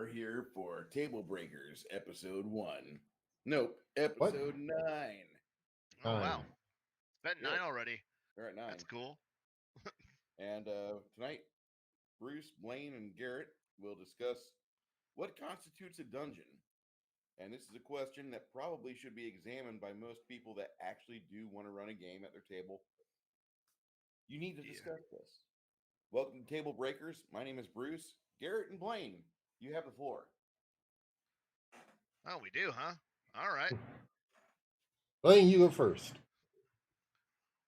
We're here for Table Breakers, episode 1. Nope, What? episode 9. Oh wow, 9. it's been Yep, 9 already. we're at 9. That's cool. And tonight, Bruce, Blaine, and Garrett will discuss what constitutes a dungeon. And this is a question that probably should be examined by most people that actually do want to run a game at their table. You need to Yeah. discuss this. Welcome to Table Breakers. My name is Bruce. Garrett and Blaine, you have the floor. Oh, we do, huh? All right. Blaine, you go first.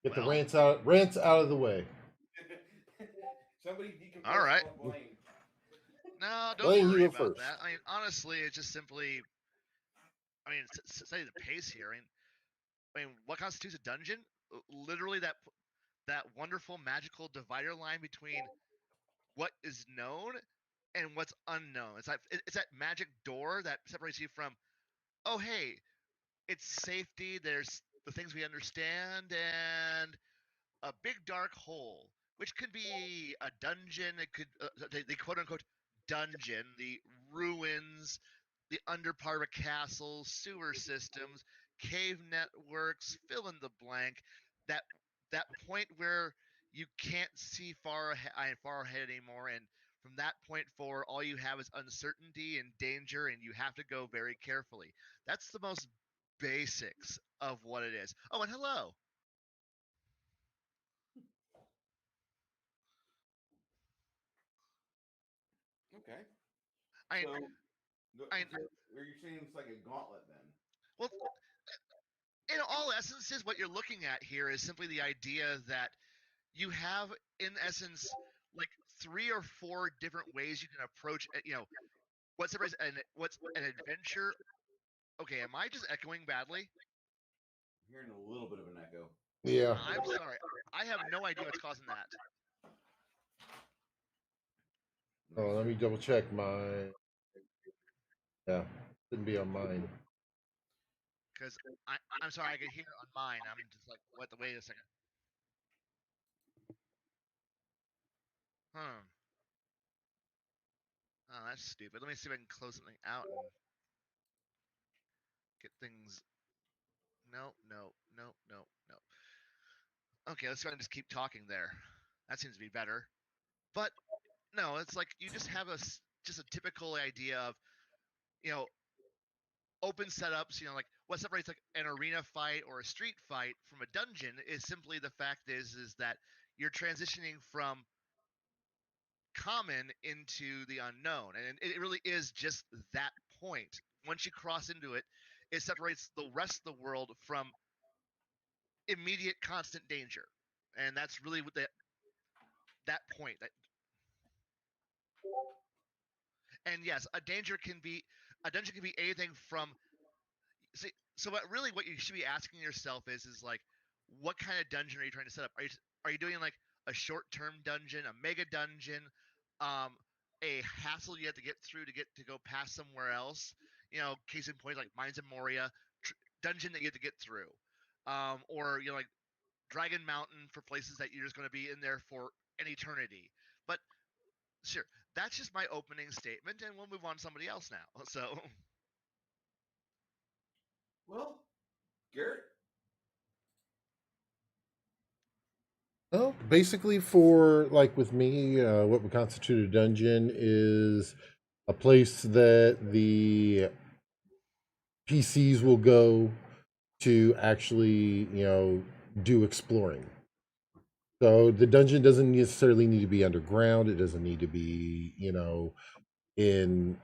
Get the Well, rants out of the way. Somebody decompress all right. Blaine. No, don't Blaine, you worry go about first. that. I mean, honestly, it's just simply. I mean, say the pace here. I mean, what constitutes a dungeon? Literally, that wonderful magical divider line between what is known and what's unknown. It's that magic door that separates you from. Oh, hey, it's safety. There's the things we understand and a big dark hole, which could be a dungeon. It could the quote unquote dungeon, the ruins, the under part of a castle, sewer systems, cave networks. Fill in the blank. That that point where you can't see far ahead anymore, and from that point forward, all you have is uncertainty and danger, and you have to go very carefully. That's the most basics of what it is. Oh, and hello. Okay. I So, I are you saying it's like a gauntlet then? well, in all essences, what you're looking at here is simply the idea that you have, in essence, like 3 or 4 different ways you can approach. What's an adventure. Okay, am I just echoing badly? I'm hearing a little bit of an echo. Yeah. I'm sorry. I have no idea what's causing that. Oh, let me double check my. Yeah, shouldn't be on mine. Because I'm sorry, I could hear it on mine. I'm just like, what? Wait a second. Hmm. Oh, that's stupid. Let me see if I can close something out and get things. No, no, no, no, no. Okay, let's go ahead and just keep talking there. That seems to be better. But no, it's like you just have just a typical idea of you know open setups. Like what separates like an arena fight or a street fight from a dungeon is simply the fact is that you're transitioning from common into the unknown, and it really is just that point. Once you cross into it, it separates the rest of the world from immediate constant danger, and that's really what that point. And yes, a dungeon can be anything from. See, so what you should be asking yourself is like, what kind of dungeon are you trying to set up? Are you doing like a short term dungeon, a mega dungeon, um, a hassle you have to get through to go past somewhere else? Case in point, like Mines of Moria, dungeon that you have to get through, or like Dragon Mountain for places that you're just going to be in there for an eternity. But sure, that's just my opening statement, and we'll move on to somebody else now. So, Well, Garrett. Well, basically, for like with me, what would constitute a dungeon is a place that the PCs will go to actually, do exploring. So the dungeon doesn't necessarily need to be underground. It doesn't need to be, in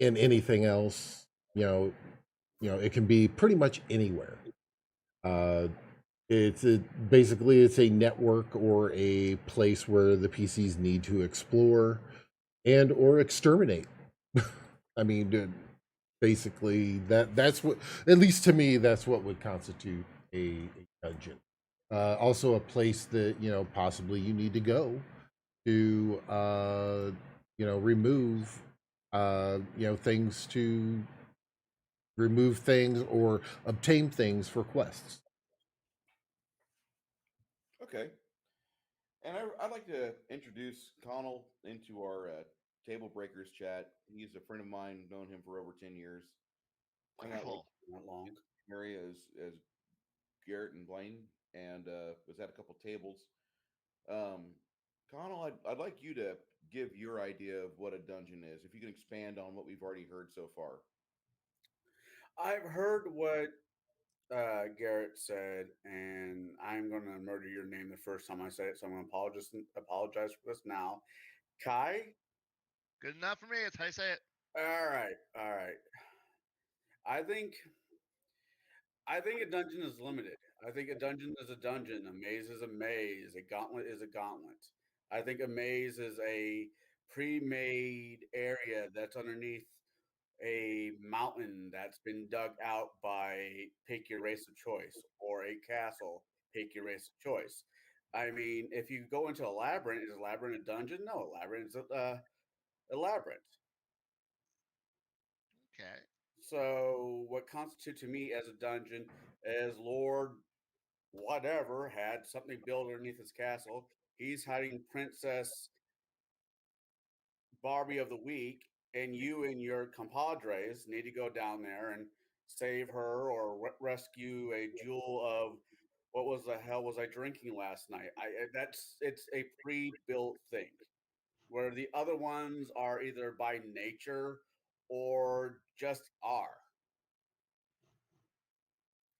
anything else. You know, it can be pretty much anywhere. Uh, basically it's a network or a place where the PCs need to explore and or exterminate. I mean, basically that's what, at least to me, that's what would constitute a dungeon. Also, a place that possibly you need to go to remove things, to remove things or obtain things for quests. Okay. And I'd like to introduce Connell into our Table Breakers chat. He's a friend of mine, known him for over 10 years. Hung out Wonderful. Not long. area as Garrett and Blaine, and was at a couple tables. Um, Connell, I'd like you to give your idea of what a dungeon is, if you can expand on what we've already heard so far. I've heard what Garrett said, and I'm going to murder your name the first time I say it, so I'm going to apologize for this now. Kai? Good enough for me. That's how you say it. All right, all right. I think I think a dungeon is limited. I think a dungeon is a dungeon. A maze is a maze. A gauntlet is a gauntlet. I think a maze is a pre-made area that's underneath a mountain that's been dug out by pick your race of choice, or a castle, pick your race of choice. I mean, if you go into a labyrinth, is a labyrinth a dungeon? No, a labyrinth is a labyrinth. Okay. So, what constitutes to me as a dungeon is Lord whatever had something built underneath his castle. He's hiding Princess Barbie of the week, and you and your compadres need to go down there and save her, or rescue a jewel of what was the hell was I drinking last night? That's it's a pre-built thing, where the other ones are either by nature or just are.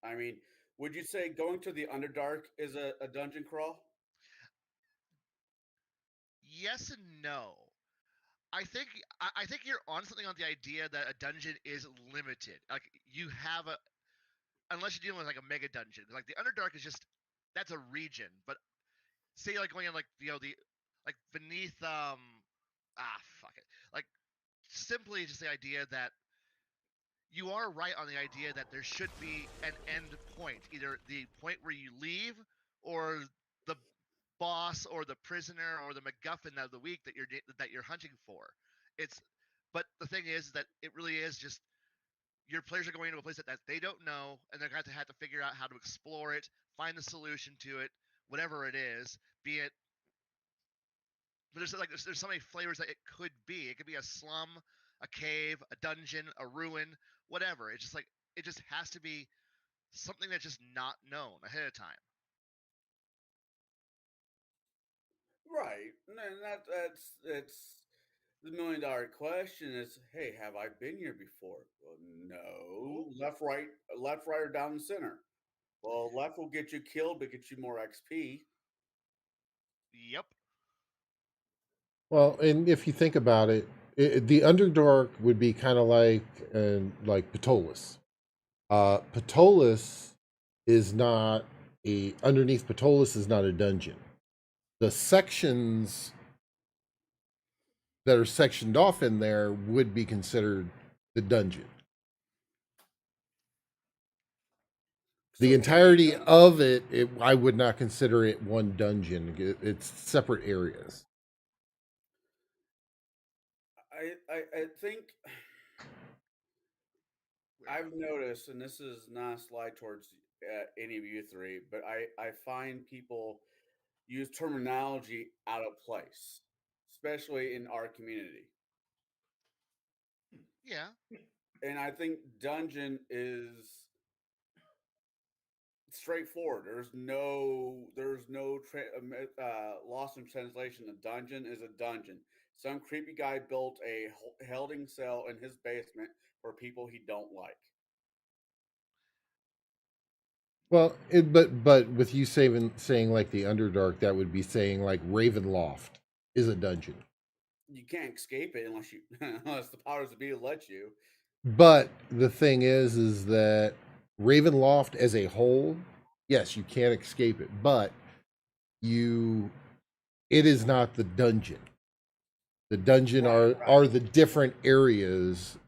I mean, would you say going to the Underdark is a dungeon crawl? Yes and no. I think you're on something on the idea that a dungeon is limited. Like you have a unless you're dealing with like a mega dungeon. Like the Underdark is just that's a region. But say like going in like the like beneath fuck it. Like simply just the idea that you are right on the idea that there should be an end point, either the point where you leave or the boss or the prisoner or the MacGuffin of the week that you're hunting for. It's but the thing is that it really is just your players are going into a place that they don't know, and they're going to have to figure out how to explore it, find the solution to it, whatever it is. Be it, but there's so many flavors that it could be. It could be a slum, a cave, a dungeon, a ruin, whatever. It's just like it just has to be something that's just not known ahead of time. Right. And that's it's the $1 million question is, hey, have I been here before? Well, no. Nope. Left, right, or down the center. Well, left will get you killed, but get you more XP. Yep. Well, and if you think about it, the Underdark would be kind of like Ptolus. Ptolus is not a underneath Ptolus is not a dungeon. The sections that are sectioned off in there would be considered the dungeon. The So entirety of it, I would not consider it one dungeon. It's separate areas. I think I've noticed, and this is not a slide towards any of you three, but I find people use terminology out of place, especially in our community. Yeah. And I think dungeon is straightforward. There's no loss in translation. A dungeon is a dungeon. Some creepy guy built a holding cell in his basement for people he don't like. Well, but with you saying like the Underdark, that would be saying like Ravenloft is a dungeon. You can't escape it unless you unless the powers that be let you. But the thing is that Ravenloft as a whole, yes, you can't escape it, but you it is not the dungeon. The dungeon are the different areas.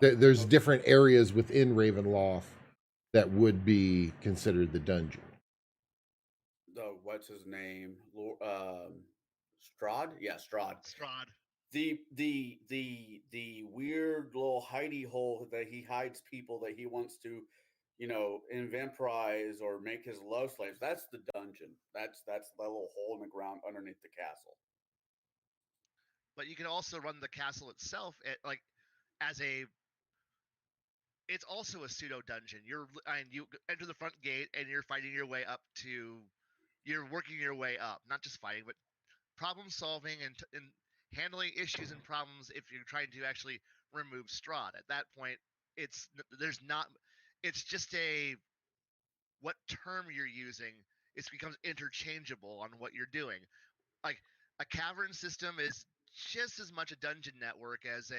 There's Okay. different areas within Ravenloft that would be considered the dungeon. The what's his name? Strahd? Yeah, Strahd. Strahd. The weird little hidey hole that he hides people that he wants to, vampirize or make his love slaves. That's the dungeon. That's the little hole in the ground underneath the castle. but you can also run the castle itself as a. It's also a pseudo dungeon. And you enter the front gate and you're fighting your way up to. You're working your way up, not just fighting, but problem solving and handling issues and problems. If you're trying to actually remove Strahd, at that point, there's not. It's just what term you're using. It becomes interchangeable on what you're doing. Like a cavern system is just as much a dungeon network as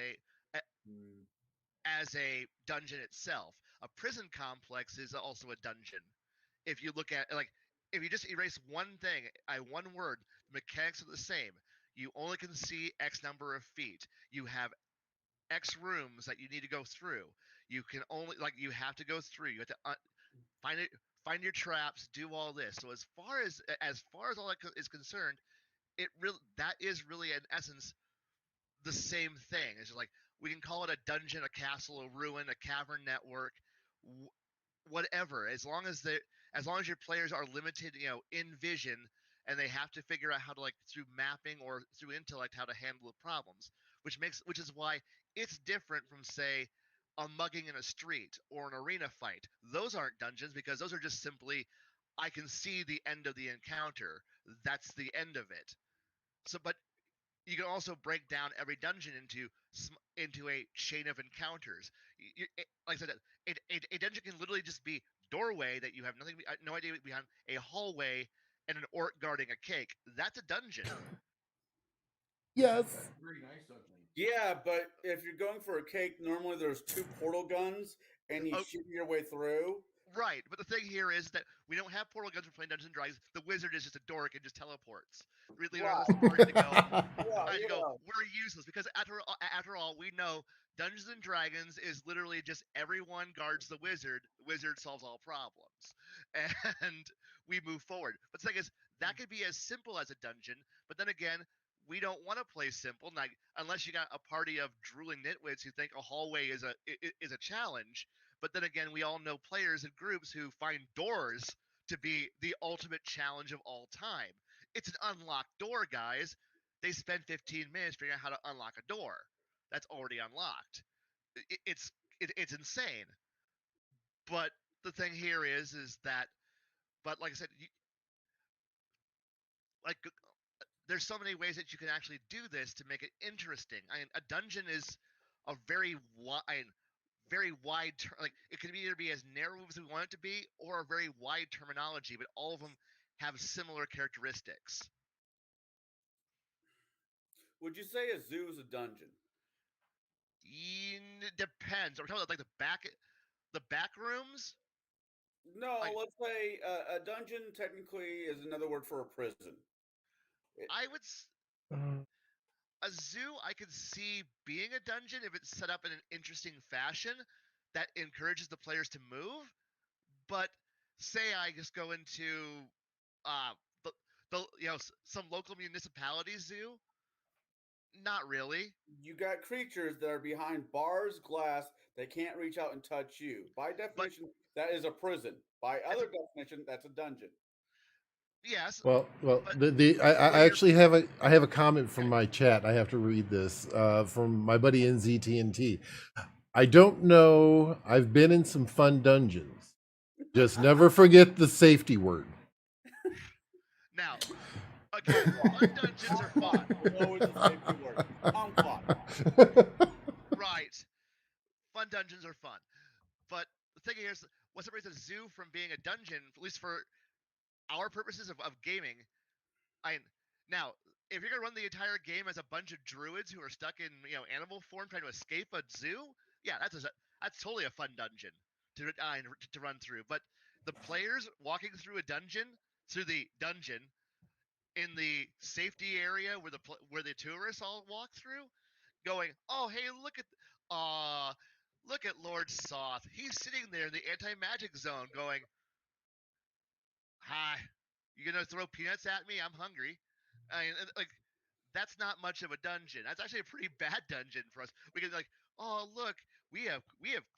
a dungeon itself. A prison complex is also a dungeon. If you look at if you just erase one thing, one word, the mechanics are the same. You only can see X number of feet. You have X rooms that you need to go through. You can only you have to go through. You have to find your traps, do all this. So as far as all that is concerned, that is really in essence the same thing. It's just we can call it a dungeon, a castle, a ruin, a cavern network, whatever. As long as your players are limited, in vision, and they have to figure out how to through mapping or through intellect how to handle the problems, which is why it's different from say a mugging in a street or an arena fight. Those aren't dungeons because those are just simply I can see the end of the encounter. That's the end of it. So, but you can also break down every dungeon into a chain of encounters. Like I said, a dungeon can literally just be doorway that you have no idea behind, a hallway, and an orc guarding a cake. That's a dungeon. Yes. That's a very nice dungeon. Yeah, but if you're going for a cake, normally there's 2 portal guns, and you shoot your way through. Right, but the thing here is that we don't have portal guns for playing Dungeons and Dragons. The wizard is just a dork and just teleports. Really, Wow. the party to go. Yeah. We're useless because after all, we know Dungeons and Dragons is literally just everyone guards the wizard. Wizard solves all problems, and we move forward. But the thing is, that could be as simple as a dungeon. But then again, we don't want to play simple, unless you got a party of drooling nitwits who think a hallway is a challenge. But then again, we all know players and groups who find doors to be the ultimate challenge of all time. It's an unlocked door, guys. They spend 15 minutes figuring out how to unlock a door that's already unlocked. It's insane. But the thing here is that, but like I said, there's so many ways that you can actually do this to make it interesting. I mean, a dungeon is a very wide it can either be as narrow as we want it to be or a very wide terminology, but all of them have similar characteristics. Would you say a zoo is a dungeon? It depends. Are we talking about the back rooms? No, let's say a dungeon technically is another word for a prison. I would a zoo I could see being a dungeon if it's set up in an interesting fashion that encourages the players to move. But say I just go into some local municipality zoo, not really. You got creatures that are behind bars, glass, they can't reach out and touch you. By definition, that is a prison. By other definition, that's a dungeon. Yes. Well, I actually have a comment from my chat. I have to read this from my buddy NZTNT. I don't know. I've been in some fun dungeons. Just never forget the safety word. Now, again, fun dungeons are fun. Always a safety word. Right. Fun dungeons are fun. But the thing here is, what separates a zoo from being a dungeon, at least for our purposes of gaming, now, if you're gonna run the entire game as a bunch of druids who are stuck in animal form trying to escape a zoo, yeah, that's totally a fun dungeon to run through. But the players walking through the dungeon, in the safety area where the tourists all walk through, going, oh hey, look at Lord Soth. He's sitting there in the anti-magic zone, going, hi, you gonna throw peanuts at me? I'm hungry. That's not much of a dungeon. That's actually a pretty bad dungeon for us. We can oh look, we have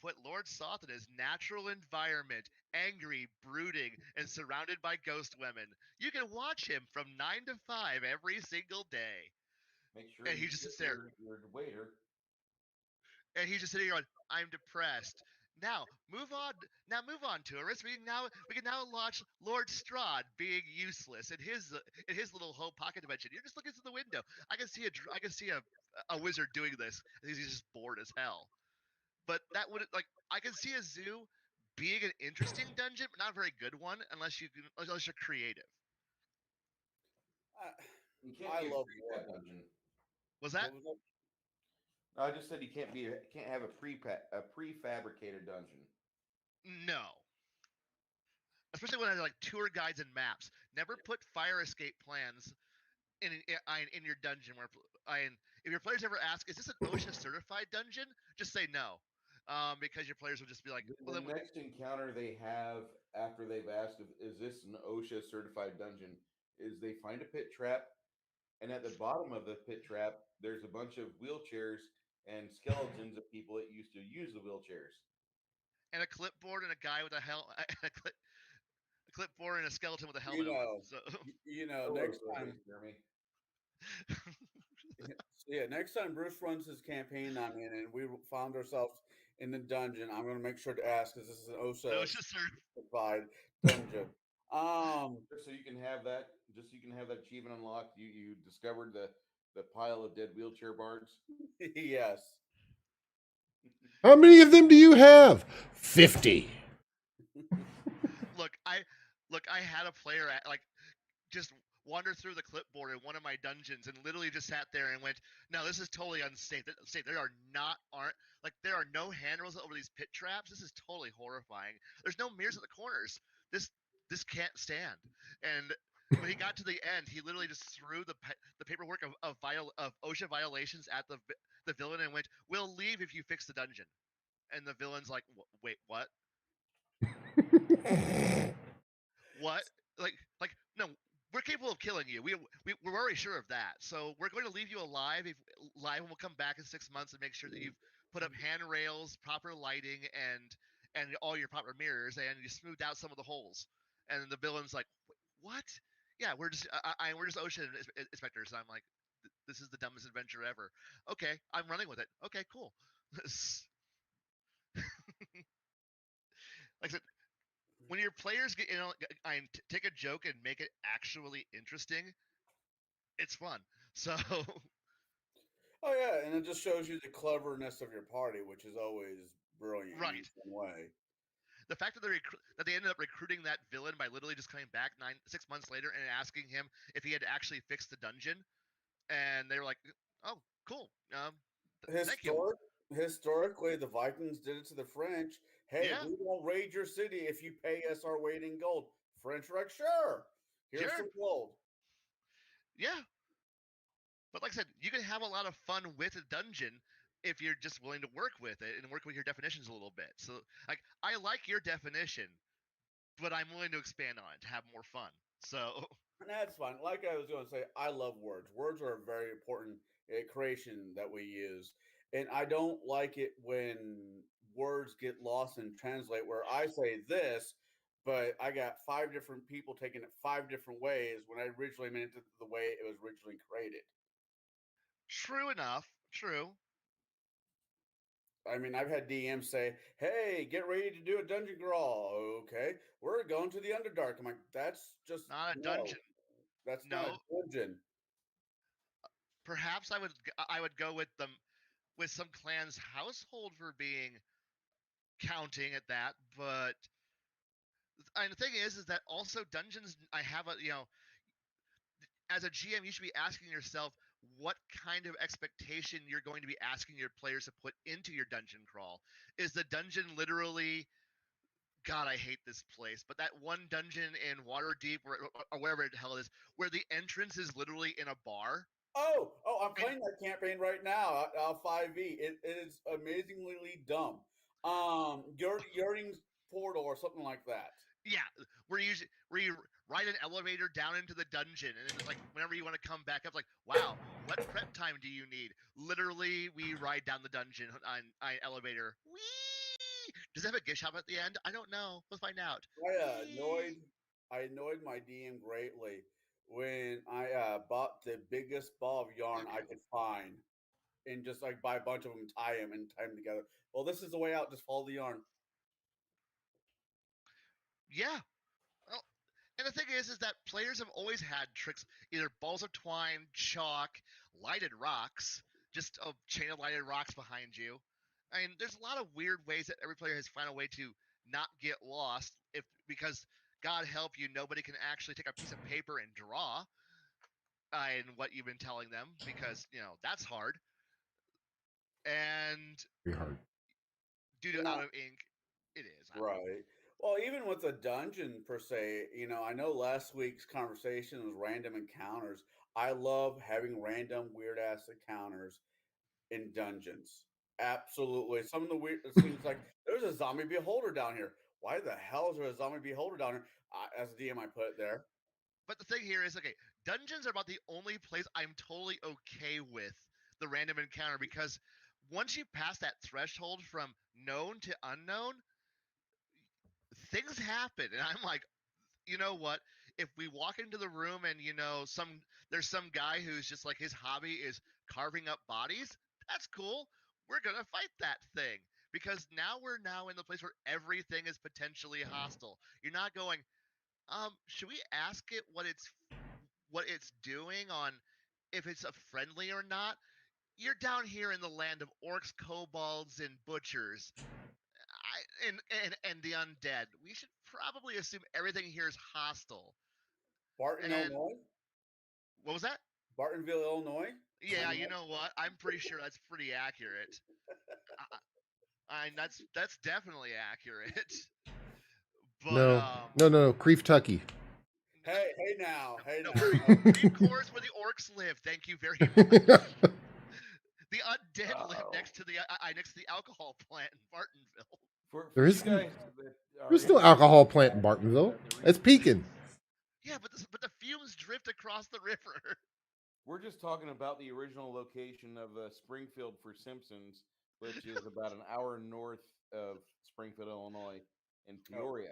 put Lord Soth in his natural environment, angry, brooding, and surrounded by ghost women. You can watch him from 9 to 5 every single day. Make sure And he you just tip sits there. your waiter. And he's just sitting here going, "I'm depressed." Now move on. Now move on, tourists. We can now launch Lord Strahd being useless in his little home pocket dimension. You're just looking through the window. I can see a wizard doing this. He's just bored as hell. But that would like I can see a zoo being an interesting dungeon, but not a very good one unless you're creative. You can't I be a love prefab dungeon. Was that? What was that? I just said you can't have a prefabricated dungeon. No. Especially when I like tour guides and maps. Never put fire escape plans in your dungeon. If your players ever ask, "Is this an OSHA certified dungeon?" Just say no, because your players will just be like, "Well, The then next encounter they have after they've asked, is this an OSHA certified dungeon, is they find a pit trap, and at the bottom of the pit trap, there's a bunch of wheelchairs and skeletons of people that used to use the wheelchairs. and a clipboard and a guy with a a clipboard and a skeleton with a You helmet on." know, So next time. Jeremy. Yeah, next time Bruce runs his campaign I'm in, and we found ourselves in the dungeon, I'm going to make sure to ask, "Is this an OSHA OSHA certified. certified dungeon?" Just so you can have that, achievement unlocked. You discovered the pile of dead wheelchair bards. Yes. How many of them do you have? 50. Look, I had a player just wander through the clipboard in one of my dungeons and literally just sat there and went, "No, this is totally unsafe. There are no handrails over these pit traps. This is totally horrifying. There's no mirrors at the corners. This can't stand." And when he got to the end, he literally just threw the paperwork of OSHA violations at the villain and went, "We'll leave if you fix the dungeon." And the villain's like, "Wait, what? What? Like no, we're capable of killing you. We're already sure of that. So we're going to leave you alive and we'll come back in 6 months and make sure that you've put up handrails, proper lighting, and all your proper mirrors, and you smoothed out some of the holes." And the villain's like, "What? Yeah, we're just ocean inspectors." And I'm like, "This is the dumbest adventure ever." Okay, I'm running with it. Okay, cool. Like I said, when your players take a joke and make it actually interesting, it's fun. So Oh yeah, and it just shows you the cleverness of your party, which is always brilliant in right, some way. the fact that they ended up recruiting that villain by literally just coming back 6 months later and asking him if he had actually fixed the dungeon, and they were like, "Oh, cool. Thank you." Historic, Historically, the Vikings did it to the French. "Hey, Yeah, we won't raid your city if you pay us our weight in gold." French were like, "Sure, here's sure, some gold." yeah. But like I said, you can have a lot of fun with a dungeon if you're just willing to work with it and work with your definitions a little bit. So, like, I like your definition, but I'm willing to expand on it to have more fun. So, And that's fine. Like I was going to say, I love words. Words are a very important creation that we use. And I don't like it when words get lost in translate, where I say this, but I got five different people taking it five different ways when I originally meant it the way it was originally created. true enough. True. I mean, I've had DMs say, "Hey, get ready to do a dungeon crawl." "Okay, we're going to the Underdark." I'm like, "That's just Not a no, dungeon. that's not a No. dungeon." Perhaps I would go with them with some clan's household for being counting at that, but and the thing is that also dungeons I have a as a GM you should be asking yourself what kind of expectation you're going to be asking your players to put into your dungeon crawl. Is the dungeon literally, God, I hate this place, but that one dungeon in Waterdeep or wherever the hell it is, where the entrance is literally in a bar? Oh, I'm And playing that campaign right now, 5e. It is amazingly dumb. Yearning's Portal or something like that. yeah, where you ride an elevator down into the dungeon, and then it's like whenever you want to come back up, like, wow, what prep time do you need? Literally, we ride down the dungeon on elevator. Whee! Does it have a gift shop at the end? I don't know. Let's find out. I Whee! annoyed my DM greatly when I bought the biggest ball of yarn I could find and just like buy a bunch of them, and tie them together. Well, this is the way out. Just follow the yarn. Yeah. Well, and the thing is that players have always had tricks, either balls of twine, chalk, lighted rocks, just a chain of lighted rocks behind you. I mean, there's a lot of weird ways that every player has found a way to not get lost, if because God help you, nobody can actually take a piece of paper and draw in what you've been telling them, because that's hard. And Very hard. due You to out know, of ink, it is. right. Well, even with a dungeon per se, I know last week's conversation was random encounters. I love having random weird ass encounters in dungeons. Absolutely. Some of the weird, it seems like there's a zombie beholder down here. Why the hell is there a zombie beholder down here? As a DM, I put it there. But the thing here is, okay, dungeons are about the only place I'm totally okay with the random encounter, because once you pass that threshold from known to unknown, things happen, and I'm like, you know what? If we walk into the room and there's some guy who's just like his hobby is carving up bodies, that's cool. We're gonna fight that thing, because now we're in the place where everything is potentially hostile. You're not going, should we ask it what it's doing on if it's a friendly or not? You're down here in the land of orcs, kobolds, and butchers, and the undead. We should probably assume everything here is hostile. Barton, And Illinois. what was that? Bartonville, Illinois. Yeah, you know what? I'm pretty sure that's pretty accurate. That's definitely accurate. But No. Creef-tucky. Hey now. no, No. Green Course where the orcs live. Thank you very much. The undead live next to the alcohol plant in Bartonville. For There you is- guys that are There's no interested alcohol in plant in that, Bartonville. the It's reason- Pekin. Yeah, but the fumes drift across the river. We're just talking about the original location of Springfield for Simpsons, which is about an hour north of Springfield, Illinois, in Peoria.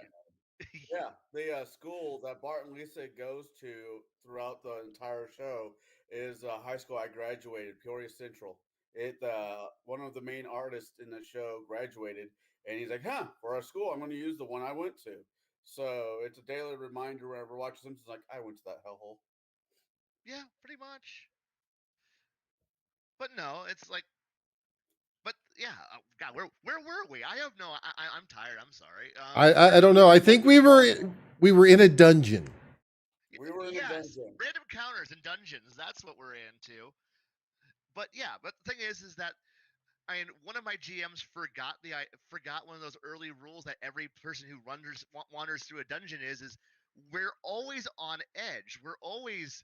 Yeah, the school that Bart and Lisa goes to throughout the entire show is a high school I graduated, Peoria Central. One of the main artists in the show graduated, and he's like, "Huh, for our school, I'm going to use the one I went to." So it's a daily reminder whenever I watch Simpsons, like I went to that hellhole. Yeah, pretty much. But no, it's like, but yeah, God, where were we? I have no. I'm tired. I'm sorry. I don't know. I think we were in a dungeon. We were in a dungeon. Random counters and dungeons. That's what we're into. But yeah, but the thing is that I mean, one of my GMs forgot one of those early rules that every person who wanders through a dungeon is we're always on edge. We're always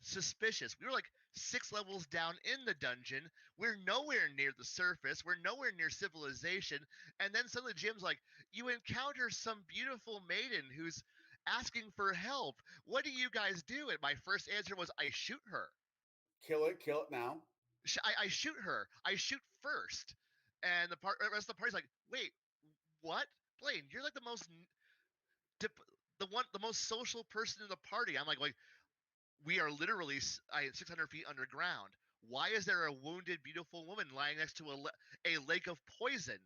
suspicious. We were like 6 levels down in the dungeon. We're nowhere near the surface. We're nowhere near civilization. And then suddenly Jim's like, you encounter some beautiful maiden who's asking for help. What do you guys do? And my first answer was, I shoot her. Kill it now. I shoot her. I shoot first. And the rest of the party's like, wait, what? Blaine, you're like the most the most social person in the party. I'm like, we are literally 600 feet underground. Why is there a wounded, beautiful woman lying next to a lake of poison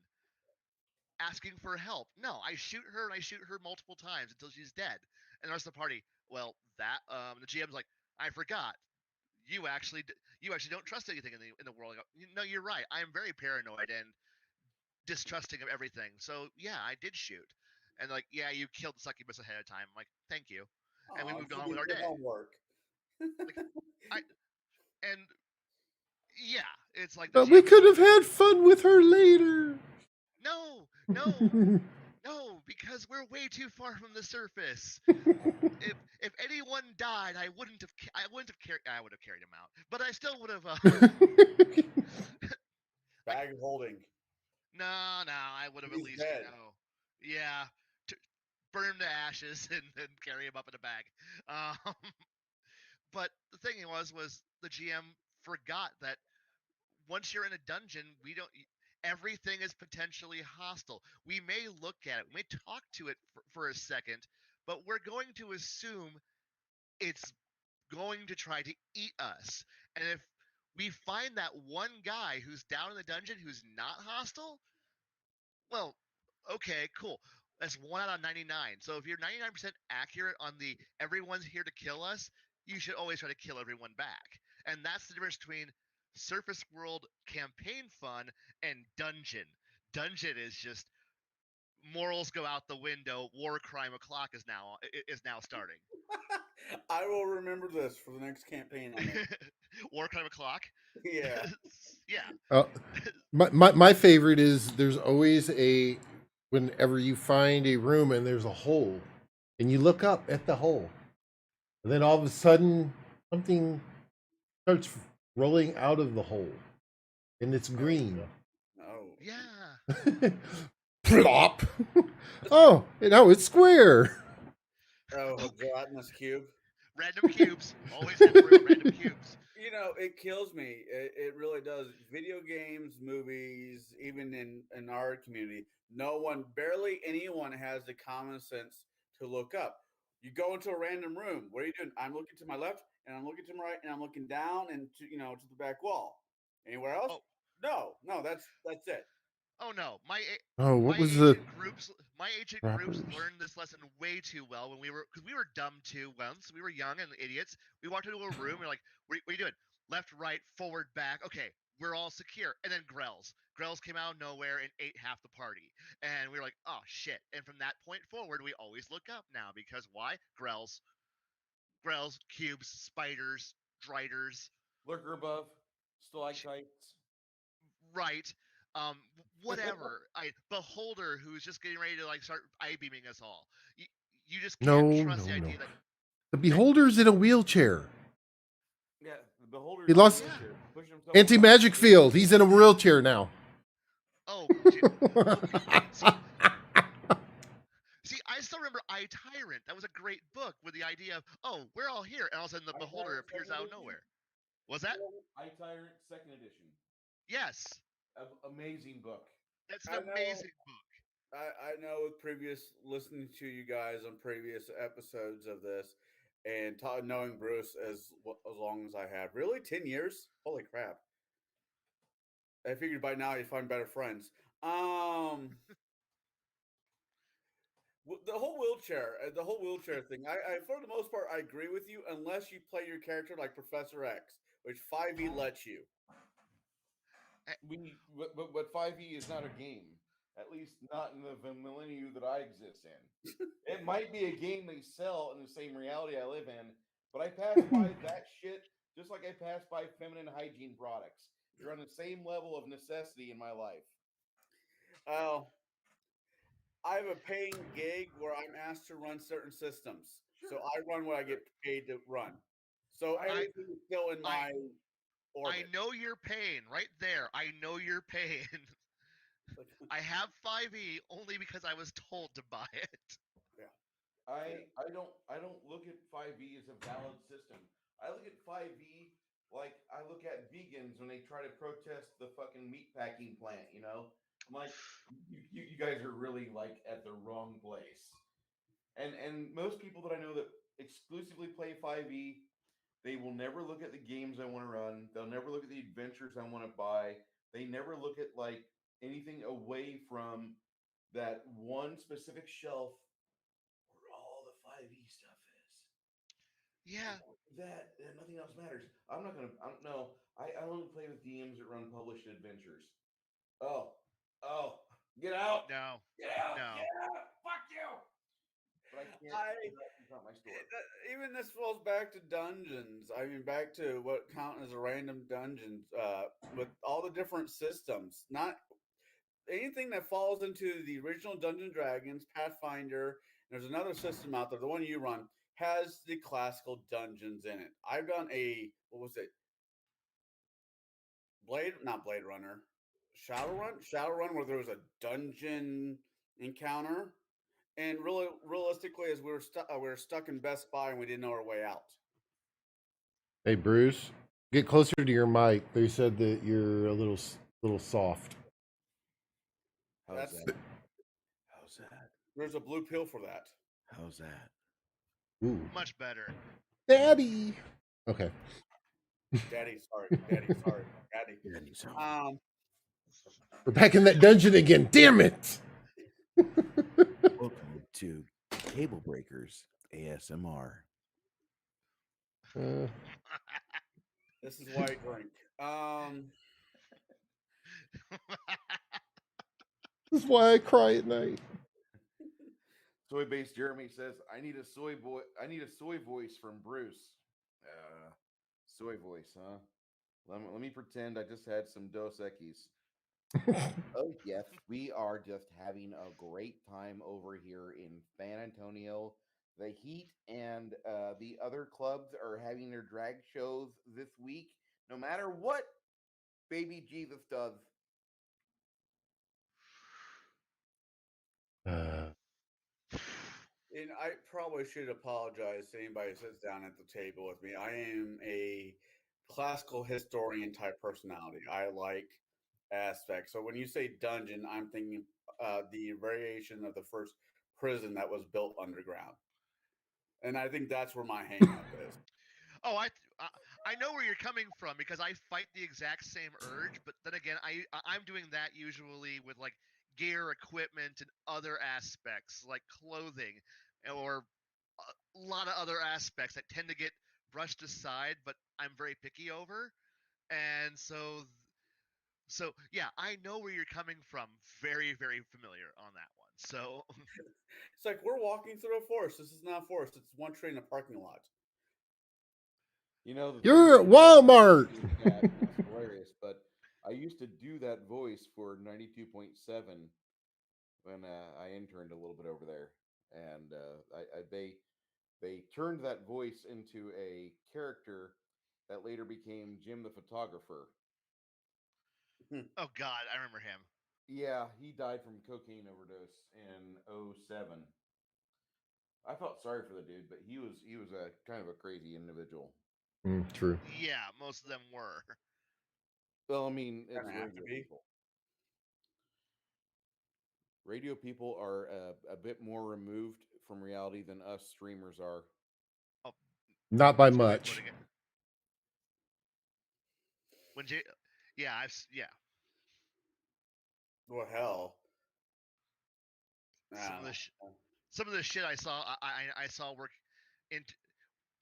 asking for help? No, I shoot her, and I shoot her multiple times until she's dead. And the rest of the party, well, the GM's like, I forgot. You actually don't trust anything in the world. I go, no, you're right. I am very paranoid and distrusting of everything. So yeah, I did shoot. And like, yeah, you killed the succubus ahead of time. I'm like, thank you. And we moved on with our day. Homework. And yeah, it's like. But we could have had fun with her later. No, because we're way too far from the surface. If anyone died, I would have carried him out, but I still would have. Bag of holding. No, I would have at least, dead. yeah, burn him to ashes and then carry him up in a bag. But the thing was the GM forgot that once you're in a dungeon, everything is potentially hostile. We may look at it, we may talk to it for a second, but we're going to assume it's going to try to eat us. And if we find that one guy who's down in the dungeon who's not hostile, well, okay, cool. That's 1 out of 99. So if you're 99% accurate on the everyone's here to kill us, you should always try to kill everyone back. And that's the difference between surface world campaign fun and dungeon. Dungeon is just morals go out the window. War crime o'clock is now starting. I will remember this for the next campaign. I'm in. War crime o'clock. Yeah. Yeah. My favorite is there's always whenever you find a room and there's a hole, and you look up at the hole, and then all of a sudden something starts rolling out of the hole, and it's green. Oh. Yeah. Plop. Oh, no, it's square. Oh, a gelatinous cube. Random cubes. Always have random cubes. You know, it kills me. It really does. Video games, movies, even in our community, barely anyone has the common sense to look up. You go into a random room. What are you doing? I'm looking to my left, and I'm looking to my right, and I'm looking down and to to the back wall. Anywhere else? Oh. No. That's it. Oh no, what was the my ancient rappers? groups learned this lesson way too well because we were dumb too once. We were young and idiots. We walked into a room. We're like, what are you doing? Left, right, forward, back. Okay, we're all secure. And then Grells. Grells came out of nowhere and ate half the party. And we were like, oh shit. And from that point forward, we always look up now because why? Grells, cubes, spiders, driders. Lurker above, stalactites. Right. Whatever. Beholder, who's just getting ready to start eye beaming us all. You just can't trust the idea that the beholder's in a wheelchair. Yeah, the beholder. He lost anti-magic field. He's in a wheelchair now. Oh, see, I still remember I Tyrant. That was a great book with the idea of, oh, we're all here, and all of a sudden the beholder appears out of nowhere. Was that I Tyrant 2nd edition? Yes. Amazing book. That's an amazing book. I know with listening to you guys on previous episodes of this, and knowing Bruce as long as I have, really 10 years. Holy crap! I figured by now you'd find better friends. The whole wheelchair thing. I for the most part I agree with you, unless you play your character like Professor X, which 5e lets you. But 5e is not a game. At least not in the millennium that I exist in. It might be a game they sell in the same reality I live in, but I pass by that shit just like I pass by feminine hygiene products. You're on the same level of necessity in my life. Oh, I have a paying gig where I'm asked to run certain systems. So I run what I get paid to run. So everything is still in my orbit. I know your pain right there. I know your pain. I have 5e only because I was told to buy it. Yeah. I don't look at 5e as a valid system. I look at 5e like I look at vegans when they try to protest the fucking meat packing plant, you know? I'm like, you guys are really like at the wrong place. And most people that I know that exclusively play 5e, they will never look at the games I want to run. They'll never look at the adventures I want to buy. They never look at like anything away from that one specific shelf where all the 5e stuff is. Yeah. That nothing else matters. I only play with DMs that run published adventures. Oh, get out! No, Get out! no. Get out! Fuck you! But I can't. That's not my story. Even this falls back to dungeons. I mean, back to what count as a random dungeon with all the different systems. Not anything that falls into the original Dungeons & Dragons, Pathfinder. There's another system out there. The one you run has the classical dungeons in it. I've done what was it? Not Blade Runner, Shadowrun, where there was a dungeon encounter. And realistically, as we were stuck in Best Buy and we didn't know our way out. Hey Bruce, get closer to your mic. They said that you're a little soft. How's that? There's a blue pill for that. How's that? Ooh. Much better. Daddy. Okay. Daddy, sorry. Daddy, sorry. Daddy. Daddy's home. We're back in that dungeon again. Damn it. Welcome to Cable Breakers ASMR. This is why I drink. This is why I cry at night. Soy based Jeremy says, I need a soy voice from Bruce. Soy voice, huh? Let me pretend I just had some Dos Equis. Oh yes, we are just having a great time over here in San Antonio. The Heat and the other clubs are having their drag shows this week. No matter what baby Jesus does. And I probably should apologize to anybody who sits down at the table with me. I am a classical historian type personality. I like aspects. So when you say dungeon, I'm thinking the variation of the first prison that was built underground. And I think that's where my hang up is. Oh, I know where you're coming from because I fight the exact same urge, but then again, I'm doing that usually with like gear, equipment, and other aspects like clothing or a lot of other aspects that tend to get brushed aside, but I'm very picky over. And so yeah, I know where you're coming from. Very, very familiar on that one. So It's like we're walking through a forest. This is not a forest. It's one tree in a parking lot. You know, the You're thing at is, Walmart. it's hilarious, but I used to do that voice for 92.7 when I interned a little bit over there, and they turned that voice into a character that later became Jim the photographer. oh god, I remember him. Yeah, he died from cocaine overdose in '07. I felt sorry for the dude, but he was a kind of a crazy individual. True. Yeah, most of them were. Well, I mean, it's Kinda have to radio be. people. Radio people are a bit more removed from reality than us streamers are. Oh, Not by that's a good way of much. putting it. When J, yeah, yeah. Well, hell. I Some don't of the know. some of the shit I saw, I saw work in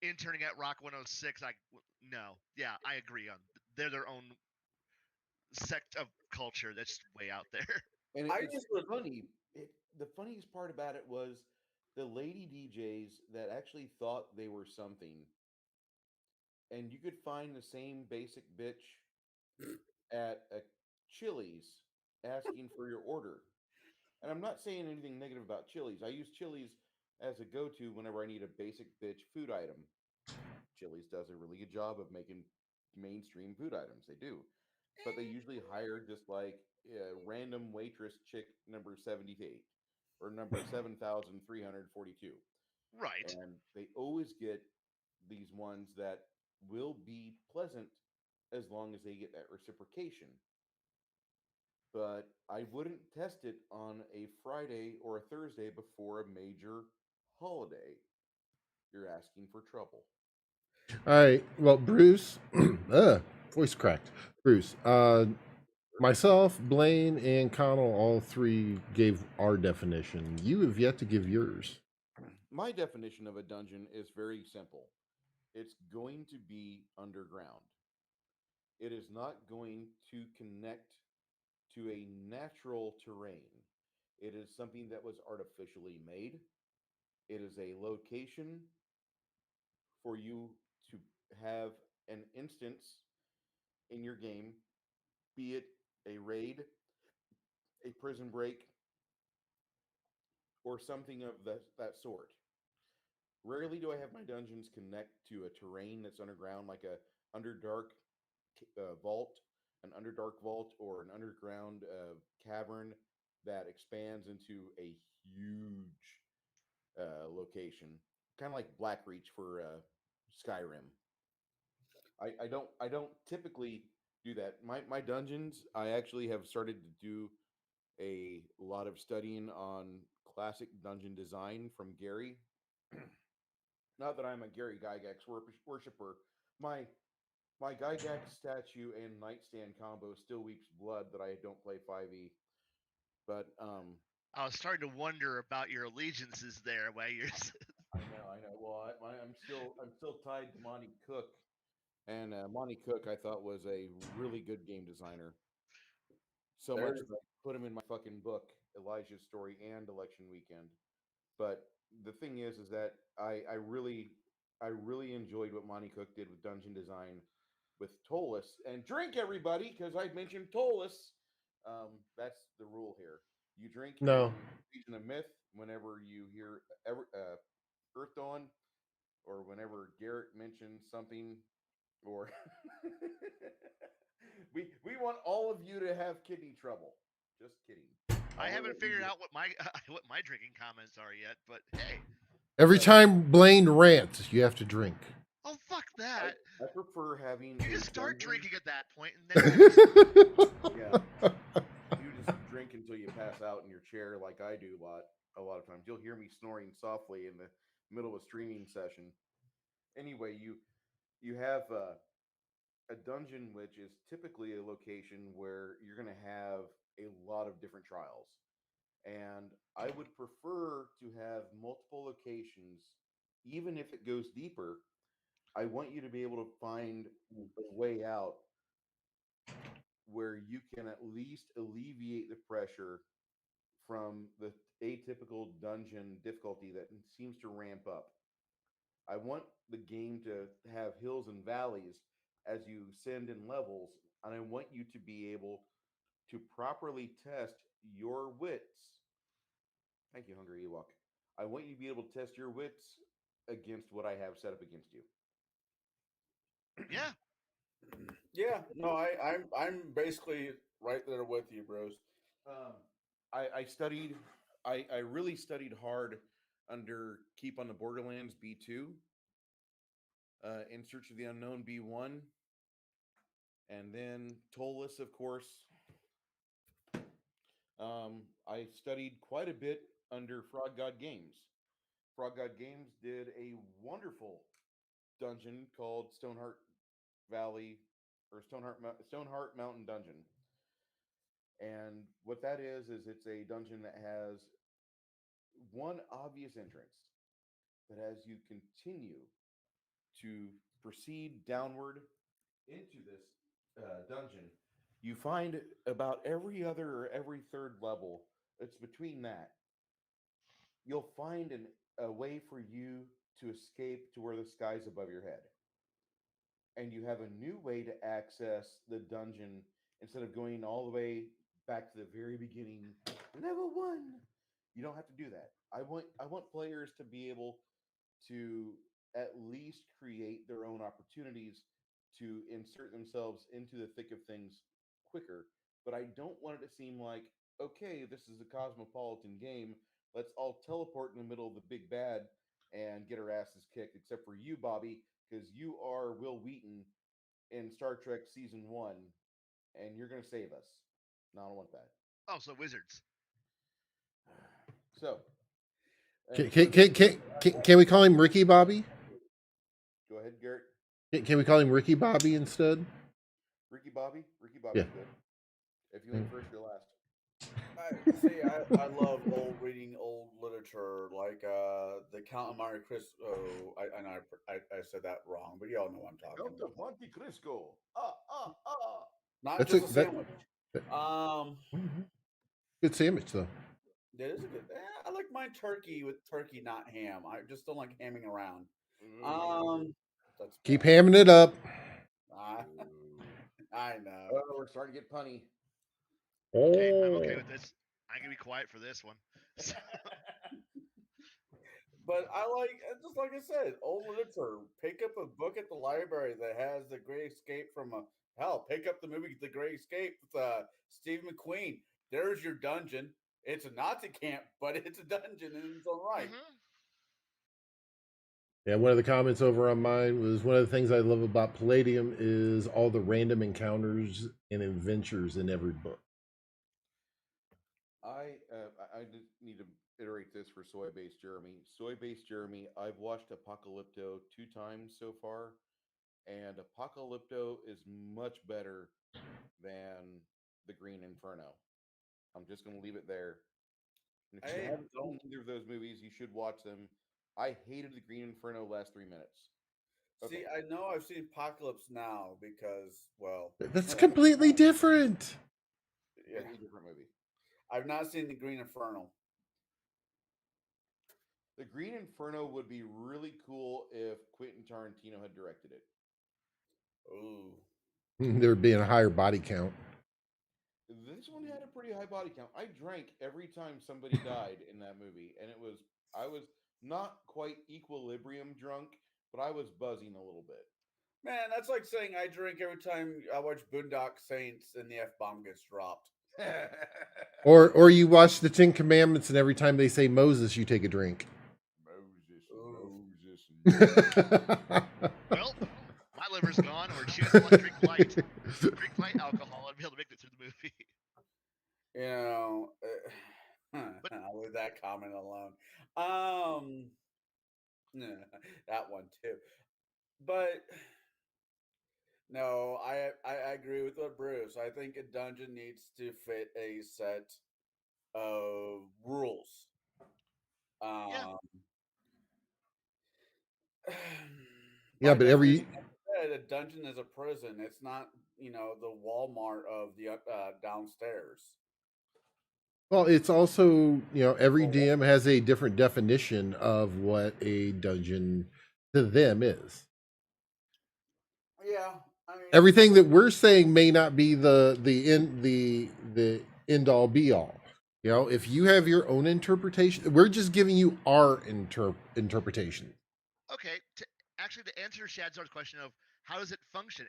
interning at Rock 106. No, yeah, I agree on. They're their own sect of culture that's way out there. And I it's just was funny. The funniest part about it was the lady DJs that actually thought they were something, and you could find the same basic bitch at a Chili's asking for your order. And I'm not saying anything negative about Chili's. I use Chili's as a go-to whenever I need a basic bitch food item. Chili's does a really good job of making mainstream food items. They do, but they usually hire just like a random waitress chick number 78 or number 7,342, Right. and they always get these ones that will be pleasant as long as they get that reciprocation. But I wouldn't test it on a Friday or a Thursday before a major holiday. You're asking for trouble. All right. Well, Bruce, voice cracked. Bruce, myself, Blaine, and Connell, all three gave our definition. You have yet to give yours. My definition of a dungeon is very simple. It's going to be underground. It is not going to connect to a natural terrain. It is something that was artificially made. It is a location for you to have an instance in your game, be it a raid, a prison break, or something of that sort. Rarely do I have my dungeons connect to a terrain that's underground, like a underdark vault, an underdark vault, or an underground cavern that expands into a huge location, kind of like Blackreach for Skyrim. I don't typically do that. My dungeons, I actually have started to do a lot of studying on classic dungeon design from Gary. not that I'm a Gary Gygax worshiper. My my Gygax statue and nightstand combo still weeps blood that I don't play 5e. But I was starting to wonder about your allegiances there, where you're. I know. Well, I'm still tied to Monty Cook, and Monty Cook I thought was a really good game designer. So much There's that I put him in my fucking book, Elijah's Story and Election Weekend. But the thing is that I really enjoyed what Monty Cook did with dungeon design with Tolus. And drink, everybody, because I mentioned Tolus. That's the rule here. You drink No. Season of Myth whenever you hear Earth Dawn, or whenever Garrett mentions something, or we want all of you to have kidney trouble. Just kidding. I All haven't of you figured do. out what my drinking comments are yet, but hey, Every time Blaine rants, you have to drink. oh fuck I, that! I prefer having You a just start dungeon- drinking at that point, and then Yeah. You just drink until you pass out in your chair, like I do a lot of times. You'll hear me snoring softly in the middle of a streaming session. Anyway, you have a dungeon, which is typically a location where you're going to have a lot of different trials, and I would prefer to have multiple locations, even if it goes deeper. I want you to be able to find a way out where you can at least alleviate the pressure from the atypical dungeon difficulty that seems to ramp up. I want the game to have hills and valleys as you ascend in levels, and I want you to be able to properly test your wits. Thank you, Hungry Ewok. I want you to be able to test your wits against what I have set up against you. yeah, yeah, no, I'm basically right there with you, bros. I studied. I really studied hard under Keep on the Borderlands B2, In Search of the Unknown B1, and then Tolus, of course. I studied quite a bit under Frog God Games. Frog God Games did a wonderful dungeon called Stoneheart Valley or Stoneheart Mountain Dungeon. And what that is it's a dungeon that has one obvious entrance. But as you continue to proceed downward into this dungeon, you find about every other or every third level, it's between that, you'll find a way for you to escape to where the sky's above your head. And you have a new way to access the dungeon instead of going all the way back to the very beginning, level 1. You don't have to do that. I want players to be able to at least create their own opportunities to insert themselves into the thick of things quicker. But I don't want it to seem like, okay, this is a cosmopolitan game. Let's all teleport in the middle of the big bad and get our asses kicked, except for you, Bobby, because you are Will Wheaton in Star Trek Season 1, and you're going to save us. No, I don't want that. oh, so wizards. So, Can we call him Ricky Bobby? go ahead, Garrett. Can we call him Ricky Bobby instead? Ricky Bobby's good. If you ain't first, you're last. I love reading old literature, like the Count of Monte Cristo. I know I said that wrong, but y'all know what I'm talking Count about. of Monte Cristo. Not That's just a- a that- sandwich. Good sandwich, though. That is a good. I like my turkey with turkey, not ham. I just don't like hamming around. That's Keep bad. hamming it up. I know. Oh, we're starting to get punny. Hey, I'm okay with this. I can be quiet for this one. But I like, just like I said, old literature. Pick up a book at the library that has The Great Escape from hell. Pick up the movie The Great Escape with Steve McQueen. There's your dungeon. It's a Nazi camp, but it's a dungeon in its own right. Mhm. Yeah, one of the comments over on mine was one of the things I love about Palladium is all the random encounters and adventures in every book. I just need to iterate this for Soy Based Jeremy. Soy Based Jeremy, I've watched Apocalypto 2 times so far, and Apocalypto is much better than the Green Inferno. I'm just going to leave it there. And if you I haven't don't seen either of those movies, you should watch them. I hated the Green Inferno last 3 minutes. Okay. see. I know I've seen Apocalypse Now because, well, That's completely different. yeah, Completely different movie. I've not seen the Green Inferno. The Green Inferno would be really cool if Quentin Tarantino had directed it. Ooh, There would be a higher body count. This one had a pretty high body count. I drank every time somebody died in that movie, and I was not quite equilibrium drunk, but I was buzzing a little bit. man, that's like saying I drink every time I watch Boondock Saints and the F bomb gets dropped. Or you watch the Ten Commandments, and every time they say Moses, you take a drink. Well, my liver's gone, or choose electric light. Drink light alcohol and be able to make it through the movie. You know, But- I'll leave that comment alone. That one too. But no, I agree with what Bruce. I think a dungeon needs to fit a set of rules. Yeah. Yeah, By but every definition, like I said, a dungeon is a prison. It's not, the Walmart of the downstairs. well, it's also every Well, DM has a different definition of what a dungeon to them is. yeah, I mean, Everything that we're saying may not be the end all be all. If you have your own interpretation, we're just giving you our interpretation. Okay, actually, to answer Shadzar's question of how does it function,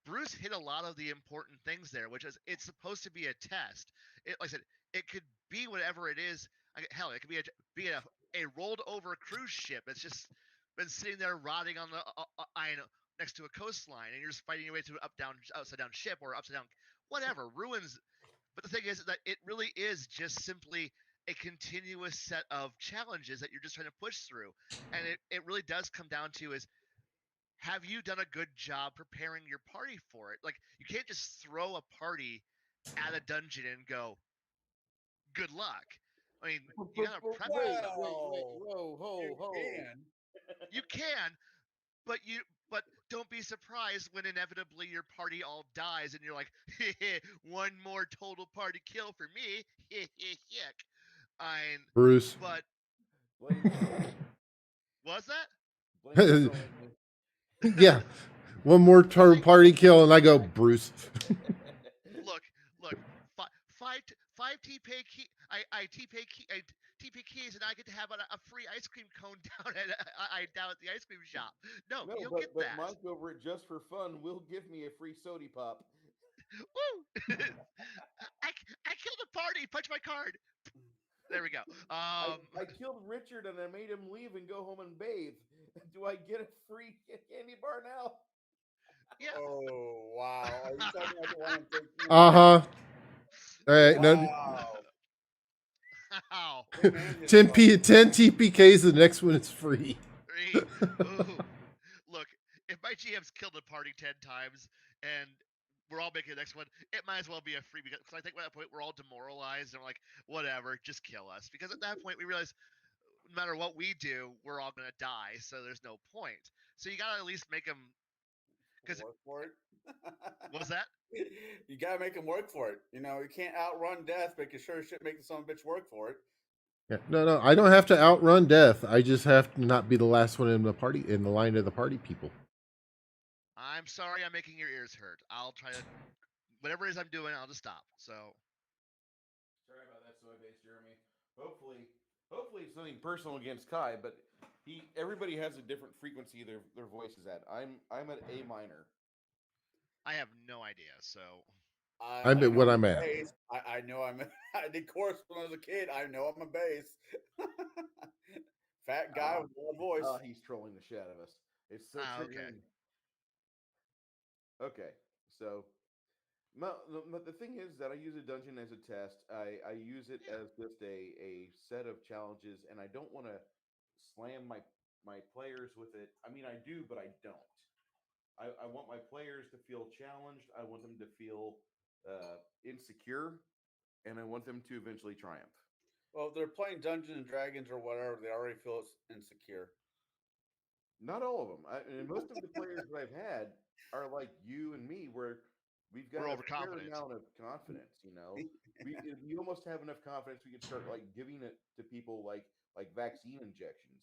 Bruce hit a lot of the important things there, which is it's supposed to be a test. Like I said, it could be whatever it is. Hell, it could be a rolled over cruise ship that's just been sitting there rotting on the next to a coastline, and you're just fighting your way through upside down ship or upside down whatever ruins. But the thing is that it really is just simply a continuous set of challenges that you're just trying to push through, and it really does come down to is, have you done a good job preparing your party for it? Like, you can't just throw a party at a dungeon and go, good luck. I mean, you gotta prep Wait, yourself. whoa, you ho. can. You can, but don't be surprised when inevitably your party all dies and you're like, one more total party kill for me. Bruce. But Blame was that? blame Yeah, one more party kill, and I go Bruce. Look, five TP key. I TP keys, and I get to have a free ice cream cone down at the ice cream shop. No, No, you don't but, get but that. Mike over at Just for Fun will give me a free sody pop. Woo! I killed a party. Punch my card. There we go. I killed Richard and I made him leave and go home and bathe. Do I get a free candy bar now? Yeah. Oh wow! Are you talking about the one in 13? All right, no. Wow. 10 TPKs. The next one is free. Look, if my GM's killed a party 10 times and we're all making the next one, it might as well be a free, because I think at that point we're all demoralized and we're like, whatever, just kill us. Because at that point we realize no matter what we do, we're all gonna die, so there's no point. So you gotta at least make them. Work for it. What's that? You gotta make them work for it. You can't outrun death, but you sure should make the son of a bitch work for it. Yeah, no, I don't have to outrun death. I just have to not be the last one in the line of the party people. I'm sorry, I'm making your ears hurt. I'll try to, whatever it is I'm doing, I'll just stop. So. Sorry about that, Soy Based Jeremy. Hopefully it's nothing personal against Kai, but everybody has a different frequency their voice is at. I'm at A minor. I have no idea, so. I'm at what I'm at. Bass. I know I'm. I did chorus when I was a kid. I know I'm a bass. Fat guy with a loud voice. Oh, he's trolling the shit out of us. It's so okay. triggering. Okay, so The thing is that I use a dungeon as a test. I use it Yeah. as just a set of challenges, and I don't want to slam my players with it. I mean, I do, but I don't. I want my players to feel challenged. I want them to feel insecure, and I want them to eventually triumph. Well, if they're playing Dungeons and Dragons or whatever, they already feel insecure. Not all of them. And most of the players that I've had are like you and me, where we've We're got a fair overconfident. amount of confidence. We almost have enough confidence we can start like giving it to people like vaccine injections.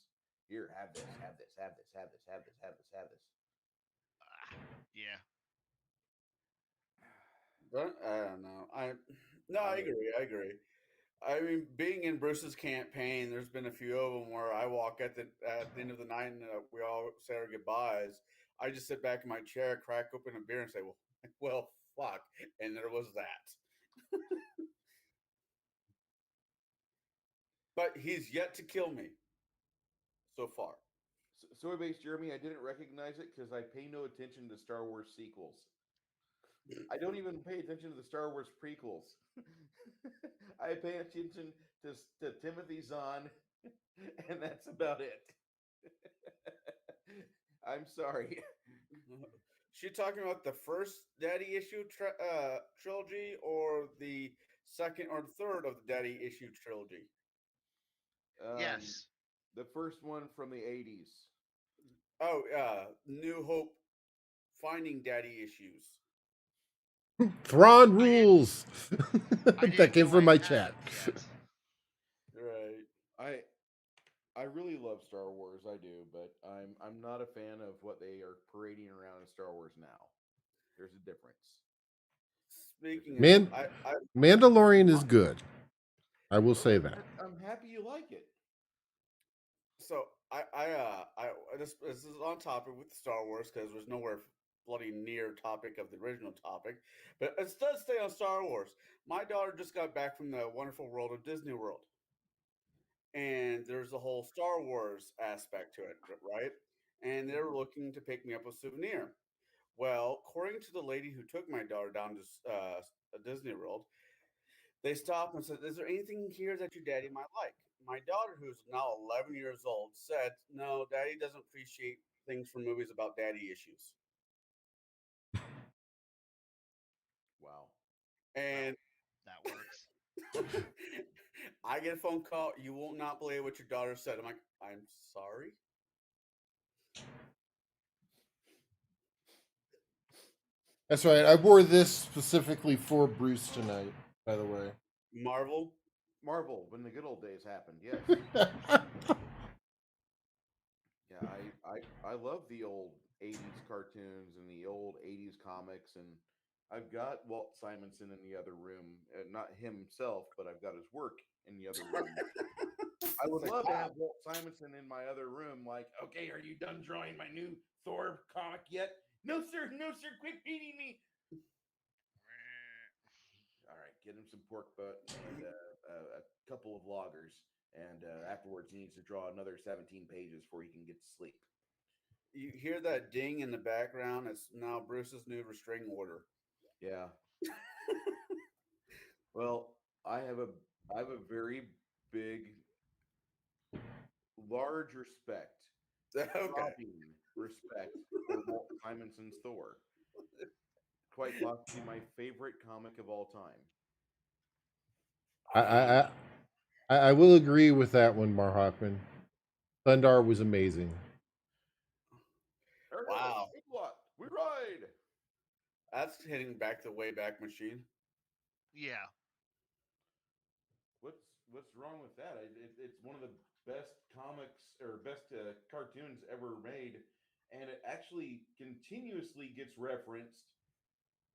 Here, have this, have this, have this, have this, have this, have this, have this. Yeah. But I don't know. I agree. I agree. I mean, being in Bruce's campaign, there's been a few of them where I walk at the end of the night and we all say our goodbyes. I just sit back in my chair, crack open a beer, and say, "Well, well, fuck," and there was that. But he's yet to kill me so far. Soy based Jeremy, I didn't recognize it because I pay no attention to Star Wars sequels. I don't even pay attention to the Star Wars prequels. I pay attention to Timothy Zahn, and that's about it. I'm sorry. She talking about the first Daddy issue trilogy or the second or third of the Daddy issue trilogy? Yes. The first one from the 80s. Oh, New Hope, Finding Daddy Issues. Thrawn rules. I That didn't came know from I my had chat. them yet. Right. I really love Star Wars, I do, but I'm not a fan of what they are parading around in Star Wars now. There's a difference. Speaking Man, of, I Mandalorian is good. I will say that. I'm happy you like it. so this is on topic with Star Wars because there's nowhere bloody near topic of the original topic, but it does stay on Star Wars. My daughter just got back from the wonderful world of Disney World, and there's a whole Star Wars aspect to it, right? And they're looking to pick me up a souvenir. Well, according to the lady who took my daughter down to Disney World, they stopped and said, "Is there anything here that your daddy might like?" My daughter, who's now 11 years old, said, "No, daddy doesn't appreciate things from movies about daddy issues." Wow. And That works. I get a phone call. You will not believe what your daughter said. I'm like, "I'm sorry." That's right. I wore this specifically for Bruce tonight, by the way. Marvel. Marvel, when the good old days happened, yes. Yeah, I love the old 80s cartoons and the old 80s comics, and I've got Walt Simonson in the other room. Not himself, but I've got his work in the other room. I would It's like, love to wow. have Walt Simonson in my other room, like, okay, are you done drawing my new Thor comic yet? No, sir, quit beating me. All right, get him some pork butt and a couple of loggers, and afterwards he needs to draw another 17 pages before he can get to sleep. You hear that ding in the background? It's now Bruce's new restraining order. Yeah. Well, I have a very big, large respect, Okay. throbbing respect for Walt Simonson's Thor. Quite possibly my favorite comic of all time. I will agree with that one, Mar Hoffman. Thundar was amazing. Wow. What? We ride. That's hitting back the Wayback Machine. Yeah. What's wrong with that? It's one of the best comics or best cartoons ever made, and it actually continuously gets referenced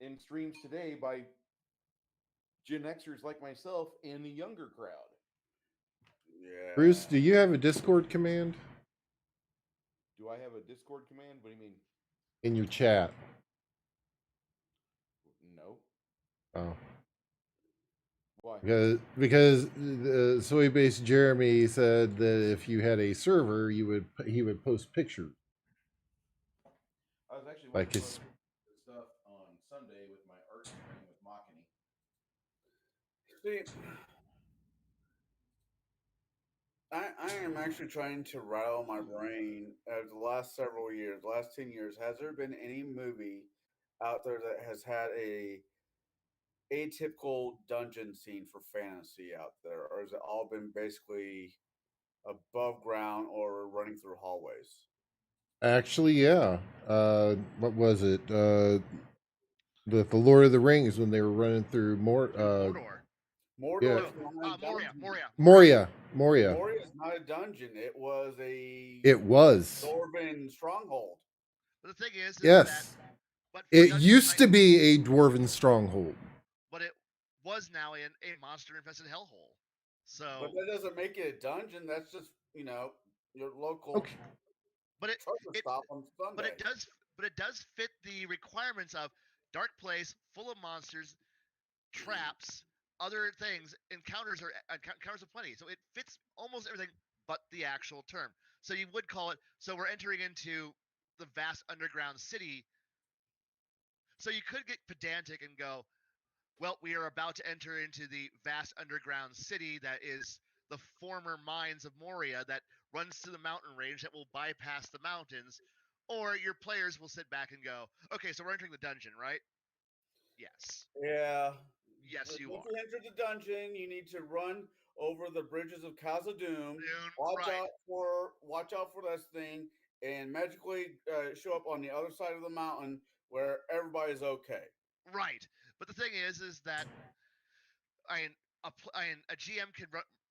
in streams today by Gen Xers like myself and the younger crowd. Yeah. Bruce, do you have a Discord command Do I have a Discord command? What do you mean? in your chat? No. Oh. Why? Because soy based Jeremy said that if you had a server, he would post pictures. I was actually Like watching his- stuff on Sunday with my art stream See, I am actually trying to rattle my brain over the last several years, last 10 years. Has there been any movie out there that has had a atypical dungeon scene for fantasy out there? Or has it all been basically above ground or running through hallways? Actually, yeah. What was it? The Lord of the Rings when they were running through more. Mordor. Mordor Yeah. is not a Moria. dungeon. Moria. Moria is not a dungeon. It was a It was. Dwarven stronghold. But the thing is that, Yes. but for It dungeons, used to be a dwarven stronghold. but it was now in a monster-infested hellhole. So, But that doesn't make it a dungeon. That's just, your local Okay. but it, trucker it, stop on but Sunday. it does fit the requirements of dark place, full of monsters, traps, other things, encounters of plenty. So it fits almost everything but the actual term. So you would call it. So we're entering into the vast underground city. So you could get pedantic and go, well, we are about to enter into the vast underground city that is the former mines of Moria that runs to the mountain range that will bypass the mountains. Or your players will sit back and go, okay, so we're entering the dungeon, right? Yes. Yeah. Yes, you Once are. you enter the dungeon, you need to run over the bridges of Khazad-dûm. Right. Watch out for this thing, and magically show up on the other side of the mountain where everybody's okay. Right. But the thing is that I mean, a GM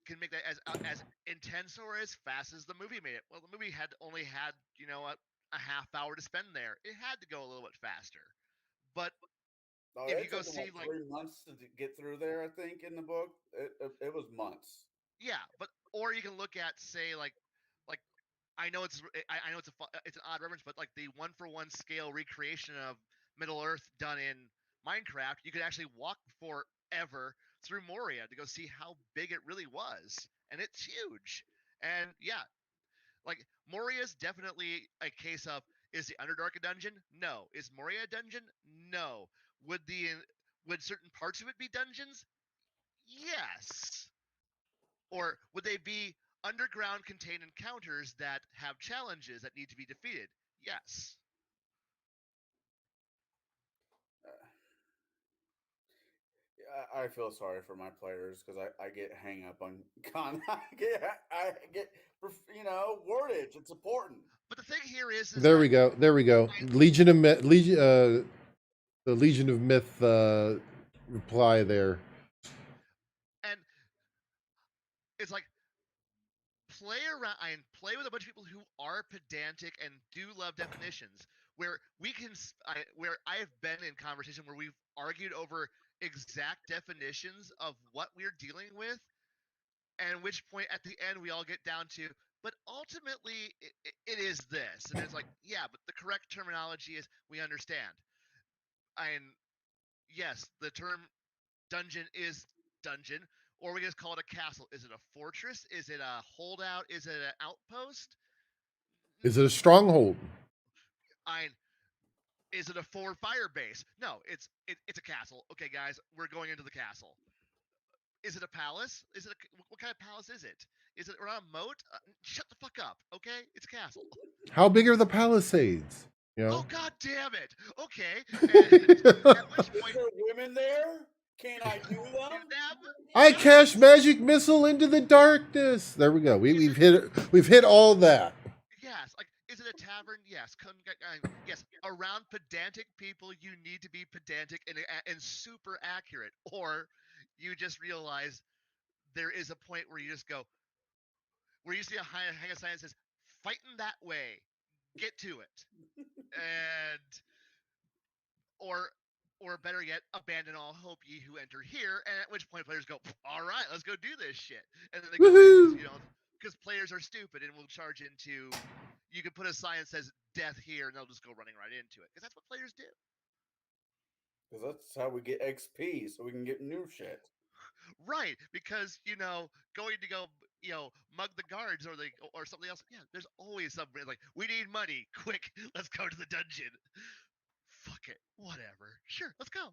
can make that as intense or as fast as the movie made it. Well, the movie only had a half hour to spend there. It had to go a little bit faster. But No, if you it go took them see like 3 months to get through there. I think in the book, it was months. yeah, but or you can look at say like I know I know it's an odd reference, but like the 1-for-1 scale recreation of Middle Earth done in Minecraft, you could actually walk forever through Moria to go see how big it really was, and it's huge. And yeah, like Moria is definitely a case of, is the Underdark a dungeon? No. Is Moria a dungeon? No. Would certain parts of it be dungeons? Yes. Or would they be underground contained encounters that have challenges that need to be defeated? Yes. I feel sorry for my players because I get hang up on con. I get wordage. It's important. But the thing here is There that we go. There we go. Legion of Myth. The Legion of Myth reply there. and it's like play around and play with a bunch of people who are pedantic and do love definitions where where I've been in conversation where we've argued over exact definitions of what we're dealing with, and which point at the end we all get down to, but ultimately it is this, and it's like, yeah, but the correct terminology is, we understand. And yes, the term dungeon is dungeon, or we just call it a castle. Is it a fortress? Is it a holdout? Is it an outpost? Is it a stronghold? I Is it a forward fire base? No, it's a castle. Okay, guys, we're going into the castle. Is it a palace? What kind of palace is it? Is it around a moat? Shut the fuck up, okay? It's a castle. How big are the Palisades? You Oh know? god damn it! Okay. And at which Is point, there women there? Can I do them? I cast magic missile into the darkness. There we go. We've hit all that. Yes, like, is it a tavern? Yes. Yes, around pedantic people, you need to be pedantic and super accurate, or you just realize there is a point where you just go, where you see a hang a sign that says, "Fighting that way, get to it," and or better yet, abandon all hope, ye who enter here. And at which point players go, all right, let's go do this shit, and then they go, Woohoo! because players are stupid and will charge into. You can put a sign that says death here, and they'll just go running right into it, because that's what players do. Because that's how we get XP, so we can get new shit. Right, because going to go mug the guards or something else. Yeah, there's always something like, we need money, quick, let's go to the dungeon. Fuck it, whatever. Sure, let's go.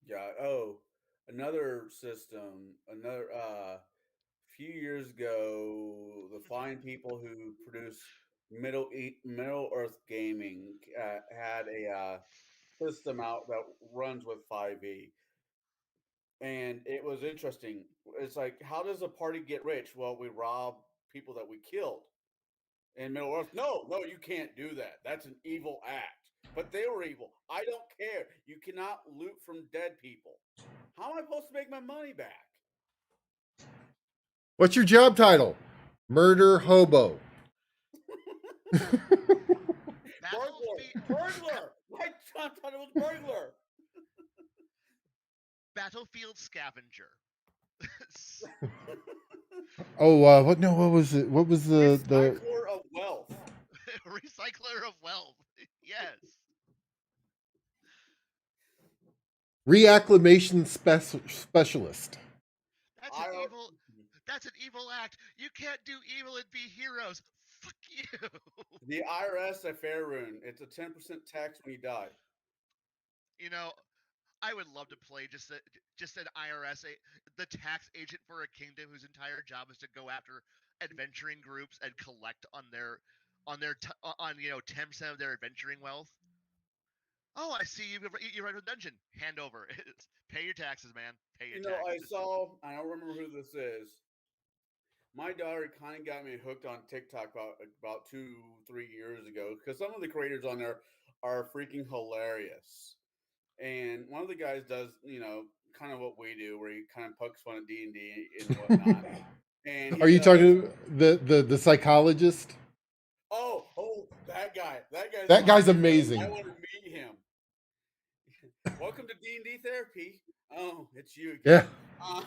Yeah. Oh, another system, another few years ago, the fine people who produce Middle Earth Gaming had a system out that runs with 5e, and it was interesting. It's like, how does a party get rich? Well, we rob people that we killed in Middle Earth. No, no, you can't do that. That's an evil act. But they were evil. I don't care. You cannot loot from dead people. How am I supposed to make my money back? What's your job title? Murder hobo. Burglar. My job title was burglar. Battlefield scavenger. Oh, what? No, what was it? What was the Recycler of wealth. Recycler of wealth. Yes. reacclimation specialist? That's an evil. That's an evil act. You can't do evil and be heroes. Fuck you. The IRS at Faerun. It's a 10% tax when you die. You know, I would love to play just an IRS, the tax agent for a kingdom whose entire job is to go after adventuring groups and collect on 10% of their adventuring wealth. Oh, I see you run a dungeon. Hand over. Pay your taxes, man. Pay your taxes. I don't remember who this is. My daughter kind of got me hooked on TikTok about 2-3 years ago because some of the creators on there are freaking hilarious. And one of the guys does, kind of what we do, where he kind of pokes fun at D&D and whatnot. And Are you talking the psychologist? Oh, that guy. That guy's amazing. I want to meet him. Welcome to D&D therapy. Oh, it's you again. Yeah.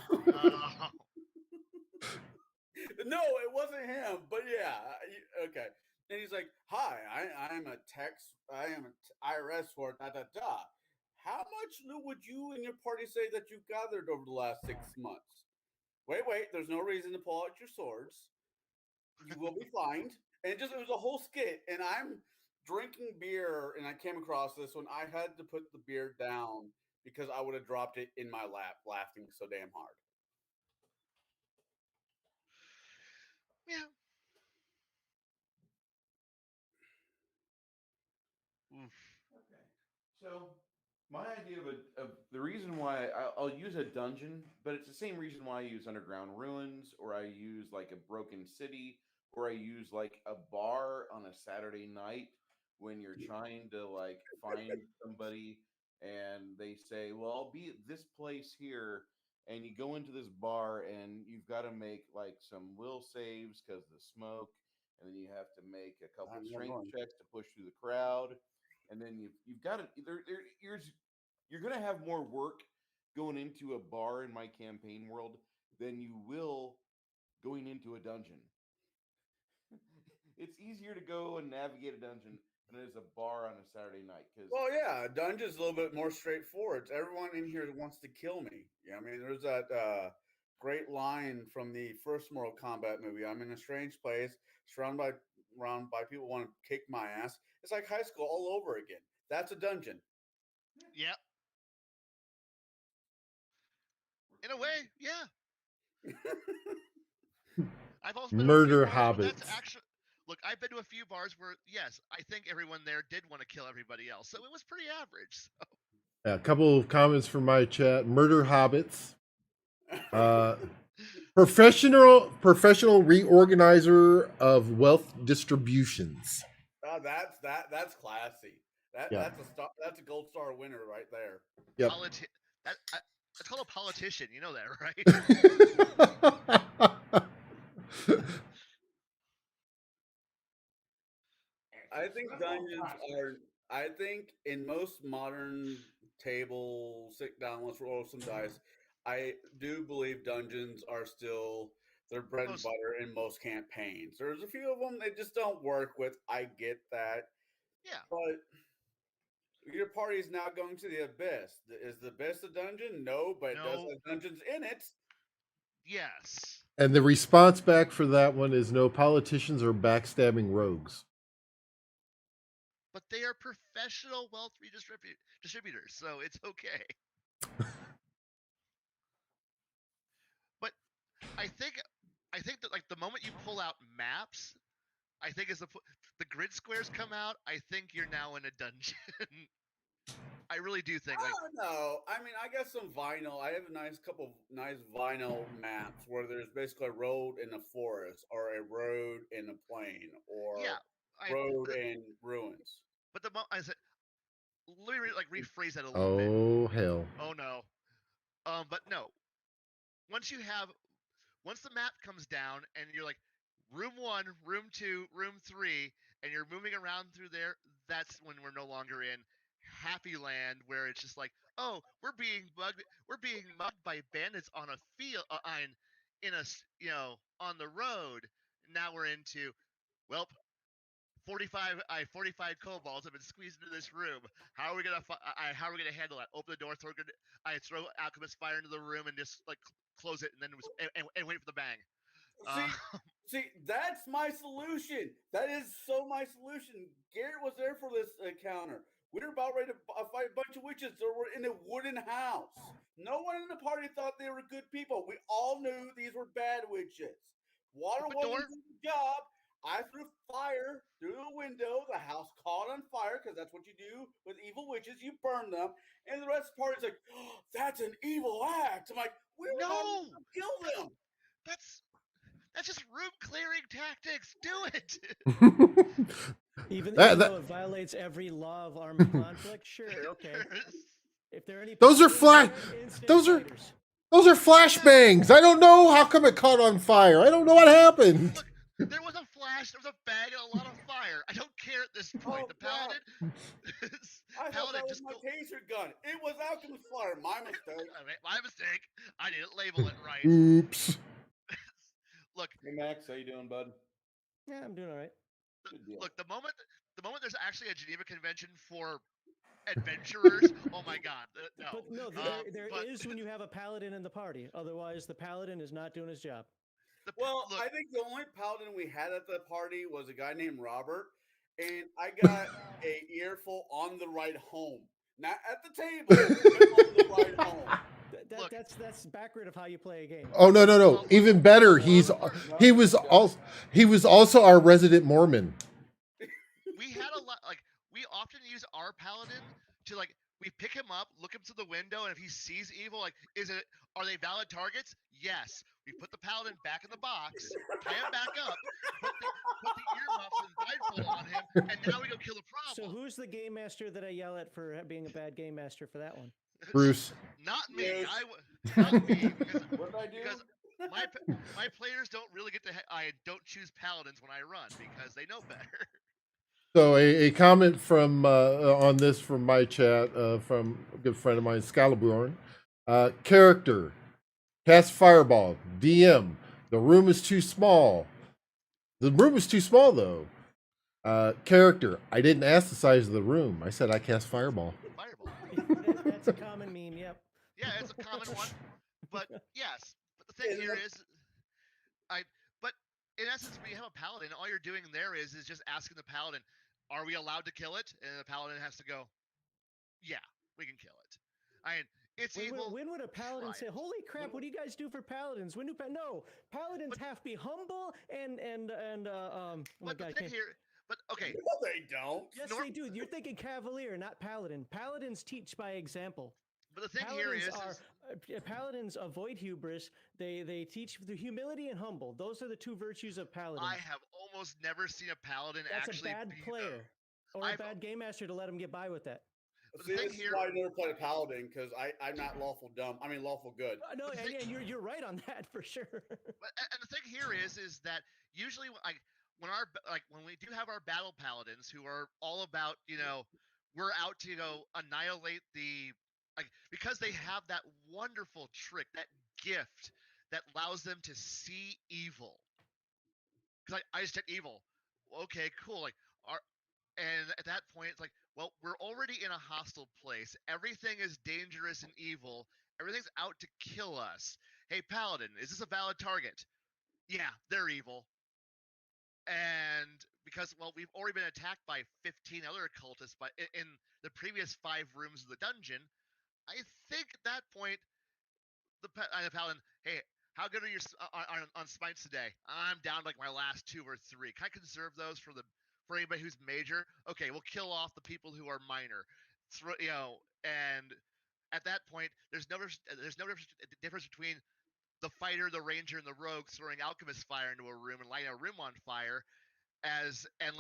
No, it wasn't him, but yeah, okay. And he's like, "Hi, I am an IRS for da da da. How much loot would you and your party say that you gathered over the last 6 months? Wait, there's no reason to pull out your swords. You will be fined." And it was a whole skit, and I'm drinking beer, and I came across this one. I had to put the beer down because I would have dropped it in my lap, laughing so damn hard. Yeah. Oof. Okay. So my idea of the reason why I'll use a dungeon, but it's the same reason why I use underground ruins, or I use like a broken city, or I use like a bar on a Saturday night when you're trying to like find somebody and they say, "Well, I'll be at this place here." And you go into this bar and you've got to make like some will saves because the smoke, and then you have to make a couple I'm strength wrong. checks to push through the crowd, and then you've got to you're going to have more work going into a bar in my campaign world than you will going into a dungeon. It's easier to go and navigate a dungeon than it is a bar on a Saturday night because Well, yeah, dungeon's a little bit more straightforward. Everyone in here wants to kill me. Yeah, I mean, there's that great line from the first Mortal Kombat movie. I'm in a strange place, surrounded by people who want to kick my ass. It's like high school all over again. That's a dungeon. Yep. In a way, yeah. I've also been to a few Murder bars where hobbits. that's actually. Look, I've been to a few bars where, yes, I think everyone there did want to kill everybody else, so it was pretty average. So. Yeah, a couple of comments from my chat. Murder hobbits. Professional reorganizer of wealth distributions. That's classy. Yeah. That's a gold star winner right there. Yep. It's called a politician. You know that, right? I think dungeons are. I think in most modern table sit down, let's roll some dice. I do believe dungeons are still their bread and butter in most campaigns. There's a few of them that just don't work with. I get that. Yeah. But your party is now going to the abyss. Is the abyss a dungeon? No, but it does have dungeons in it. Yes. And the response back for that one is no politicians or backstabbing rogues. But they are professional wealth distributors, so it's okay. I think that like the moment you pull out maps, I think as the grid squares come out, I think you're now in a dungeon. I really do think like I don't know. I mean, I got some vinyl. I have a nice couple nice vinyl maps where there's basically a road in a forest, or a road in a plain, yeah, or I road in ruins. but the I said let me like rephrase that a little bit. Oh hell. Oh no. But no. Once you have once the map comes down and you're like room 1, room 2, room 3 and you're moving around through there, that's when we're no longer in happy land where it's just like, "Oh, we're being mugged by bandits on a field in a on the road." Now we're into well, 45 kobolds have been squeezed into this room. How are we gonna how are we gonna handle that? Open the door, throw alchemist fire into the room, and just like close it, and then and wait for the bang. See, Uh, see, that's my solution. That is so my solution. Garrett was there for this encounter. We were about ready to fight a bunch of witches that were in a wooden house. No one in the party thought they were good people. We all knew these were bad witches. Water open door. wasn't doing the job. I threw fire through the window. The house caught on fire because that's what you do with evil witches. You burn them. And the rest of the party's like, oh, that's an evil act. I'm like, we were No, going to kill them. that's just room clearing tactics. Do it. Even That- though it violates every law of armed conflict, sure, okay. If there are any Those are paladins, they're instant those are- fighters. Those are flashbangs. I don't know how come it caught on fire. I don't know what happened. Look, there was a flash, there was a bang, and a lot of fire. I don't care at this point. Oh, The paladin. I thought Paladin that was just my go. taser gun. It was alchemist fire. My mistake. My mistake. I didn't label it right. Oops. Look, Hey Max, how you doing, bud? Yeah, I'm doing all right. Good deal. look. The moment there's actually a Geneva Convention for adventurers, oh my God, no. But no, there is when you have a paladin in the party. Otherwise, the paladin is not doing his job. Well, look, I think the only paladin we had at the party was a guy named Robert, and I got a earful on the ride home. Not at the table, but on the ride home. Look. That's backward of how you play a game. Oh no. Even better. He was also our resident Mormon. we had a lot. Like we often use our paladin to like we pick him up, look him through the window, and if he sees evil, like are they valid targets? Yes. We put the paladin back in the box, tie him back up, put the earmuffs and blindfold on him, and now we go kill the So problem. who's the game master that I yell at for being a bad game master for that one? Bruce. Not me. Yes. Not me. Because, What did I do? because my players don't really get to. I don't choose paladins when I run because they know better. So a comment from on this from my chat from a good friend of mine, Scalaborn. Character. Cast fireball. DM. The room is too small. The room is too small though. Character. I didn't ask the size of the room. I said I cast fireball. Fireball. That's a common meme. Yep. Yeah, it's a common one. But yes, but the thing here is, but in essence, when you have a paladin, all you're doing there is just asking the paladin, "Are we allowed to kill it?" And the paladin has to go, "Yeah, we can kill it." I mean, it's evil. When would a paladin Try say, it. "Holy crap! What do you guys do for paladins?" When do no paladins have to be humble and oh my But the god, thing here, but okay, No, they don't. yes they do. You're thinking cavalier, not paladin. Paladins teach by example. but the thing here Paladins avoid hubris. They teach the humility and humble. Those are the two virtues of paladins. I have almost never seen a paladin That's actually a bad be player or a bad game master to let him get by with that. But See, the thing this is here, why I never played a paladin, because I'm not lawful dumb. I mean lawful good. No, But the and you're right on that for sure. But and the thing here is that usually when we do have our battle paladins who are all about we're out to annihilate the because they have that wonderful trick, that gift that allows them to see evil. Because I just said evil. Okay, cool. And at that point it's like, well, we're already in a hostile place. Everything is dangerous and evil. Everything's out to kill us. Hey, paladin, is this a valid target? Yeah, they're evil. And because we've already been attacked by 15 other occultists in the previous 5 rooms of the dungeon, I think at that point the paladin, hey, How good are your on smites today? I'm down like my last 2 or 3. Can I conserve those for anybody who's major? Okay, we'll kill off the people who are minor. And at that point, there's no difference between the fighter, the ranger, and the rogue throwing alchemist fire into a room and lighting a room on fire, and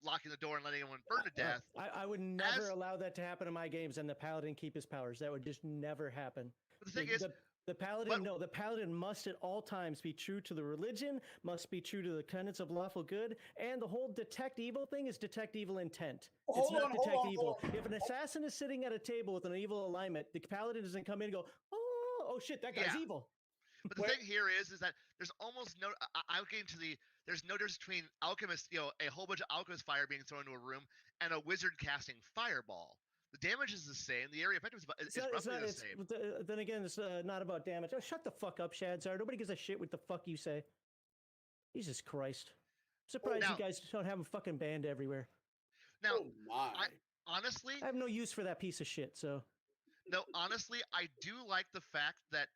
locking the door and letting everyone burn to death. I would never allow that to happen in my games, and the paladin keep his powers. That would just never happen. But the thing is, the paladin, the paladin must at all times be true to the religion, must be true to the tenets of lawful good, and the whole detect evil thing is detect evil intent. It's not detect evil. If an assassin is sitting at a table with an evil alignment, the paladin doesn't come in and go, oh shit, that guy's evil. But the thing here is that there's almost no. I'm getting to there's no difference between alchemist, a whole bunch of alchemist fire being thrown into a room and a wizard casting fireball. The damage is the same. The area effective is roughly the same. Then again, it's not about damage. Oh, shut the fuck up, Shadzar. Nobody gives a shit what the fuck you say. Jesus Christ. I'm surprised you guys don't have a fucking band everywhere. Now, oh my. Honestly, I have no use for that piece of shit, so. No, honestly, I do like the fact that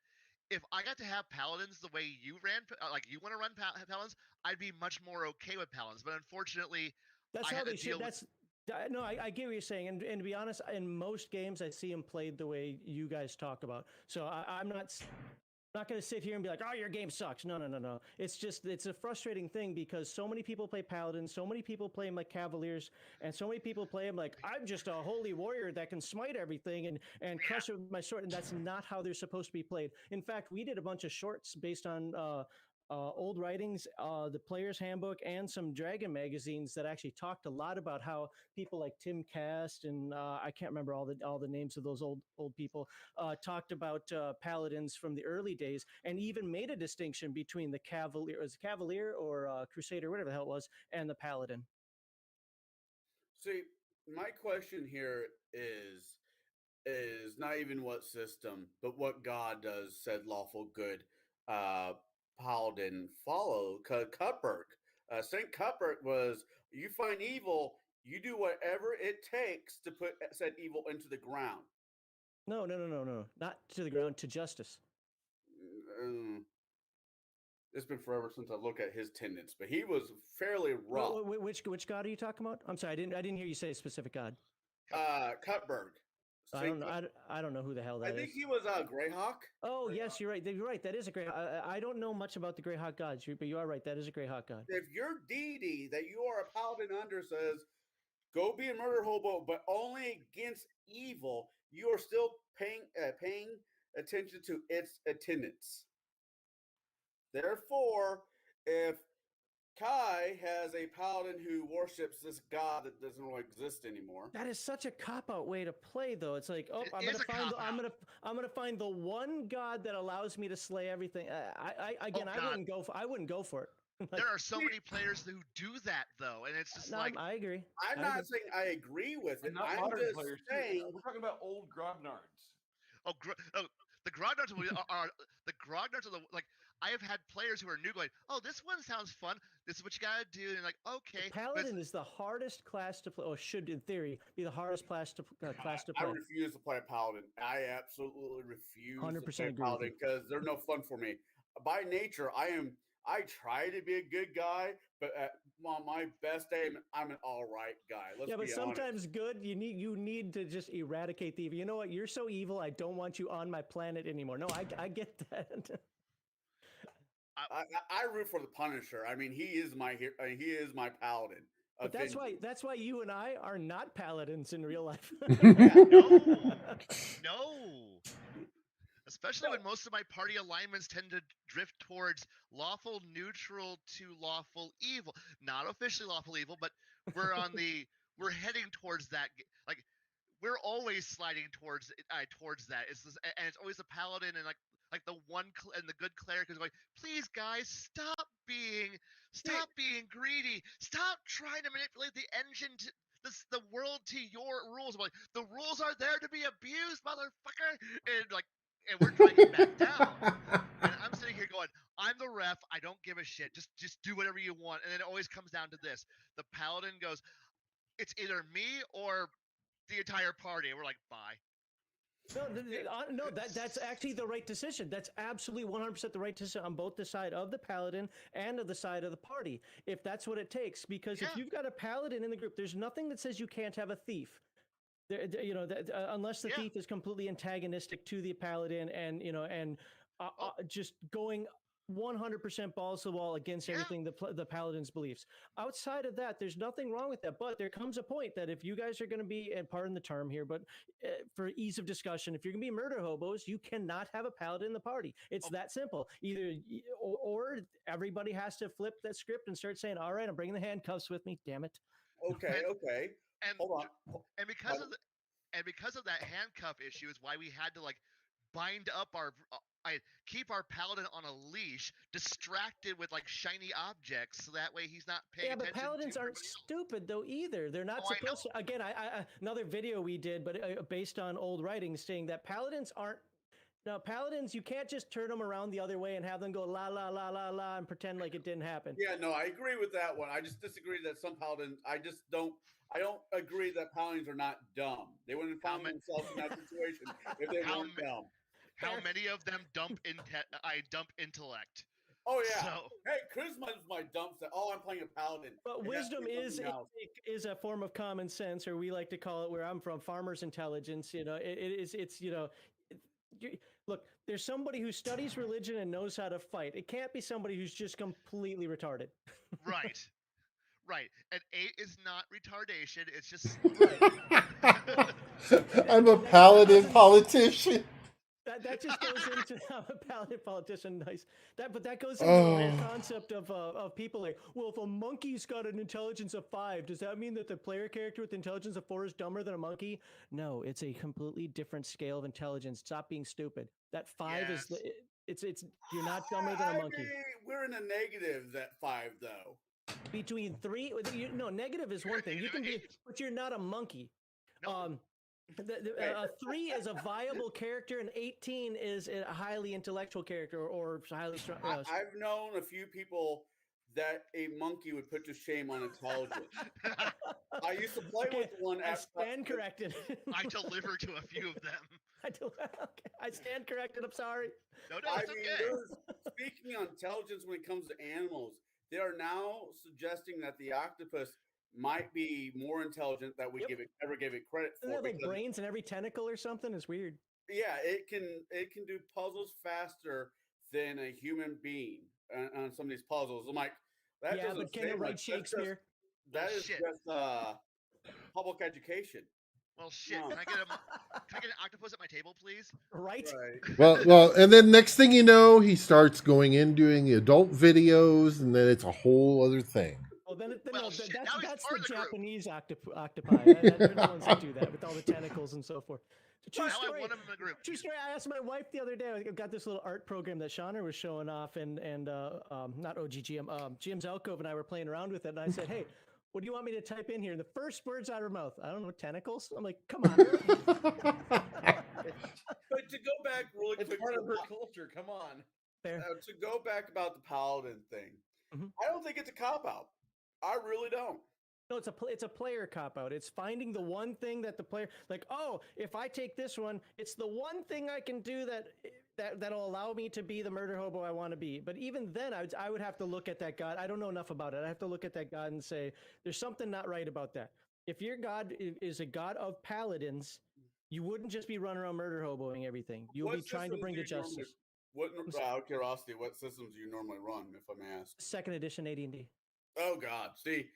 if I got to have paladins the way you ran, like you want to run paladins, I'd be much more okay with paladins. But unfortunately, that's how they should. No, I get what you're saying, and to be honest, in most games I see them played the way you guys talk about. So I'm not going to sit here and be like, oh, your game sucks. No. It's a frustrating thing because so many people play paladins, so many people play them like cavaliers, and so many people play them like, I'm just a holy warrior that can smite everything and crush it with my sword, and that's not how they're supposed to be played. In fact, we did a bunch of shorts based on old writings, the Player's Handbook, and some Dragon magazines that actually talked a lot about how people like Tim Cast and I can't remember all the names of those old people talked about paladins from the early days, and even made a distinction between the cavalier or crusader, whatever the hell it was, and the paladin. See, my question here is not even what system, but what God does said lawful good. Paladin follow Cuthbert. Saint Cuthbert was, you find evil, you do whatever it takes to put said evil into the ground. No, not to the ground, to justice. It's been forever since I looked at his tenets, but he was fairly rough. Which god are you talking about? I'm sorry, I didn't hear you say a specific god. Cuthbert. I don't know who the hell that is. I think he was Greyhawk. Oh, yes, you're right. You're right. That is a Greyhawk. I don't know much about the Greyhawk gods, but you are right. That is a Greyhawk god. If your deity that you are a paladin under says, go be a murder hobo, but only against evil, you are still paying attention to its attendants. Therefore, if Kai has a paladin who worships this god that doesn't really exist anymore. That is such a cop-out way to play, though. It's like, I'm gonna find the one god that allows me to slay everything. I wouldn't go for it. There are so many players who do that, though, and it's just I agree. I'm not saying I agree with it. I'm just saying we're talking about old grognards. The grognards are the grognards are the like. I have had players who are new going, oh, this one sounds fun. This is what you gotta do, and like, okay. The Paladin is the hardest class to play, or should, in theory, be the hardest class to play. I refuse to play a Paladin. I absolutely refuse 100% to play Paladin because they're no fun for me. By nature, I try to be a good guy, but on my best day, I'm an all right guy. But sometimes good, you need to just eradicate the evil. You know what? You're so evil, I don't want you on my planet anymore. No, I get that. I root for the Punisher. I mean, he is my hero. He is my paladin. But that's why you and I are not paladins in real life. No. Especially when most of my party alignments tend to drift towards lawful neutral to lawful evil. Not officially lawful evil, but we're heading towards that. Like, we're always sliding towards that. And it's always a paladin and like the one and the good cleric is like, please guys, stop being greedy, stop trying to manipulate the engine to the world to your rules. I'm like, the rules are there to be abused, motherfucker, and we're dragging back down. And I'm sitting here going, I'm the ref, I don't give a shit, just do whatever you want. And then it always comes down to this: the paladin goes, it's either me or the entire party, and we're like, bye. No, that's actually the right decision. That's absolutely 100% the right decision on both the side of the paladin and of the side of the party, if that's what it takes. Because if Yeah. you've got a paladin in the group, there's nothing that says you can't have a thief. Unless the Yeah. thief is completely antagonistic to the paladin, and just going 100% balls to the wall against Yeah. everything the paladin's beliefs. Outside of that, there's nothing wrong with that. But there comes a point that if you guys are going to be, and pardon the term here, but for ease of discussion, if you're going to be murder hobos, you cannot have a paladin in the party. It's that simple. Either or everybody has to flip that script and start saying, "All right, I'm bringing the handcuffs with me. Damn it." Okay, okay. And Hold on. and because of that handcuff issue is why we had to like bind up keep our paladin on a leash, distracted with like shiny objects, so that way he's not paying Yeah, but attention. paladins to aren't everybody else. stupid though either. They're not Oh, I supposed to. Again, I another video we did, but based on old writings, saying that paladins aren't. Now, paladins, you can't just turn them around the other way and have them go la la la la la and pretend like it didn't happen. Yeah, no, I agree with that one. I just disagree that some paladins. I don't agree that paladins are not dumb. They wouldn't find themselves in that situation if they How weren't dumb. How many of them dump intellect? Oh yeah. So, Hey, charisma is my dump set. Oh, I'm playing a paladin. But and wisdom that's something else. is a form of common sense, or we like to call it, where I'm from, farmer's intelligence. Look, there's somebody who studies religion and knows how to fight. It can't be somebody who's just completely retarded. right. And 8 is not retardation. It's just I'm a paladin politician. That just goes into I'm a paladin politician. Nice. But that goes into the whole concept of people like, well, if a monkey's got an intelligence of 5, does that mean that the player character with intelligence of 4 is dumber than a monkey? No, it's a completely different scale of intelligence. Stop being stupid. That 5 is it's you're not dumber than a monkey. I mean, we're in a negative at 5 though. Between 3, negative is one thing. You can be, but you're not a monkey. No. 3 is a viable character, and 18 is a highly intellectual character or highly strong. I've known a few people that a monkey would put to shame on intelligence. I used to play with one. I stand corrected. I deliver to a few of them. I stand corrected. I'm sorry. No, I it's mean, okay. speaking of intelligence when it comes to animals, they are now suggesting that the octopus might be more intelligent than we ever gave it credit for. Isn't there like brains in every tentacle or something? It's weird. Yeah, it can do puzzles faster than a human being on some of these puzzles. I'm like, that yeah, but can it write Shakespeare? That is just public education. Well, shit. Can I get an octopus at my table, please? Right. Well, and then next thing you know, he starts going in doing the adult videos, and then it's a whole other thing. Oh, that's shit, the Japanese octopi. They're the ones that do that with all the tentacles and so forth. True story. True story. I asked my wife the other day. I got this little art program that Shauna was showing off, and not OGGM, Jim Zelkov and I were playing around with it, and I said, "Hey, what do you want me to type in here?" And the first words out of her mouth, I don't know, tentacles. I'm like, come on. But to go back really quick, it's part of her culture. Come on. To go back about the paladin thing, I don't think it's a cop out. I really don't. No, it's a player cop out. It's finding the one thing that the player, like, oh, if I take this one, it's the one thing I can do that'll allow me to be the murder hobo I want to be. But even then, I would have to look at that god. I don't know enough about it. I have to look at that god and say, there's something not right about that. If your god is a god of paladins, you wouldn't just be running around murder hoboing everything. You'll be trying to bring to justice. Out of curiosity, what systems do you normally run, if I may ask? 2nd edition AD&D. Oh God, see,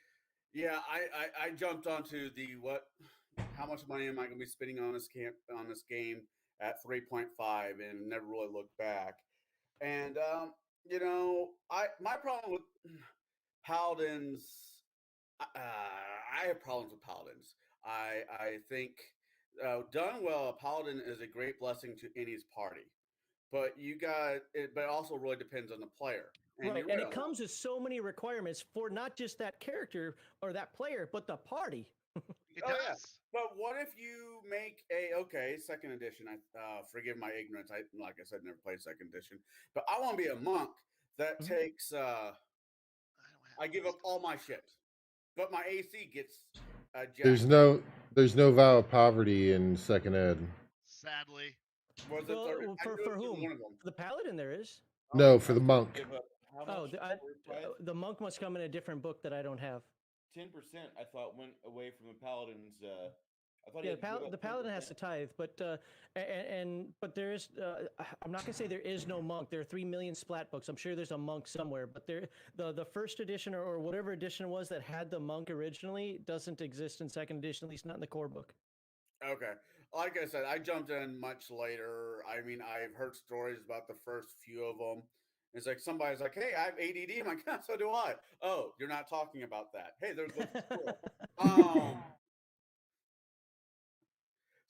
yeah, I jumped onto how much money am I going to be spending on this game at 3.5 and never really looked back. And my problem with paladins, I have problems with paladins. I think done well, a paladin is a great blessing to any party. But but it also really depends on the player. And it comes with so many requirements for not just that character or that player, but the party. It does. Yeah. But what if you make 2nd edition? Forgive my ignorance. Like I said, never played 2nd edition. But I want to be a monk that takes. I give up all my shit, but my AC gets. There's no vow of poverty in 2nd ed. sadly. Was it Well, 30? I for knew it was whom? one of them. For the paladin, there is. No, for the Have to monk. give up how Oh, much for tithe? the monk must come in a different book that I don't have. 10%, I thought, went away from the paladin's. I thought he Yeah, had to give up the paladin has 10%. to tithe, but but there is. I'm not gonna say there is no monk. There are 3 million splat books. I'm sure there's a monk somewhere, but the first edition or whatever edition it was that had the monk originally doesn't exist in second edition, at least not in the core book. Okay. Like I said, I jumped in much later. I mean, I've heard stories about the first few of them. It's like somebody's like, "Hey, I have ADD." I'm like, "Yeah, so do I." Oh, you're not talking about that. Hey, there's what's cool.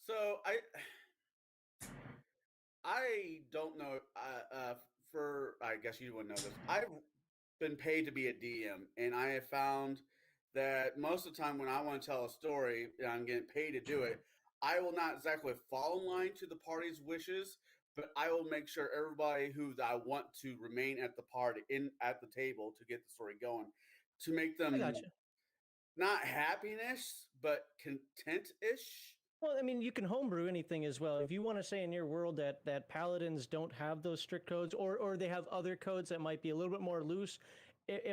So I don't know. For I guess you wouldn't know this. I've been paid to be a DM, and I have found that most of the time when I want to tell a story and I'm getting paid to do it, I will not exactly fall in line to the party's wishes, but I will make sure everybody who I want to remain at the party at the table to get the story going, to make I them got you. not happiness but content-ish. Well, I mean, you can homebrew anything as well. If you want to say in your world that paladins don't have those strict codes, or they have other codes that might be a little bit more loose,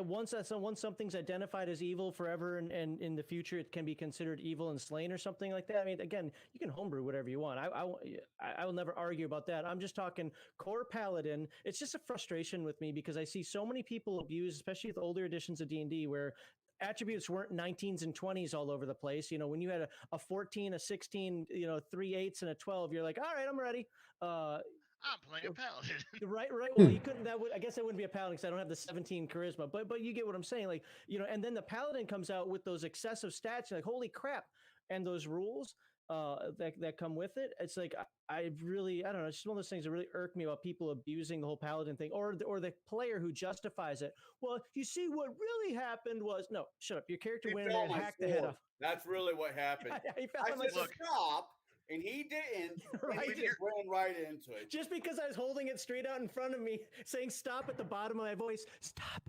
once something's identified as evil forever, and in the future it can be considered evil and slain or something like that. I mean, again, you can homebrew whatever you want. I will never argue about that. I'm just talking core paladin. It's just a frustration with me because I see so many people abuse, especially with older editions of D&D, where attributes weren't 19s and 20s all over the place. You know, when you had a 14, a 16, 3 8s and a 12, you're like, all right, I'm ready. I'm playing a paladin. Right. Well, you couldn't. I guess I wouldn't be a paladin because I don't have the 17 charisma. But you get what I'm saying. Like, and then the paladin comes out with those excessive stats. You're like, holy crap! And those rules that come with it. It's like I don't know. It's just one of those things that really irk me about people abusing the whole paladin thing, or the player who justifies it. Well, you see, what really happened was no. Shut up. Your character He went in fell there and on my hacked the head sword. off. That's really what happened. He fell I on my said Look. stop, and he didn't. Right. And he just ran right into it. Just because I was holding it straight out in front of me, saying stop at the bottom of my voice, stop.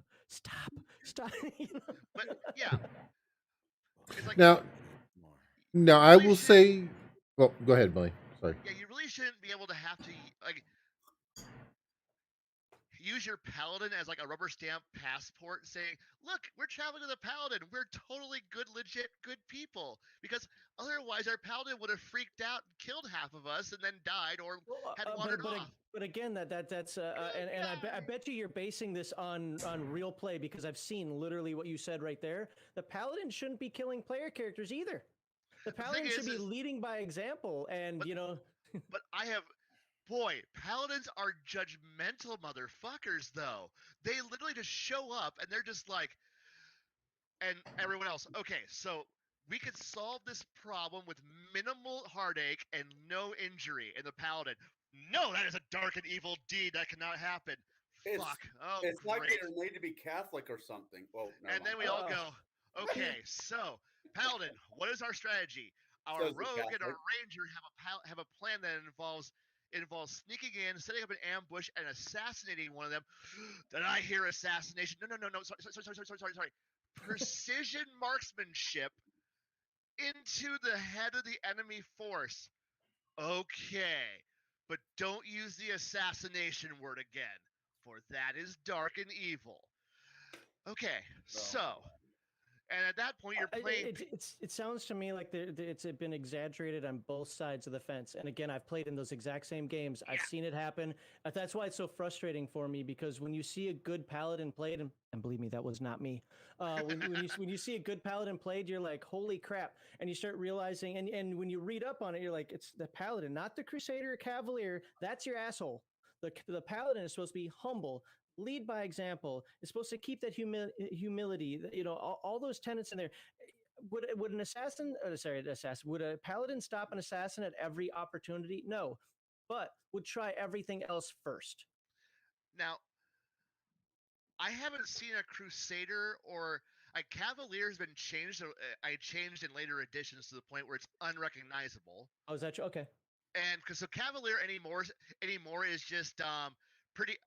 But yeah, it's like Now, I will say. Well, go ahead, Billy. Sorry. yeah, you really shouldn't be able to have to like use your paladin as like a rubber stamp passport saying, look, we're traveling to the paladin, we're totally good, legit good people, because otherwise our paladin would have freaked out and killed half of us and then died or had wandered off. But again, that's and I bet you're basing this on real play, because I've seen literally what you said right there. The paladin shouldn't be killing player characters either. The paladin should be leading by example, and But I have. Boy, paladins are judgmental motherfuckers, though. They literally just show up and they're just like, and everyone else, okay, so we could solve this problem with minimal heartache and no injury. And the paladin, no, that is a dark and evil deed. That cannot happen. Fuck. Oh, it's great. like they're made to be Catholic or something. Well, and then we all go, okay, so paladin, what is our strategy? Our rogue and our ranger have a plan that involves sneaking in, setting up an ambush, and assassinating one of them. Did I hear assassination? No. Sorry. Precision marksmanship into the head of the enemy force. Okay, but don't use the assassination word again, for that is dark and evil. Okay, so. And at that point, you're playing. It sounds to me like it's been exaggerated on both sides of the fence. And again, I've played in those exact same games. Yeah. I've seen it happen. That's why it's so frustrating for me, because when you see a good paladin played, and believe me, that was not me. When you see a good paladin played, you're like, holy crap! And you start realizing, and when you read up on it, you're like, it's the paladin, not the crusader or cavalier. That's your asshole. The paladin is supposed to be humble, lead by example, is supposed to keep that humility, all those tenets in there. Would an would a paladin stop an assassin at every opportunity? No, but would try everything else first. Now, I haven't seen a crusader or a cavalier has been changed. I changed in later editions to the point where it's unrecognizable. Oh, is that true? Okay. And because so cavalier anymore is just pretty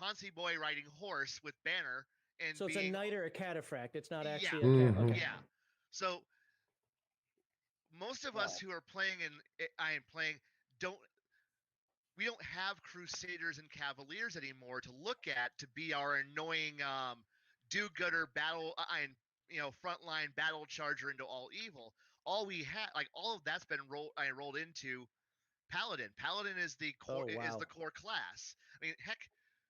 Ponzi boy riding horse with banner, and so it's a knight or a cataphract. It's not actually okay. Yeah. So most of us who are playing I am playing don't we don't have Crusaders and Cavaliers anymore to look at to be our annoying do-gooder battle and frontline battle charger into all evil. All we had, like all of that's been rolled into Paladin. Paladin is the core Oh, is wow. the core class. I mean, heck,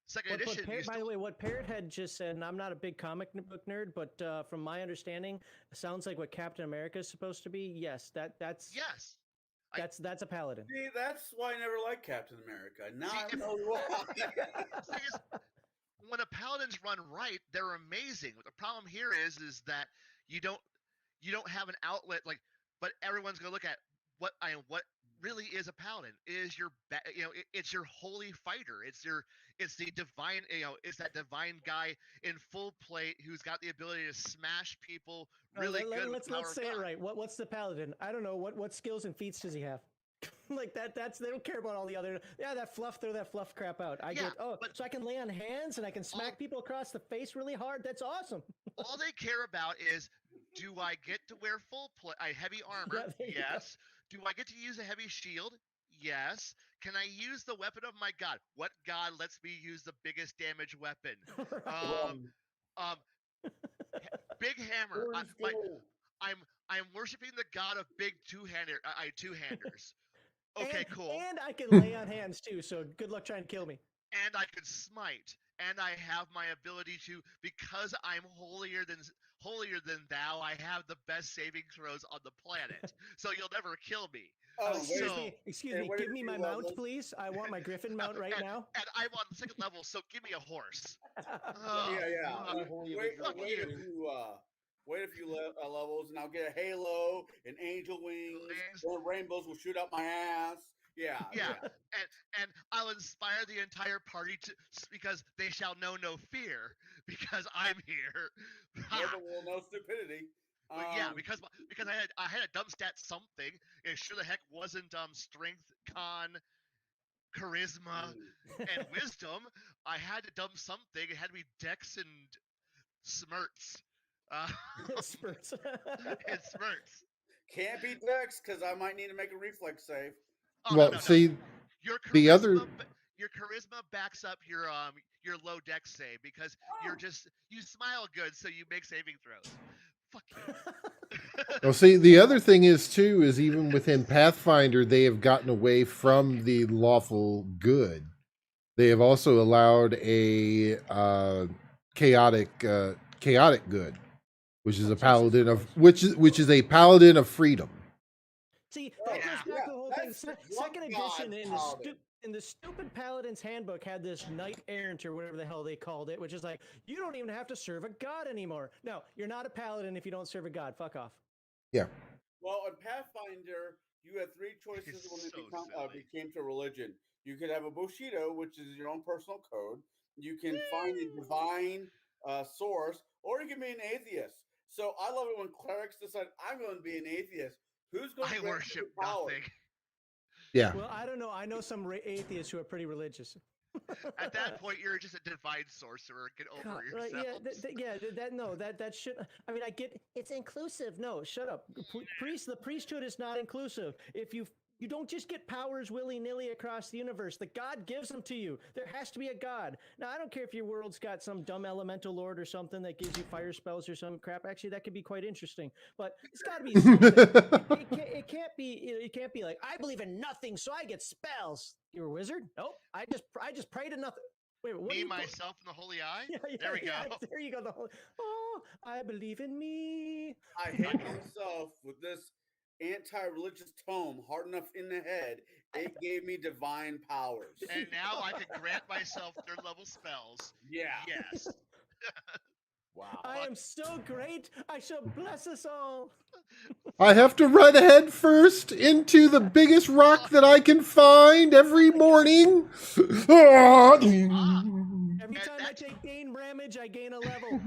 second But edition. used By to- the way, what Parrot had just said, and I'm not a big comic book nerd, but from my understanding, it sounds like what Captain America is supposed to be. Yes, that's yes, that's a paladin. See, that's why I never liked Captain America. Now See, I if- know why. thing is, when the paladins run right, they're amazing. The problem here is that you don't have an outlet but everyone's gonna look at what really is a paladin. It is your it's your holy fighter. It's the divine it's that divine guy in full plate who's got the ability to smash people really good. Let's say it right. What's the paladin? I don't know. What skills and feats does he have? Like that's they don't care about all the other that fluff, throw that fluff crap out. So I can lay on hands and I can smack people across the face really hard. That's awesome. All they care about is, do I get to wear full heavy armor? Yeah, there you go. Yes. Do I get to use a heavy shield? Yes. Can I use the weapon of my god? What god lets me use the biggest damage weapon? Big hammer. I'm worshiping the god of big two-handers. Okay, cool. And I can lay on hands too. So good luck trying to kill me. And I can smite, and I have my ability to, because I'm holier than thou, I have the best saving throws on the planet, so you'll never kill me. Oh, Excuse me. Give me my mount, please. I want my Griffin mount right now. And I'm on the second level, so give me a horse. Wait a few levels, and I'll get a halo, an angel wings, or rainbows will shoot up my ass. Yeah. And I'll inspire the entire party because they shall know no fear because I'm here. Never will know stupidity. Because I had a dumb stat something. It sure the heck wasn't strength, con, charisma, and wisdom. I had to dump something. It had to be dex and smirts. Spurts. It smirts. Can't be Dex because I might need to make a reflex save. Oh, Well, no. see, Your the other your charisma backs up your low dex save because you smile good, so you make saving throws. Fuck you. well, see, the other thing is even within Pathfinder, they have gotten away from the lawful good. They have also allowed a chaotic good, which is a paladin of which is a paladin of freedom. See, that goes back to the whole thing. Second edition paladin. in the stupid Paladin's Handbook had this knight errant or whatever the hell they called it, which is like, you don't even have to serve a god anymore. No, you're not a paladin if you don't serve a god. Fuck off. Yeah. Well, in Pathfinder, you had three choices when So it became to religion. You could have a Bushido, which is your own personal code. You can find a divine source, or you can be an atheist. So I love it when clerics decide, I'm going to be an atheist. Who's going to worship power? nothing. Yeah. Well, I don't know. I know some atheists who are pretty religious. At that point, you're just a divine sorcerer. Get over yourself. That should. I mean, I get it's inclusive. No, shut up. The priesthood is not inclusive. If you don't just get powers willy-nilly across the universe. The god gives them to you. There has to be a god. Now, I don't care if your world's got some dumb elemental lord or something that gives you fire spells or some crap. Actually, that could be quite interesting. But it's got to be something. It can't be like, I believe in nothing, so I get spells. You're a wizard? Nope. I just pray to nothing. Wait, what? Me, myself, and the holy eye. There we go. There you go. I believe in me. I hate myself with this anti-religious tome hard enough in the head. It gave me divine powers. And now I can grant myself third level spells. Yeah. Yes. Wow. I am so great. I shall bless us all. I have to run head first into the biggest rock that I can find every morning. Every time I take gain ramage, I gain a level.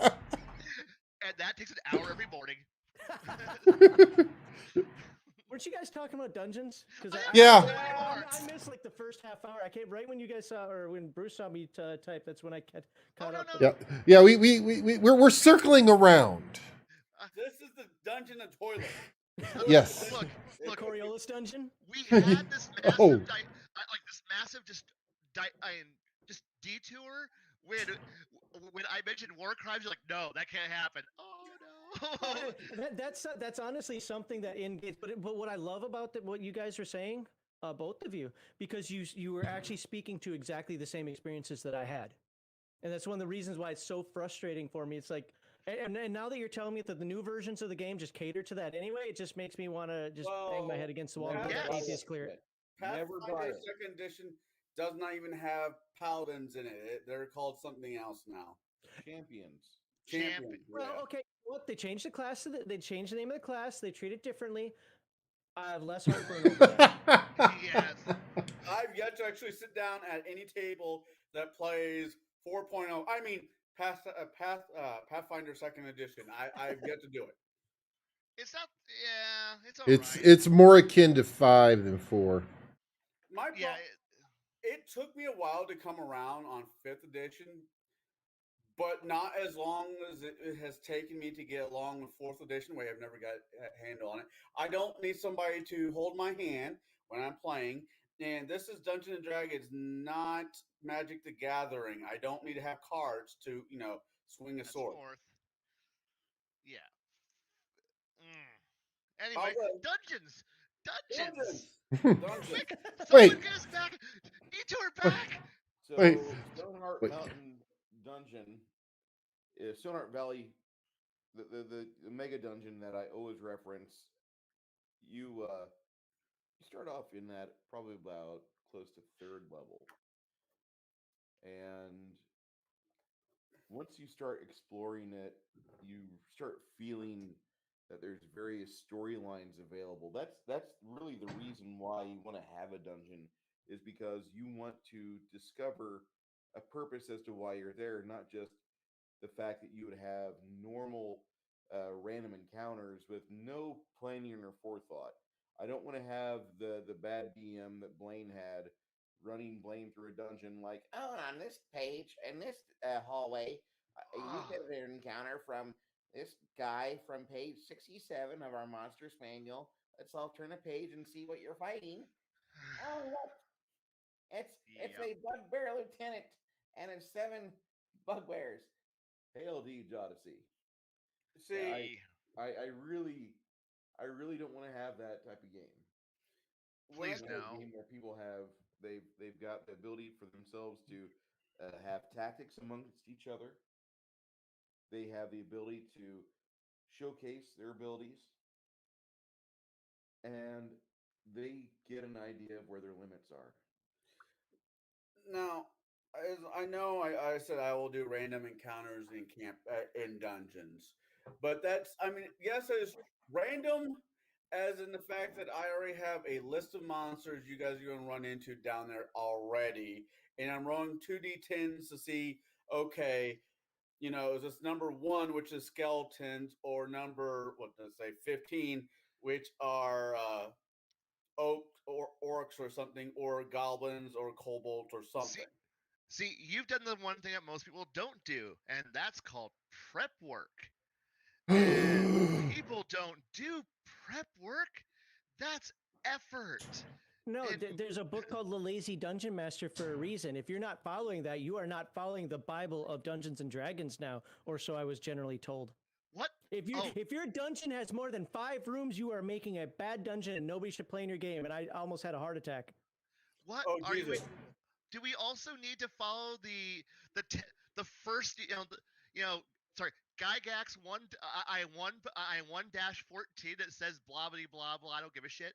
And that takes an hour every morning. Weren't you guys talking about dungeons? Because Yeah. I missed like the first half hour. I came right when you guys saw, or when Bruce saw me type. That's when I caught up. Yeah. We're circling around. This is the dungeon and toilet. Yes. Look, The look. Coriolis dungeon. We had this massive, Oh. like this massive, just detour when I mentioned war crimes. You're like, no, that can't happen. Oh no. That's honestly something that in but what I love about what you guys are saying, both of you, because you were actually speaking to exactly the same experiences that I had, and that's one of the reasons why it's so frustrating for me. It's like, and now that you're telling me that the new versions of the game just cater to that anyway, it just makes me want to just bang my head against the wall and never get buy that atheist clear. Never buy Pathfinder it. Second Edition does not even have paladins in it. They're called something else now. Champions. Champions. Well, yeah. okay, what they changed the class. They changed the name of the class. They treat it differently. I have less heartburn over that. Yes. I've yet to actually sit down at any table that plays 4.0. I mean, Pathfinder Second Edition. I've yet to do it. It's not. Yeah, it's It's alright. it's more akin to 5 than 4. My Yeah. it took me a while to come around on 5th edition, but not as long as it has taken me to get along with 4th edition, where I've never got a handle on it. I don't need somebody to hold my hand when I'm playing. And this is Dungeons and Dragons, not Magic the Gathering. I don't need to have cards to, swing a That's sword. fourth. Yeah. Anyway, Okay. dungeons. Dungeons. Quick, Wait. someone get us back. Detour back. So Wait. Stoneheart Wait. Mountain Dungeon, Stoneheart Valley, the mega dungeon that I always reference. You start off in that probably about close to 3rd level, and once you start exploring it, you start feeling that there's various storylines available. That's really the reason why you want to have a dungeon, is because you want to discover a purpose as to why you're there, not just the fact that you would have normal random encounters with no planning or forethought. I don't want to have the bad DM that Blaine had running Blaine through a dungeon like, oh, on this page in this hallway, you get an encounter from this guy from page 67 of our monsters manual. Let's all turn a page and see what you're fighting. Oh, look, it's Yep. a bugbear lieutenant and it's 7 bugbears. Hail to you, Jodeci. See, I really don't want to have that type of game. when I Please I want no. a game where people have they've got the ability for themselves to have tactics amongst each other. They have the ability to showcase their abilities, and they get an idea of where their limits are. Now, as I know, I said I will do random encounters in camp in dungeons, but I mean, yes, it's random, as in the fact that I already have a list of monsters you guys are going to run into down there already, and I'm rolling 2d10s to see, okay, is this number 1, which is skeletons, or number, what did I say, 15, which are oak or orcs or something, or goblins or kobolds or something. See, you've done the one thing that most people don't do, and that's called prep work. And people don't do prep work. That's effort. No, And there's a book called The Lazy Dungeon Master for a reason. If you're not following that, you are not following the Bible of Dungeons and Dragons now, or so I was generally told. what? If your dungeon has more than 5 rooms, you are making a bad dungeon, and nobody should play in your game. And I almost had a heart attack. What Oh, are you? Jesus. Do we also need to follow the first sorry, Gygax I 1-14 that says blah blah blah blah, I don't give a shit,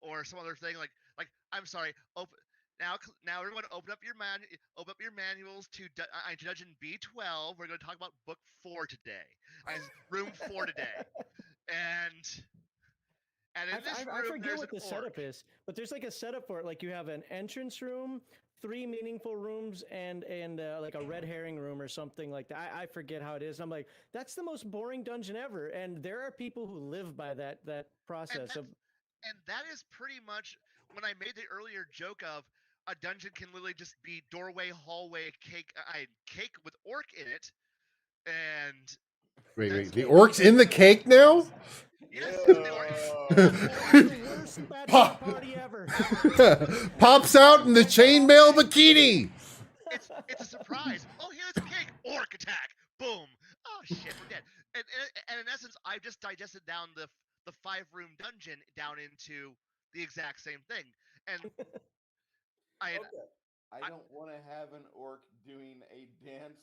or some other thing like I'm sorry, open now everyone open up your manuals to Dungeon B12. We're going to talk about book 4 today, room 4 today, and in this I room forget there's what an the orc. setup is, but there's like a setup for it. Like you have an entrance room, 3 meaningful rooms, and like a red herring room or something like that. I forget how it is. I'm like, that's the most boring dungeon ever. And there are people who live by that process of. And that is pretty much when I made the earlier joke of a dungeon can literally just be doorway, hallway, cake with orc in it, and Wait. The orc's in the cake now? Yes, the orc. The worst bachelor Pop. party ever. Pops out in the chainmail bikini. It's a surprise. Oh, here's a cake. Orc attack. Boom. Oh shit, we're dead. And in essence, I've just digested down the 5-room dungeon down into the exact same thing. And I Okay. I don't want to have an orc doing a dance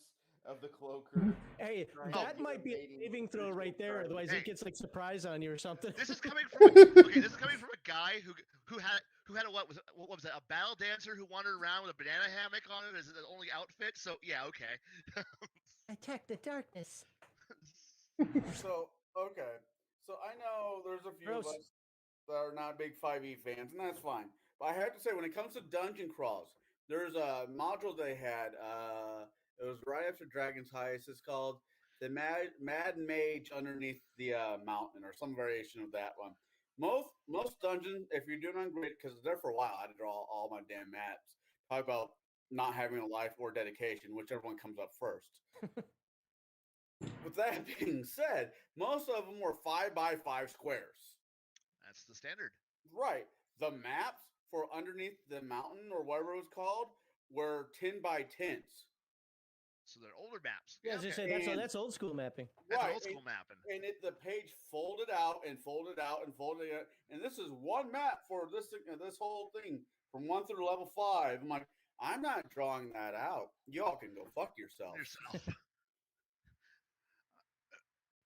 of the cloaker. Hey, Trying that to might be a evading saving throw physical right there. target. Otherwise, Hey. it gets like surprise on you or something. this is coming from this is coming from a guy who had a what was that, a battle dancer who wandered around with a banana hammock on it as his only outfit. So yeah, okay. Attack the darkness. So okay. So I know there's a few Gross. of us that are not big 5e fans, and that's fine. But I have to say, when it comes to dungeon crawls, there's a module they had. It was right after Dragon's Heist. It's called the Mad Mage Underneath the Mountain, or some variation of that one. Most dungeons, if you're doing on grid, because there for a while, I had to draw all my damn maps. Talk about not having a life or dedication, whichever one comes up first. With that being said, most of them were 5x5 squares. That's the standard. Right. The maps for underneath the mountain or whatever it was called were 10x10s. So they're older maps. Yeah, as I okay. say, And- that's old school mapping. That's Right. old school mapping. And the page folded out and folded out and folded out. And this is one map for this whole thing from 1 through level 5. I'm like, I'm not drawing that out. Y'all can go fuck yourself. Yourself.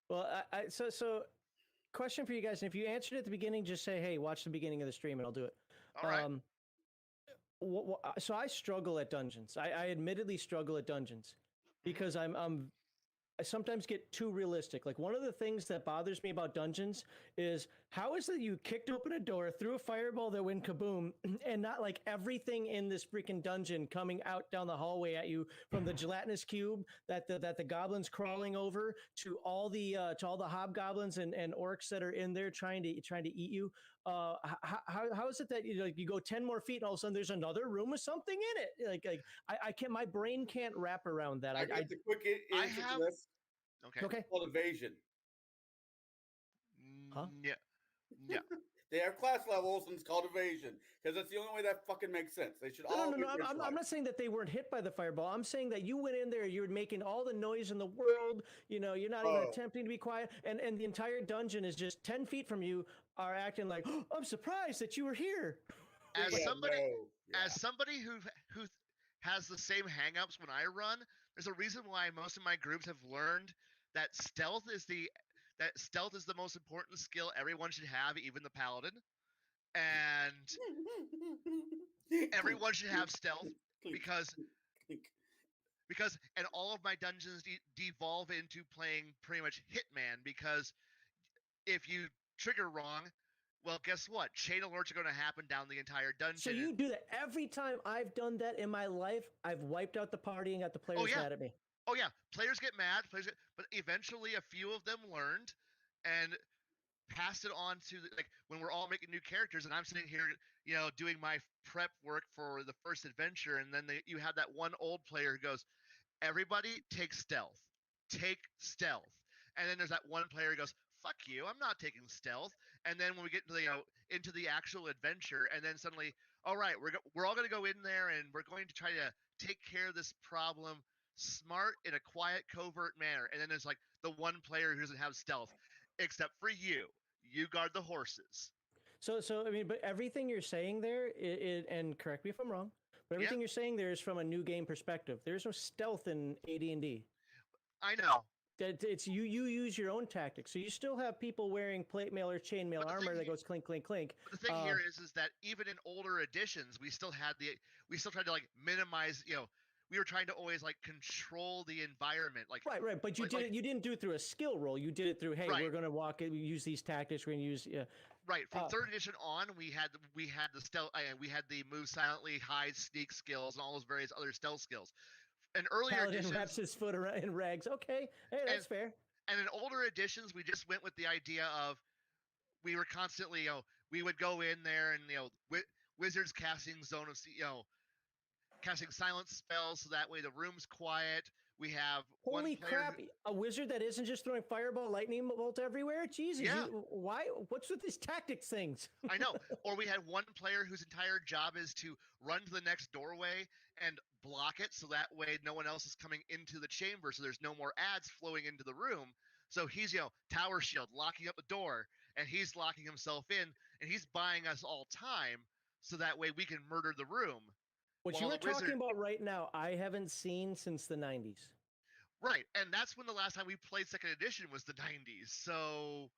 Well, so question for you guys, and if you answered at the beginning, just say, "Hey, watch the beginning of the stream," and I'll do it. All right. So I struggle at dungeons. I admittedly struggle at dungeons because I sometimes get too realistic. Like, one of the things that bothers me about dungeons is how is it you kicked open a door, threw a fireball that went kaboom, and not like everything in this freaking dungeon coming out down the hallway at you, from the gelatinous cube that the goblins crawling over to all the hobgoblins and orcs that are in there trying to eat you. How is it that you go 10 more feet and all of a sudden there's another room with something in it? Like I can't, my brain can't wrap around that. I got the quick I answer have- to this. Okay. Okay. It's called evasion. Huh? Yeah. Yeah. They have class levels, and it's called evasion because that's the only way that fucking makes sense. They should all. No. be I'm first not saying that they weren't hit by the fireball. I'm saying that you went in there, you're making all the noise in the world. You're not even Oh. attempting to be quiet, and the entire dungeon is just 10 feet from you, are acting like, oh, I'm surprised that you were here. As Yeah, somebody no. Yeah. as somebody who has the same hangups when I run, there's a reason why most of my groups have learned that stealth is the most important skill everyone should have, even the paladin. And everyone should have stealth because and all of my dungeons devolve into playing pretty much Hitman, because if you trigger wrong, well, guess what? Chain alerts are going to happen down the entire dungeon. So you do that every time I've done that in my life. I've wiped out the party and got the players yeah. mad at me. Oh yeah, players get mad, but eventually a few of them learned and passed it on to like when we're all making new characters, and I'm sitting here, doing my prep work for the first adventure, and then you have that one old player who goes, "Everybody take stealth, and then there's that one player who goes, "Fuck you, I'm not taking stealth," and then when we get into the actual adventure, and then suddenly, all right, we're all going to go in there and we're going to try to take care of this problem smart in a quiet, covert manner, and then there's like the one player who doesn't have stealth, except for you guard the horses. So I mean, but everything you're saying there, and correct me if I'm wrong, but everything you're saying there is from a new game perspective. There's no stealth in AD&D. I know. It's you use your own tactics. So you still have people wearing plate mail or chain mail But the armor thing that here- goes clink clink clink. But the thing here is that even in older editions, we still tried to like minimize. We were trying to always like control the environment. Like Right. But you didn't do it through a skill roll. You did it through, hey, Right. we're gonna use these tactics. We're gonna use right from third edition on, we had the stealth. We had the move silently, hide, sneak skills, and all those various other stealth skills. And earlier Paladin editions, wraps his foot around in rags. Okay, hey, that's fair. and in older editions, we just went with the idea of we were constantly, we would go in there and wizards casting zone of casting silence spells, so that way the room's quiet. We have one Holy player. crap! A wizard that isn't just throwing fireball, lightning bolt everywhere. Jesus, Yeah. why? What's with these tactics things? I know. Or we had one player whose entire job is to run to the next doorway and block it, so that way no one else is coming into the chamber, so there's no more ads flowing into the room. So he's, tower shield, locking up the door, and he's locking himself in, and he's buying us all time, so that way we can murder the room. What While you were the wizard- talking about right now, I haven't seen since the 90s. Right, and that's when the last time we played second edition was the 90s. So,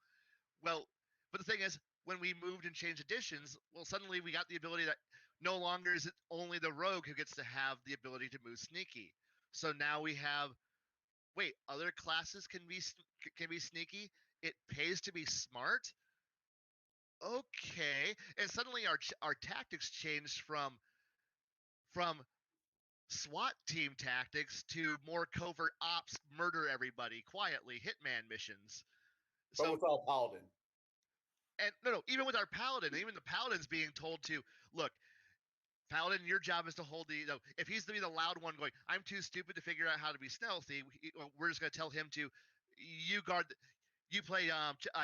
well, but the thing is, when we moved and changed editions, well, suddenly we got the ability that no longer is it only the rogue who gets to have the ability to move sneaky. So now we have, wait, other classes can be sneaky. It pays to be smart. Okay, and suddenly our tactics changed from SWAT team tactics to more covert ops, murder everybody quietly, hitman missions. But without Paladin. And no, even with our Paladin, even the Paladin's being told to look. Paladin, your job is to hold if he's to be the loud one going, I'm too stupid to figure out how to be stealthy, we're just going to tell him to, you guard, you play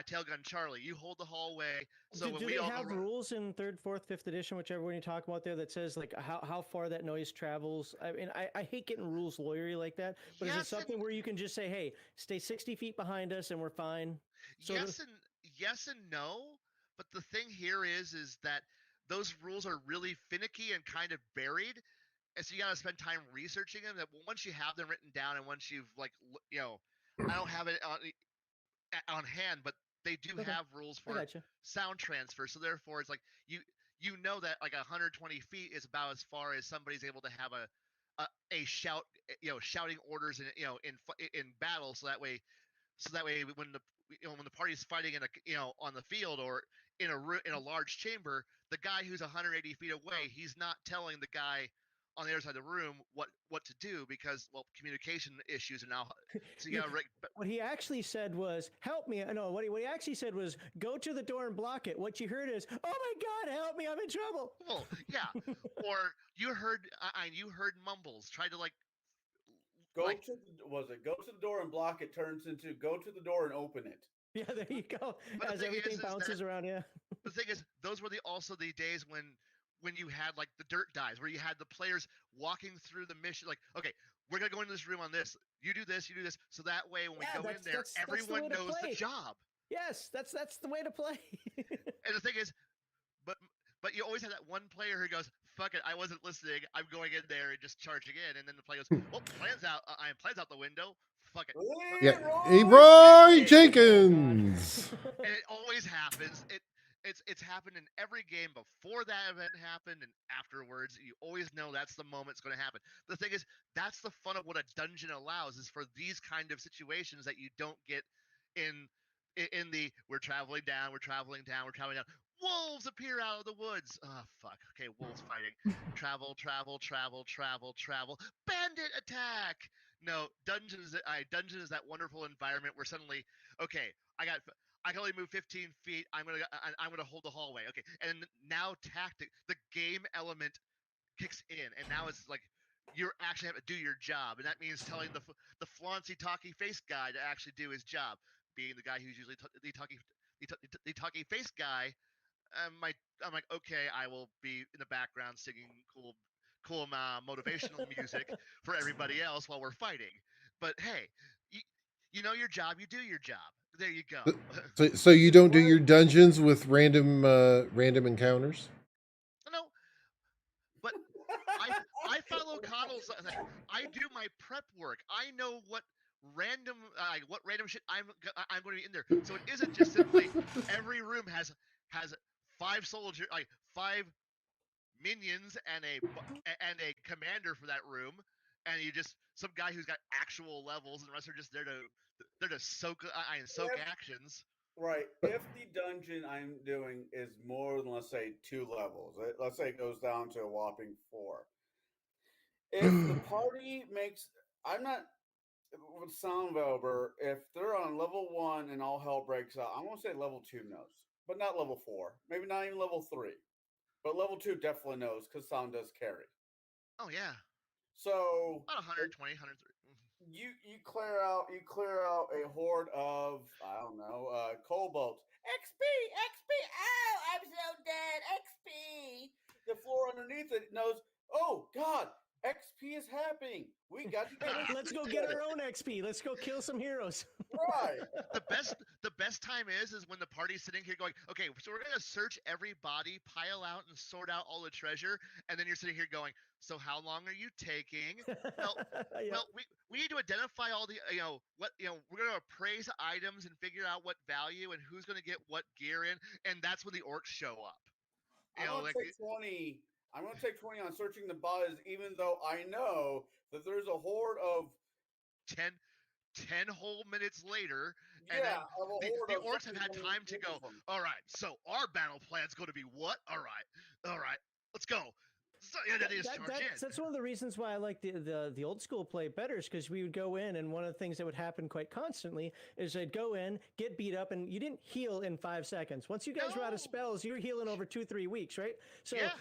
Tailgun Charlie, you hold the hallway. So do they have rules in 3rd, 4th, 5th edition, whichever one you talk about there, that says like how far that noise travels? I mean, I hate getting rules lawyery like that, but is it something where you can just say, hey, stay 60 feet behind us and we're fine? Yes and no, but the thing here is that those rules are really finicky and kind of buried, and so you got to spend time researching them. That once you have them written down, and once you've I don't have it on hand, but they do have rules for sound transfer. So therefore, it's like you know that like 120 feet is about as far as somebody's able to have a shout, shouting orders in battle. So that way when the party's fighting in on the field or in a large chamber, the guy who's 180 feet away, he's not telling the guy on the other side of the room what to do, because communication issues are now. So you got what he actually said was, help me. No, what he actually said was, go to the door and block it. What you heard is, oh my God, help me, I'm in trouble. Well, yeah. Or you heard mumbles. Try to go to the door and block it turns into go to the door and open it. Yeah, there you go. But as everything bounces around, yeah. The thing is, those were also the days when you had like the dirt dives, where you had the players walking through the mission, like, okay, we're gonna go into this room on this. You do this, so that way when we go in there, everyone knows the job. Yes, that's the way to play. And the thing is, but you always have that one player who goes, fuck it, I wasn't listening, I'm going in there and just charging in, and then the player goes, well, plan's out the window. Fuck it. Yeah, Roy Jenkins. And it always happens. It's happened in every game before that event happened and afterwards. You always know that's the moment it's going to happen. The thing is, that's the fun of what a dungeon allows, is for these kind of situations that you don't get in the we're traveling down. Wolves appear out of the woods. Oh, fuck. Okay, wolves fighting. Travel. Bandit attack. No, dungeon is that wonderful environment where suddenly, okay, I can only move 15 feet. I'm gonna hold the hallway. Okay, and now the game element kicks in, and now it's like you actually have to do your job, and that means telling the flauncy talky face guy to actually do his job. Being the guy who's usually the talky face guy, I'm like, okay, I will be in the background singing cool motivational music for everybody else while we're fighting. But hey, you know your job, you do your job. There you go. So you don't do your dungeons with random encounters? No, but I follow Connell's. I do my prep work. I know what random shit I'm going to be in there. So it isn't just simply every room has 5 soldiers, like 5 minions and a commander for that room, and you just some guy who's got actual levels, and the rest are just there to soak actions. Right. If the dungeon I'm doing is more than, let's say, 2 levels, let's say it goes down to a whopping 4. If the party makes, I'm not with Sound Velber, if they're on level 1 and all hell breaks out, I'm gonna say level 2 knows, but not level 4. Maybe not even level 3. But level 2 definitely knows, because Sound does carry. Oh, yeah. So about 120, 130. you clear out a horde of, I don't know, kobolds. XP, XP. Oh, I'm so dead. XP. The floor underneath it knows. Oh God, XP is happening. We got to Hey, get let's go get our own XP. Let's go kill some heroes. right. The best time is when the party's sitting here going, okay, so we're gonna search every body, pile out and sort out all the treasure, and then you're sitting here going, so how long are you taking? Well, Yeah. well, we need to identify all the we're gonna appraise items and figure out what value and who's gonna get what gear in, and that's when the orcs show up. I'm gonna take 20. I'm gonna take 20 on searching the bodies, even though I know that there's a horde of 10 whole minutes later, and yeah, then of a the horde of orcs have had something time to go, different. all right, so our battle plan's going to be what? All right, let's go. So, yeah, that is charge in. That's one of the reasons why I like the old school play better, is because we would go in, and one of the things that would happen quite constantly is I'd go in, get beat up, and you didn't heal in 5 seconds. Once you guys were out of No. spells, you were healing over 2-3 weeks, right? So Yeah.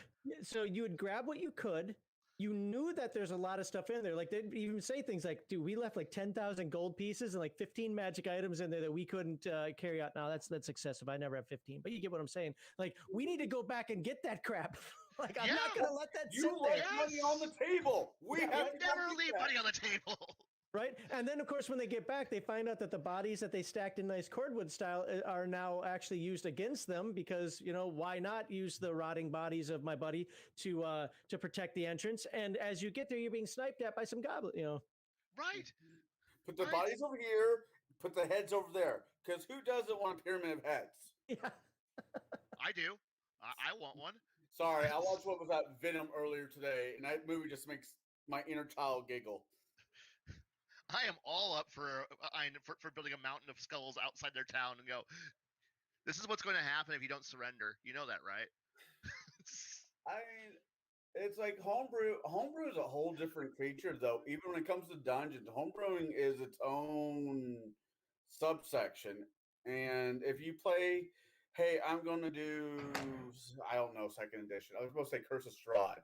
so you would grab what you could. You knew that there's a lot of stuff in there. Like they'd even say things like, dude, we left like 10,000 gold pieces and like 15 magic items in there that we couldn't carry out. Now that's excessive. I never have 15, but you get what I'm saying. Like we need to go back and get that crap. Like I'm not Yeah. going to let that sit You there. left money on the table. We Yeah, have right. to Never go get leave that. money on the table. Right. And then, of course, when they get back, they find out that the bodies that they stacked in nice cordwood style are now actually used against them because, why not use the rotting bodies of my buddy to protect the entrance? And as you get there, you're being sniped at by some goblin, Right. Put the Right. bodies over here. Put the heads over there. Because who doesn't want a pyramid of heads? Yeah. I do. I want one. Sorry, I watched what was that Venom earlier today, and that movie just makes my inner child giggle. I am all up for building a mountain of skulls outside their town and go, this is what's going to happen if you don't surrender. You know that, right? I mean, it's like homebrew. Homebrew is a whole different creature, though. Even when it comes to dungeons, homebrewing is its own subsection. And if you play, hey, I'm going to do, I don't know, second edition. I was supposed to say Curse of Strahd.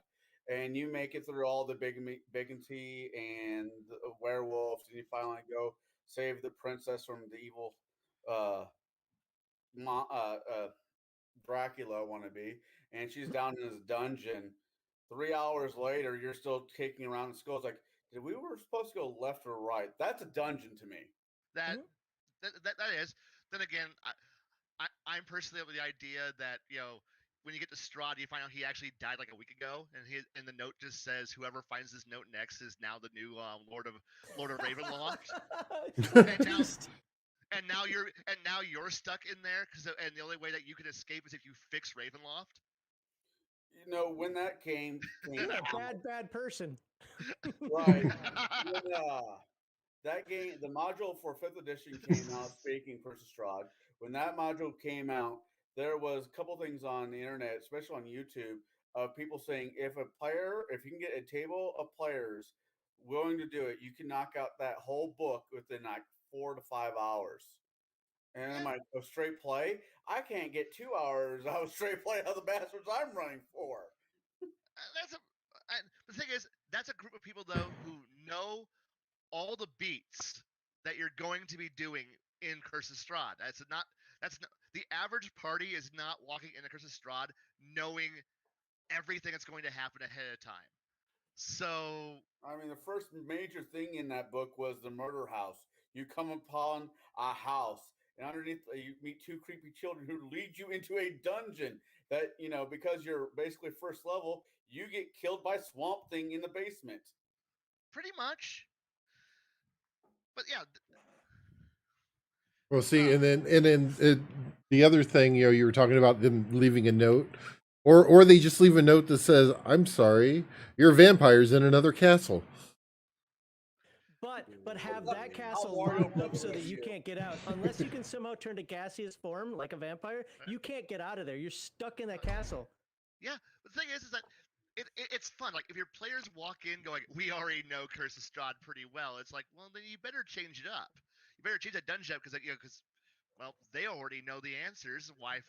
And you make it through all the Bigotry and the werewolves, and you finally go save the princess from the evil Dracula wannabe, and she's down in this dungeon. 3 hours later, you're still kicking around the skull. It's like, did we were supposed to go left or right? That's a dungeon to me. that, Mhm. that is. Then again, I'm personally of the idea that when you get to Strahd, you find out he actually died like a week ago, and the note just says whoever finds this note next is now the new Lord of Ravenloft. and now you're stuck in there and the only way that you can escape is if you fix Ravenloft. You know, when that came You're a out, bad person. right? When, that game, the module for 5th edition came out. Speaking Curse of Strahd, when that module came out, there was a couple things on the internet, especially on YouTube, of people saying if you can get a table of players willing to do it, you can knock out that whole book within like 4 to 5 hours. And I'm like, a straight play? I can't get 2 hours out of straight play out of the bastards I'm running for. The thing is, that's a group of people though who know all the beats that you're going to be doing in Curse of Strahd. The average party is not walking into Curse of Strahd knowing everything that's going to happen ahead of time. So I mean, the first major thing in that book was the murder house. You come upon a house, and underneath you meet 2 creepy children who lead you into a dungeon. That because you're basically first level, you get killed by Swamp Thing in the basement. pretty much. But yeah, Well, see, and then the other thing, you were talking about them leaving a note, or they just leave a note that says, "I'm sorry, your vampire's in another castle." But have that castle Mario locked up Brothers so that is you you. can't get out. Unless you can somehow turn to gaseous form like a vampire, you can't get out of there. You're stuck in that castle. yeah. The thing is that it's fun. Like if your players walk in going, "We already know Curse of Strahd pretty well," it's like, well, then you better change it up. You better change that dungeon up because Well, they already know the answers. Why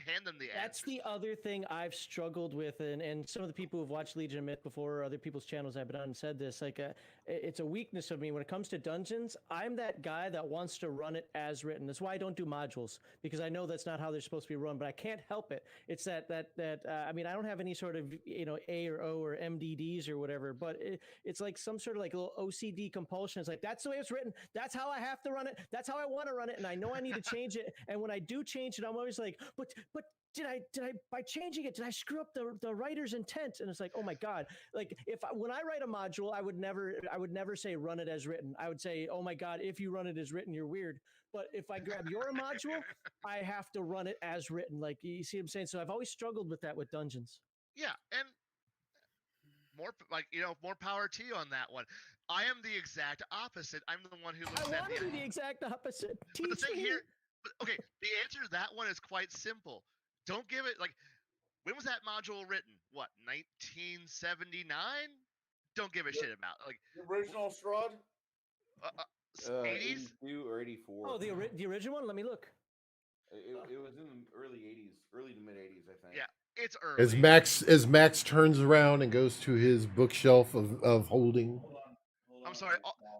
hand them the That's answers? the other thing I've struggled with, and some of the people who've watched Legion of Myth before, or other people's channels I've been on, said this. Like, it's a weakness of me when it comes to dungeons. I'm that guy that wants to run it as written. That's why I don't do modules, because I know that's not how they're supposed to be run. But I can't help it. It's that I mean, I don't have any sort of A or O or MDDs or whatever, but it's like some sort of like little OCD compulsion. It's like that's the way it's written. That's how I have to run it. That's how I want to run it, and I know I need to change it. And when I do change it, I'm always like, but did I by changing it, did I screw up the writer's intent? And it's like, oh my god, like when I write a module, I would never say run it as written. I would say, oh my god, if you run it as written, you're weird. But if I grab your module, I have to run it as written. Like, you see what I'm saying? So I've always struggled with that with dungeons. Yeah, and more power to you on that one. I am the exact opposite. I'm the one who looks I at want to be the exact opposite. But the Teach thing me. here, okay, the answer to that one is quite simple. Don't give it like, when was that module written? What, 1979? Don't give a shit about like The original Strahd? 80s. 82 or 84. Oh, the original one. Let me look. It was in the early 80s, early to mid 80s, I think. Yeah, it's early. As Max turns around and goes to his bookshelf of holding. I'm sorry.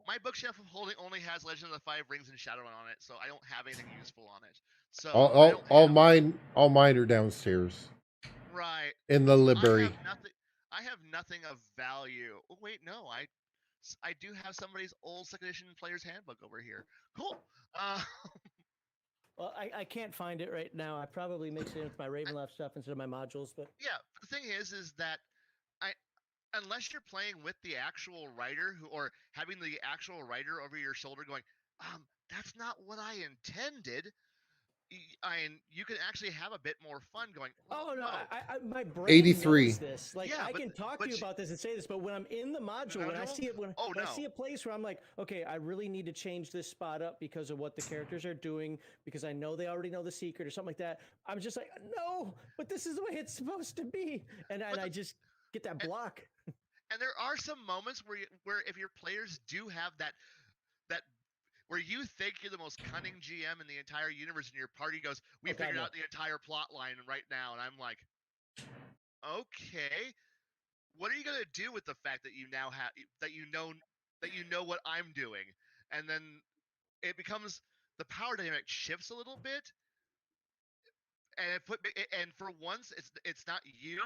My bookshelf of holding only has Legend of the Five Rings and Shadowrun on it, so I don't have anything useful on it. So I don't All mine are downstairs right. in the library. I have nothing of value. Oh, wait, no, I do have somebody's old second edition player's handbook over here. Cool. Well, I can't find it right now. I probably mixed it in with my Ravenloft stuff instead of my modules, but yeah, the thing is that unless you're playing with the actual writer or having the actual writer over your shoulder going, that's not what I intended. You can actually have a bit more fun going. Oh no, my brain 83. knows this. Like, Yeah, I can talk to you about this and say this, but when I'm in the module, when I see it, when I see a place where I'm like, okay, I really need to change this spot up because of what the characters are doing, because I know they already know the secret or something like that. I'm just like, no, but this is the way it's supposed to be, and I just get that block. And there are some moments where if your players do have that where you think you're the most cunning GM in the entire universe, and your party goes, "We figured out the entire plot line right now," and I'm like, "Okay, what are you gonna do with the fact that you now have that you know what I'm doing?" And then it becomes the power dynamic shifts a little bit, and for once it's not you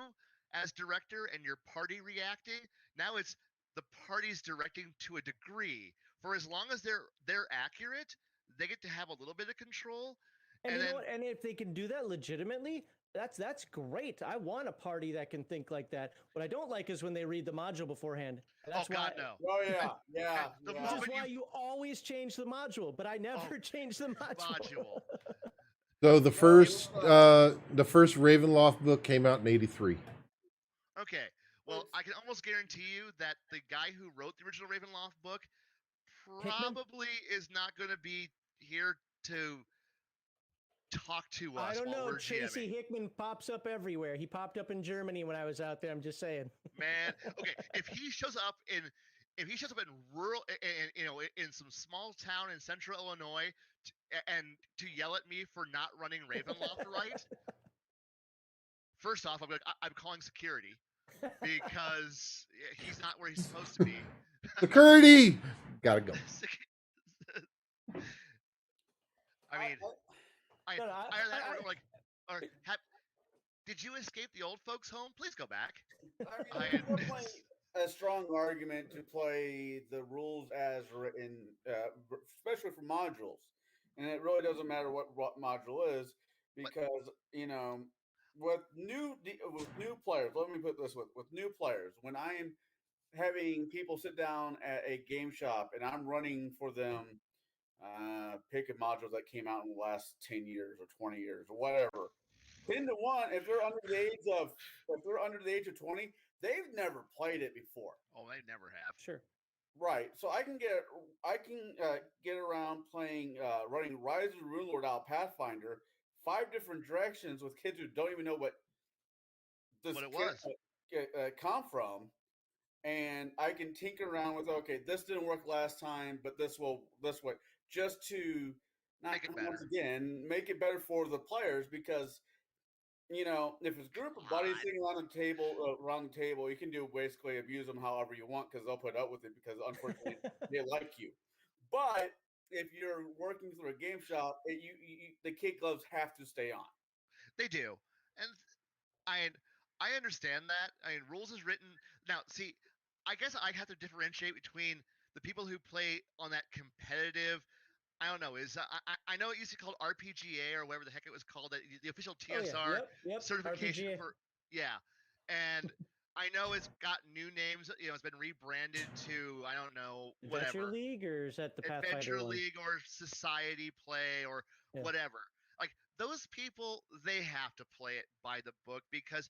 as director and your party reacting. Now it's the party's directing to a degree. For as long as they're accurate, they get to have a little bit of control. And you know what? And if they can do that legitimately, that's great. I want a party that can think like that. What I don't like is when they read the module beforehand. That's God, why, no. Oh yeah. Which is why you always change the module, but I never change the module. So the first Ravenloft book came out in 83. Okay. Well, I can almost guarantee you that the guy who wrote the original Ravenloft book probably is not going to be here to talk to us. I don't know. Tracy Hickman pops up everywhere. He popped up in Germany when I was out there. I'm just saying. Man, okay. If he shows up in rural, in some small town in central Illinois, to yell at me for not running Ravenloft right, first off, I'm calling security because he's not where he's supposed to be. Security, gotta go. Did you escape the old folks' home? Please go back. A strong argument to play the rules as written, especially for modules, and it really doesn't matter what module is, because with new players. Let me put this with new players. When I am having people sit down at a game shop and I'm running for them, picking modules that came out in the last 10 years or 20 years or whatever. 10 to 1, if they're under the age of 20, they've never played it before. Oh, they never have. Sure. Right. So I can get around playing, running Rise of the Runelord out Pathfinder, 5 different directions with kids who don't even know what this come from. And I can tinker around with, okay, this didn't work last time, but this way, just to Make it once better. again, make it better for the players because if it's a group of buddies God. sitting around the table, you can do basically abuse them however you want because they'll put up with it because unfortunately they like you. But if you're working through a game shop, the kid gloves have to stay on. They do, and I I understand that. I mean, rules is written now. See, I guess I have to differentiate between the people who play on that competitive. I don't know. I know it used to be called RPGA or whatever the heck it was called. The official Oh yeah, TSR yep. certification RPGA. for yeah, and I know it's got new names. It's been rebranded to I don't know Adventure whatever League, or is that the Pathfinder Adventure one? League or Society Play or Yeah. whatever. Like those people, they have to play it by the book because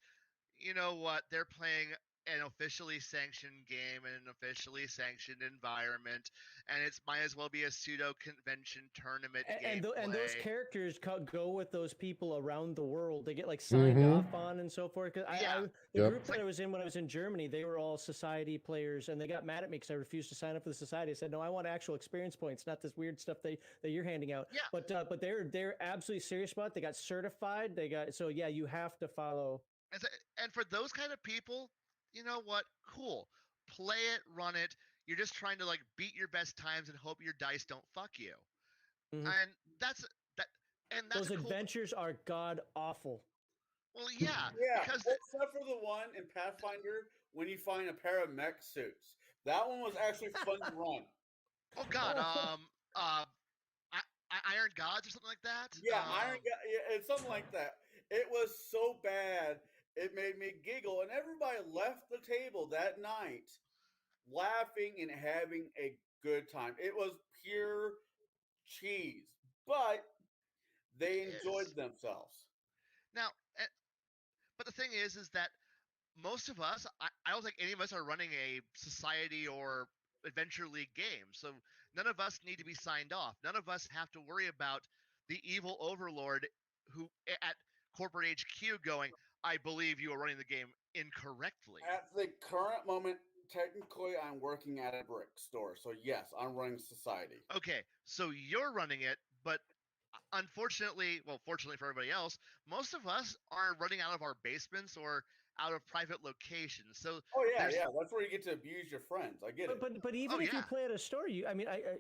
you know what? They're playing an officially sanctioned game in an officially sanctioned environment, and it's might as well be a pseudo convention tournament And those gameplay. characters go with those people around the world. They get like signed Mhm. off on and so forth. 'Cause Yeah. The Yep. group that I was in when I was in Germany, they were all society players, and they got mad at me because I refused to sign up for the society. I said, "No, I want actual experience points, not this weird stuff that you're handing out." Yeah. But they're absolutely serious about it. They got certified. So yeah, you have to follow. And for those kind of people, you know what? Cool. Play it, run it. You're just trying to like beat your best times and hope your dice don't fuck you. Mhm. And that's that. And that's Those a cool. adventures are god awful. Well, yeah, Yeah, because except for the one in Pathfinder when you find a pair of mech suits. That one was actually fun to run. oh god, Iron Gods or something like that. Yeah, it's something like that. It was so bad, it made me giggle, and everybody left the table that night laughing and having a good time. It was pure cheese, but they It is enjoyed themselves. now, but the thing is that most of us, I don't think any of us are running a society or adventure league game. So none of us need to be signed off. None of us have to worry about the evil overlord who at corporate HQ going, I believe you are running the game incorrectly. At the current moment, technically, I'm working at a brick store, so yes, I'm running society. Okay, so you're running it, but unfortunately, well, fortunately for everybody else, most of us are running out of our basements or out of private locations. So Oh yeah, there's yeah, that's where you get to abuse your friends. I get it. But even Oh, if you yeah. play at a store,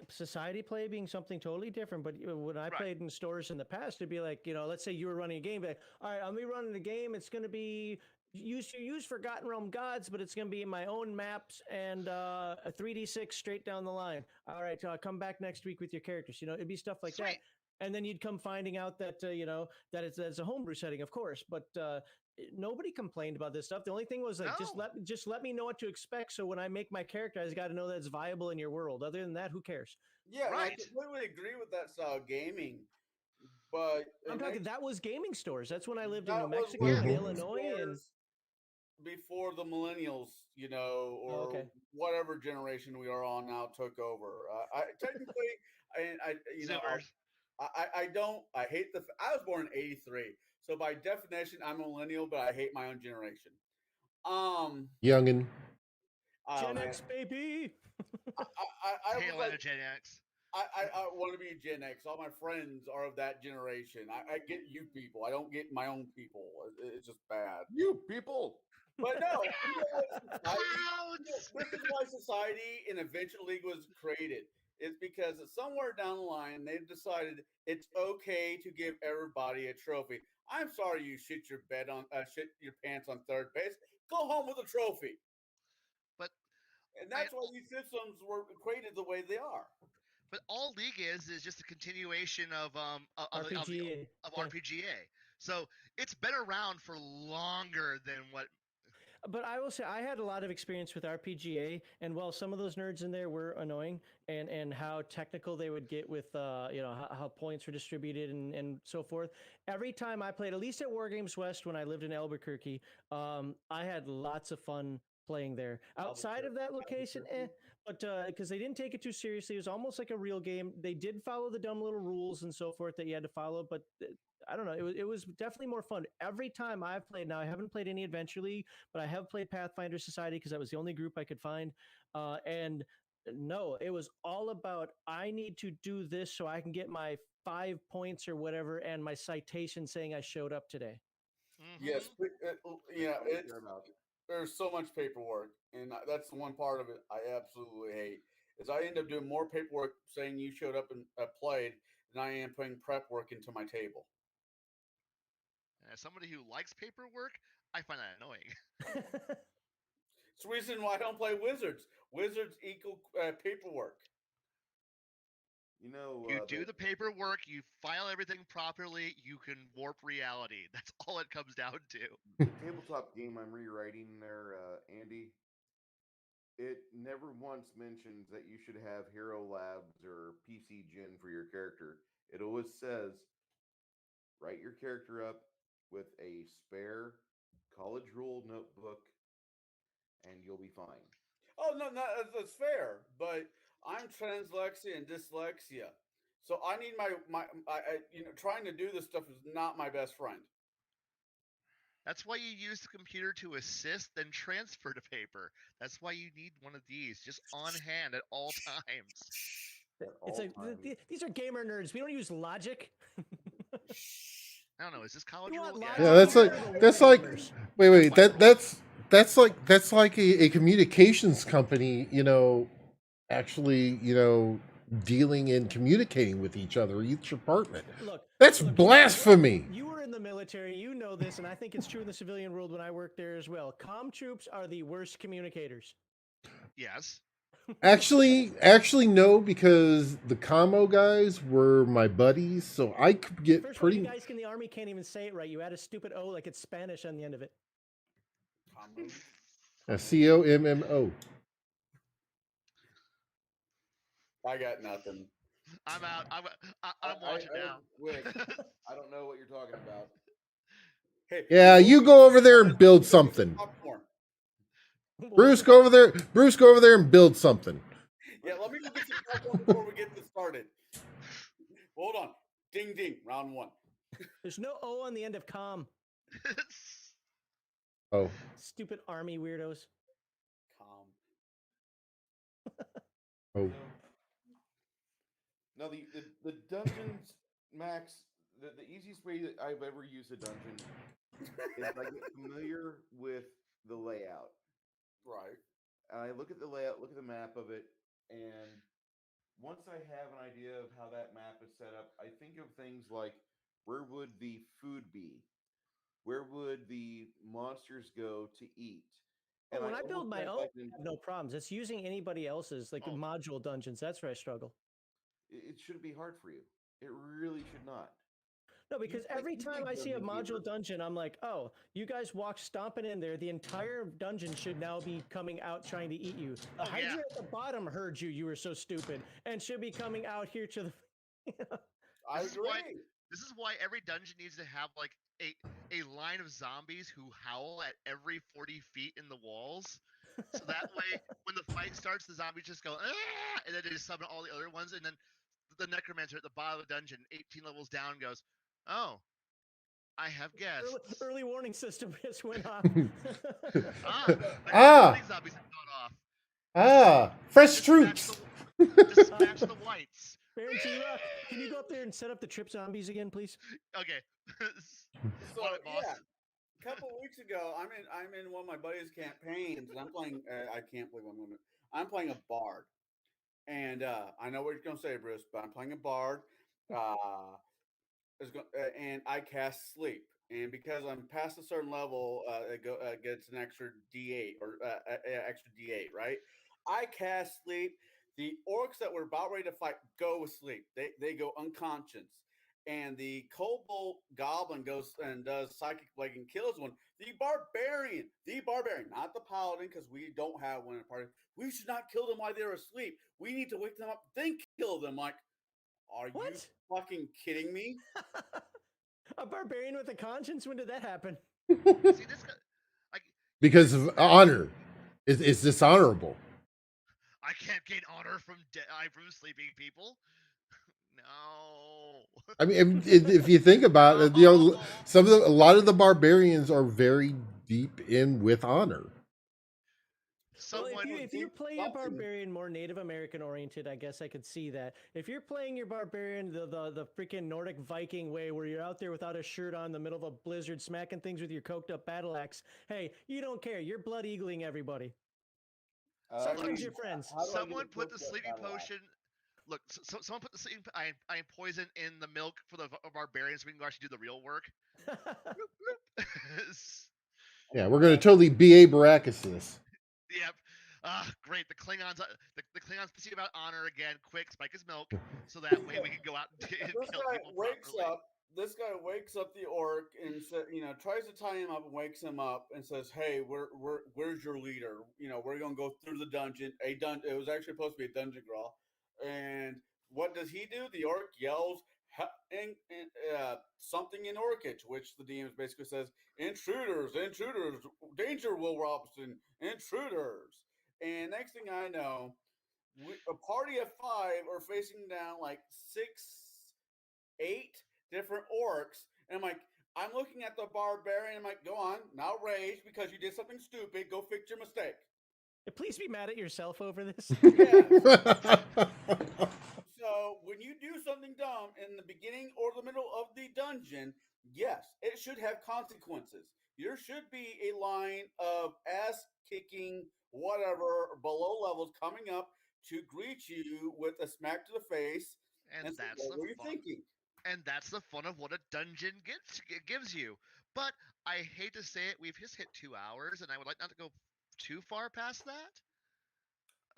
society play being something totally different. But when I Right. played in stores in the past, it'd be like, let's say you were running a game, like, all right, I'm gonna be running a game. It's gonna be use Forgotten Realm Gods, but it's gonna be my own maps and a 3d6 straight down the line. All right, come back next week with your characters. It'd be stuff like that. Sweet. And then you'd come finding out that that it's a homebrew setting, of course, but nobody complained about this stuff. The only thing was like, No. just let me know what to expect. So when I make my character, I just got to know that it's viable in your world. Other than that, who cares? Yeah, and I Right. completely agree with that style of gaming. But I'm talking that was gaming stores. That's when I lived in that New was Mexico when and Mhm. Illinois, and stores before the millennials, or okay. whatever generation we are on now took over. I technically, Zoomers. I don't. I hate the. I was born in '83, so by definition, I'm a millennial, but I hate my own generation. Youngin. Gen Man, X baby. I was Tail like, end of Gen X. I want to be a Gen X. All my friends are of that generation. I get you people. I don't get my own people. It's just bad. You people. But no, you know what society, Clouds. this is why society and Adventure League was created. It's because somewhere down the line they've decided it's okay to give everybody a trophy. I'm sorry you shit your pants on third base. Go home with a trophy. But And I, that's why these systems were created the way they are. but all League is just a continuation of RPGA. of Yeah. RPGA. So it's been around for longer than what. But I will say I had a lot of experience with RPGA, and while some of those nerds in there were annoying, and how technical they would get with how points were distributed and so forth. Every time I played, at least at War Games West when I lived in Albuquerque, I had lots of fun playing there. Outside of that location, but because they didn't take it too seriously, it was almost like a real game. They did follow the dumb little rules and so forth that you had to follow, but I don't know. It was definitely more fun every time I've played. Now I haven't played any Adventure League, but I have played Pathfinder Society because that was the only group I could find. And no, it was all about I need to do this so I can get my 5 points or whatever and my citation saying I showed up today. Yes, Mhm. yeah, All we it's care about. there's so much paperwork, and that's the one part of it I absolutely hate. Is I end up doing more paperwork saying you showed up and played than I am putting prep work into my table. And as somebody who likes paperwork, I find that annoying. It's the reason why I don't play Wizards. Wizards equal paperwork. You know, You do the paperwork, you file everything properly, you can warp reality. That's all it comes down to. the tabletop game I'm rewriting there, Andy. It never once mentions that you should have Hero Labs or PC Gen for your character. It always says write your character up with a spare college rule notebook and you'll be fine. Oh no, that's fair. But I'm translexia and dyslexia, so I need trying to do this stuff is not my best friend. That's why you use the computer to assist, then transfer to paper. That's why you need one of these just on hand at all times. At It's all like times. these are gamer nerds. We don't use logic. I don't know. Is this college You want rule? logic? Yeah, These are the that's war like gamers. wait, That's that's like a communications company, actually, dealing and communicating with each other, each department. Look, That's look, blasphemy. you were in the military. You know this, and I think it's true in the civilian world when I worked there as well. Comm troops are the worst communicators. yes. Actually, no, because the commo guys were my buddies, so I could get First of all, you pretty. guys in the army can't even say it right. You add a stupid O like it's Spanish on the end of it. COMMO. I got nothing. I'm out. I'm I watching now. Wick, I don't know what you're talking about. Hey, Yeah, before you we go over get there started, and build let's get some something. popcorn. Bruce, go over there. Bruce, go over there and build something. Yeah, let me go get some popcorn before we get this started. Hold on. Ding ding. Round one. There's no O on the end of comm. Oh, Stupid army weirdos. Calm. oh. No, the dungeons, Max. The easiest way that I've ever used a dungeon is I get familiar with the layout. Right. I look at the layout, look at the map of it, and once I have an idea of how that map is set up, I think of things like where would the food be? Where would the monsters go to eat? But when I build almost my have, own, like, I have no problems. It's using anybody else's, like Oh. module dungeons. That's where I struggle. it shouldn't be hard for you. It really should not. No, because play- every you play time I see a Dungeon Keeper. module dungeon, I'm like, oh, you guys walk stomping in there. The entire dungeon should now be coming out trying to eat you. The Oh, Hydra yeah. at the bottom heard you. You were so stupid, and should be coming out here to the. I This is why- agree. This is why every dungeon needs to have like a line of zombies who howl at every 40 feet in the walls. So that way, when the fight starts, the zombies just go, "Ah!" And then they just summon all the other ones, and then the necromancer at the bottom of the dungeon, 18 levels down, goes, "Oh, I have guests." Early warning system just went off. Ah. Zombies have gone off. Fresh Dispatch troops. Dispatch the whites. Baron T-Rock, can you go up there and set up the trip zombies again, please? Okay. So On it, boss. yeah, a couple of weeks ago, I'm in one of my buddies' campaigns, and I'm playing. I can't believe I'm playing a bard, and I know what you're gonna say, Bruce, but I'm playing a bard. And I cast sleep, and because I'm past a certain level, it gets an extra D8 or extra D8, right? I cast sleep. The orcs that were about ready to fight go with sleep. They go unconscious. And the kobold goblin goes and does psychic blade and kills one. The barbarian, not the paladin, because we don't have one in the party. We should not kill them while they're asleep. We need to wake them up, then kill them. Like, are you What? fucking kidding me? A barbarian with a conscience? When did that happen? See, this guy, Because of honor. It's dishonorable. I can't gain honor from from sleeping people. No. I mean, if you think about it, a lot of the barbarians are very deep in with honor. Well, someone. if you play your something. barbarian more Native American oriented, I guess I could see that. If you're playing your barbarian the freaking Nordic Viking way, where you're out there without a shirt on, in the middle of a blizzard, smacking things with your coked up battle axe, hey, you don't care. You're blood eagling everybody. Sometimes your friends. How do I get Someone a put the coked up sleeping battle axe? potion. Look, someone put the sleeping. I poison in the milk for the barbarians. So we can go actually do the real work. Yeah, we're going to totally BA Baracus this. Yep. Great. The Klingons. The Klingons see about honor again. Quick, spike his milk, so that way we can go out and This kill guy people wakes properly. up. This guy wakes up the orc and tries to tie him up and wakes him up and says, "Hey, where's your leader? We're gonna go through the dungeon. It was actually supposed to be a dungeon crawl." And what does he do? The orc yells something in Orcish, which the DM basically says, "Intruders, intruders, danger, Will Robinson, intruders." And next thing I know, a party of 5 are facing down like 8 different orcs, and I'm looking at the barbarian. I'm like, go on, now rage because you did something stupid. Go fix your mistake. Please be mad at yourself over this. So when you do something dumb in the beginning or the middle of the dungeon, yes, it should have consequences. There should be a line of ass kicking, whatever, below levels coming up to greet you with a smack to the face. And say, that's what the were you fun. thinking? And that's the fun of what a dungeon gives you. But I hate to say it, we've just hit 2 hours, and I would like not to go too far past that.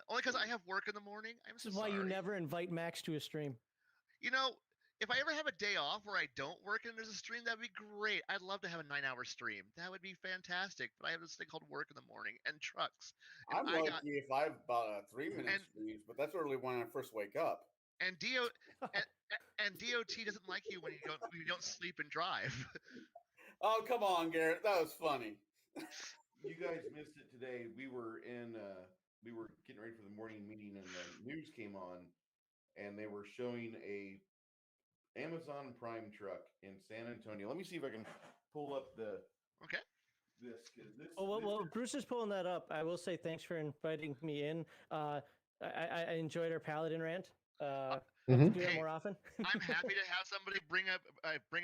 Only because I have work in the morning. I'm This so is why sorry. you never invite Max to a stream. If I ever have a day off where I don't work and there's a stream, that'd be great. I'd love to have a 9-hour stream. That would be fantastic. But I have this thing called work in the morning and trucks. And I'm lucky if I've about a 3-minute streams, but that's early when I first wake up. And DOT doesn't like you when you don't sleep and drive. Oh, come on, Garrett. That was funny. You guys missed it today. We were getting ready for the morning meeting, and the news came on, and they were showing a Amazon Prime truck in San Antonio. Let me see if I can pull up the Okay. this. Well, Bruce is pulling that up. I will say thanks for inviting me in. I enjoyed our Paladin rant. Mhm. Do that more often. I'm happy to have somebody bring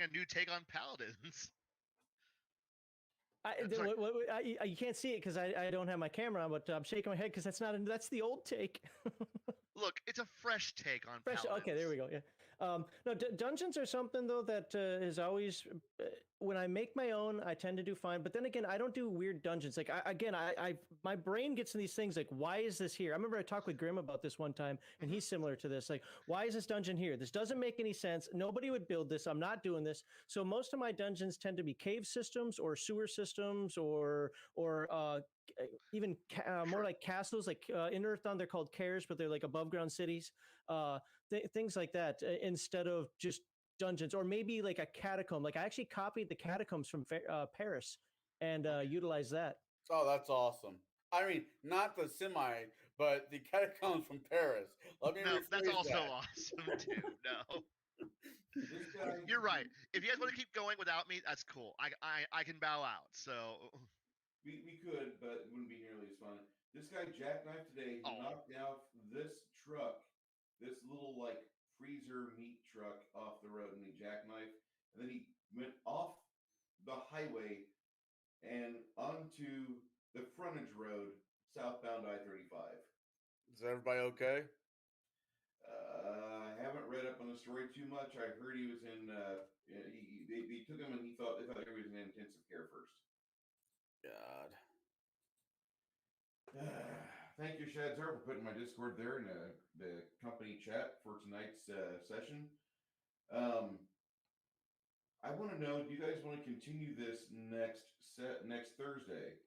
a new take on paladins. You can't see it because I don't have my camera on, but I'm shaking my head because that's the old take. Look, it's a fresh take on paladins. Okay, there we go. Yeah. No, dungeons are something though that is always when I make my own, I tend to do fine. But then again, I don't do weird dungeons. Like my brain gets in these things like, why is this here? I remember I talked with Grim about this one time, and he's similar to this. Like, why is this dungeon here? This doesn't make any sense. Nobody would build this. I'm not doing this. So most of my dungeons tend to be cave systems or sewer systems or even more like castles. Like in Earthbound, they're called cares, but they're like above ground cities. Things like that instead of just dungeons, or maybe like a catacomb. Like I actually copied the catacombs from Paris and utilized that. Oh, that's awesome. I mean, not the semi, but the catacombs from Paris. Let me that's rephrase also that. awesome too. No. You're right. If you guys want to keep going without me, that's cool. I can bow out. So we could, but it wouldn't be nearly as fun. This guy jackknifed today. He knocked out this truck, this little like freezer meat truck off the road, and he jackknifed, and then he went off the highway and onto the frontage road, southbound I-35. Is everybody okay? I haven't read up on the story too much. I heard he was in. They took him, and they thought he was in intensive care first. God. Thank you, Shadzar, for putting my Discord there in the company chat for tonight's session. I want to know, do you guys want to continue this next Thursday?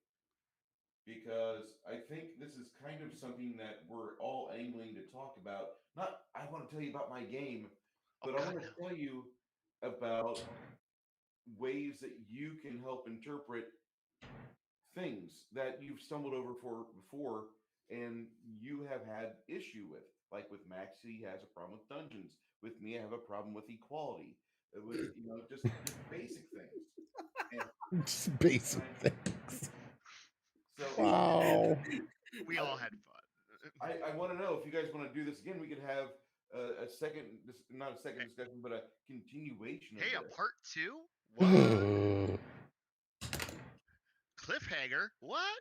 Because I think this is kind of something that we're all angling to talk about. Not, I want to tell you about my game, but I want to tell you about ways that you can help interpret things that you've stumbled over before and you have had issue with. Like with Max, he has a problem with dungeons. With me, I have a problem with equality. With just basic things. Just basic things. So Wow. we all had fun. I want to know if you guys want to do this again. We could have a second, not a second discussion, but a continuation. Hey, of a this. part 2? What? Cliffhanger? What?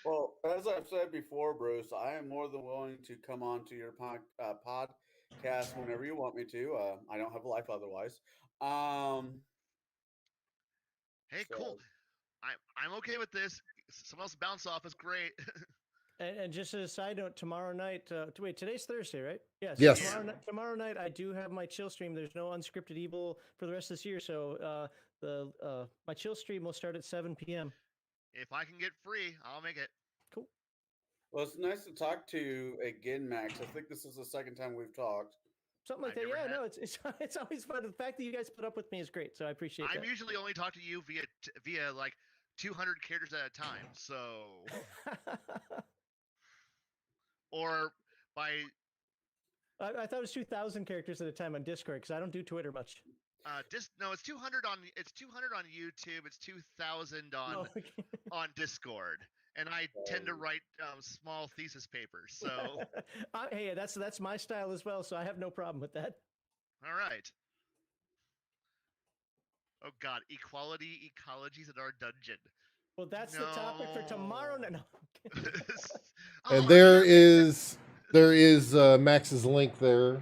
Well, as I've said before, Bruce, I am more than willing to come on to your podcast whenever you want me to. I don't have a life otherwise. Hey, So- cool. I'm okay with this. Someone else bounce off is great. And just as a side note, tomorrow night. Wait, today's Thursday, right? Yes. Yes. Tomorrow night, I do have my chill stream. There's no unscripted evil for the rest of this year, so my chill stream will start at 7 p.m. If I can get free, I'll make it. Cool. Well, it's nice to talk to you again, Max. I think this is the second time we've talked. Something like I've that. never Yeah, had- no, it's always fun. The fact that you guys put up with me is great, so I appreciate I'm that. usually only talking to you via like 200 characters at a time, so or by I thought it was 2,000 characters at a time on Discord because I don't do Twitter much. no, it's 200 on YouTube. It's 2,000 on Oh, okay. on Discord, and I tend to write small thesis papers. So Hey, that's my style as well, so I have no problem with that. all right. Oh God, equality, ecologies in our dungeon. Well, that's the topic for tomorrow night. No. Oh, And there is Max's link there.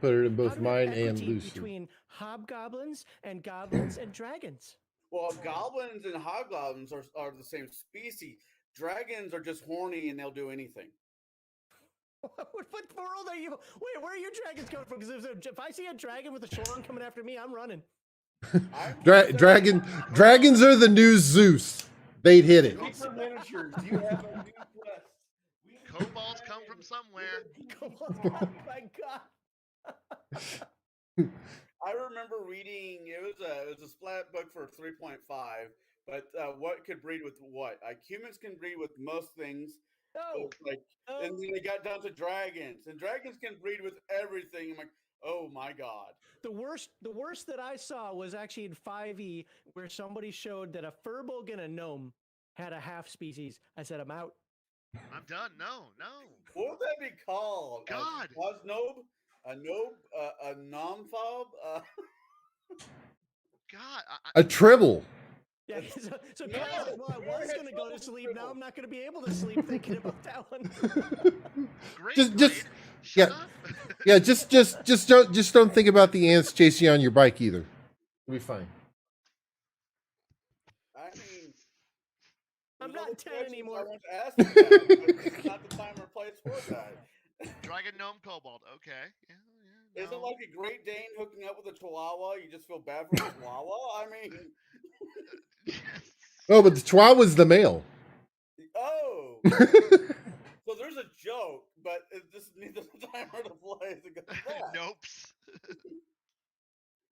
Put it in both How do mine you have and equity Lucy. between hobgoblins and goblins and dragons. Well, goblins and hobgoblins are the same species. Dragons are just horny and they'll do anything. What world are you? Wait, where are your dragons coming from? Because if I see a dragon with a schlong coming after me, I'm running. Dragons are the new Zeus. They'd hit it. Pizza miniatures. You have a new quest. Kobolds come from somewhere. Oh my God. I remember reading it was a splat book for 3.5, but what could breed with what? Like humans can breed with most things. No. Like, and then they got down to dragons, and dragons can breed with everything. I'm like, oh my God. The worst that I saw was actually in 5e, where somebody showed that a Furbolg and a gnome had a half species. I said, I'm out. I'm done. No. What would that be called? God. A Quasnob? A Nob? A Nomfob? God. A tribble. Yeah. So No, Kyle's like, well, I where was had going to go to trouble sleep. Now Furbolg? I'm not going to be able to sleep thinking about that one. Great. Just- grade. Shut yeah. up. Yeah, just don't think about the ants chasing you on your bike either. You'll be fine. I mean, I'm there's not other 10 questions anymore. I want to ask you that, but it's not the time or place for that. Dragon gnome kobold. Okay. Yeah. Isn't No. like a Great Dane hooking up with a Chihuahua? You just feel bad for the Chihuahua? I mean, Oh, but the Chihuahua's the male. oh. So there's a joke, but it's just neither the time or the place to go with that. Nopes.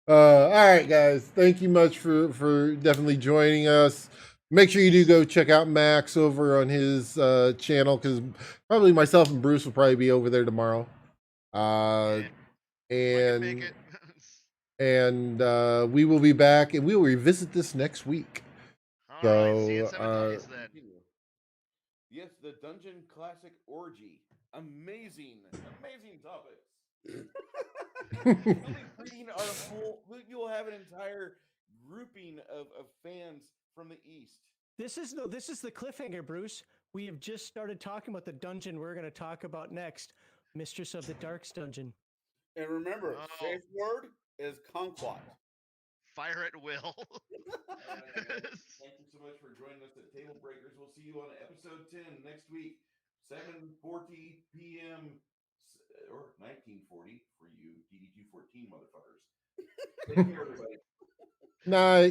All right, guys. Thank you much for definitely joining us. Make sure you do go check out Max over on his channel because probably myself and Bruce will probably be over there tomorrow. Yeah, I can make And it. we will be back and we will revisit this next week. All right. See you in So, 7 days then. Yes, the Dungeon Classic Orgy. Amazing topics. You'll have an entire grouping of fans from the East. This is the cliffhanger, Bruce. We have just started talking about the dungeon we're going to talk about next, Mistress of the Darks dungeon. And remember, Oh. safe word is kumquat. Fire at will. Thank you so much for joining us at Table Breakers. We'll see you on episode 10 next week, 7:40 p.m. or 1940 for you DD214 motherfuckers. Take care, everybody. Night.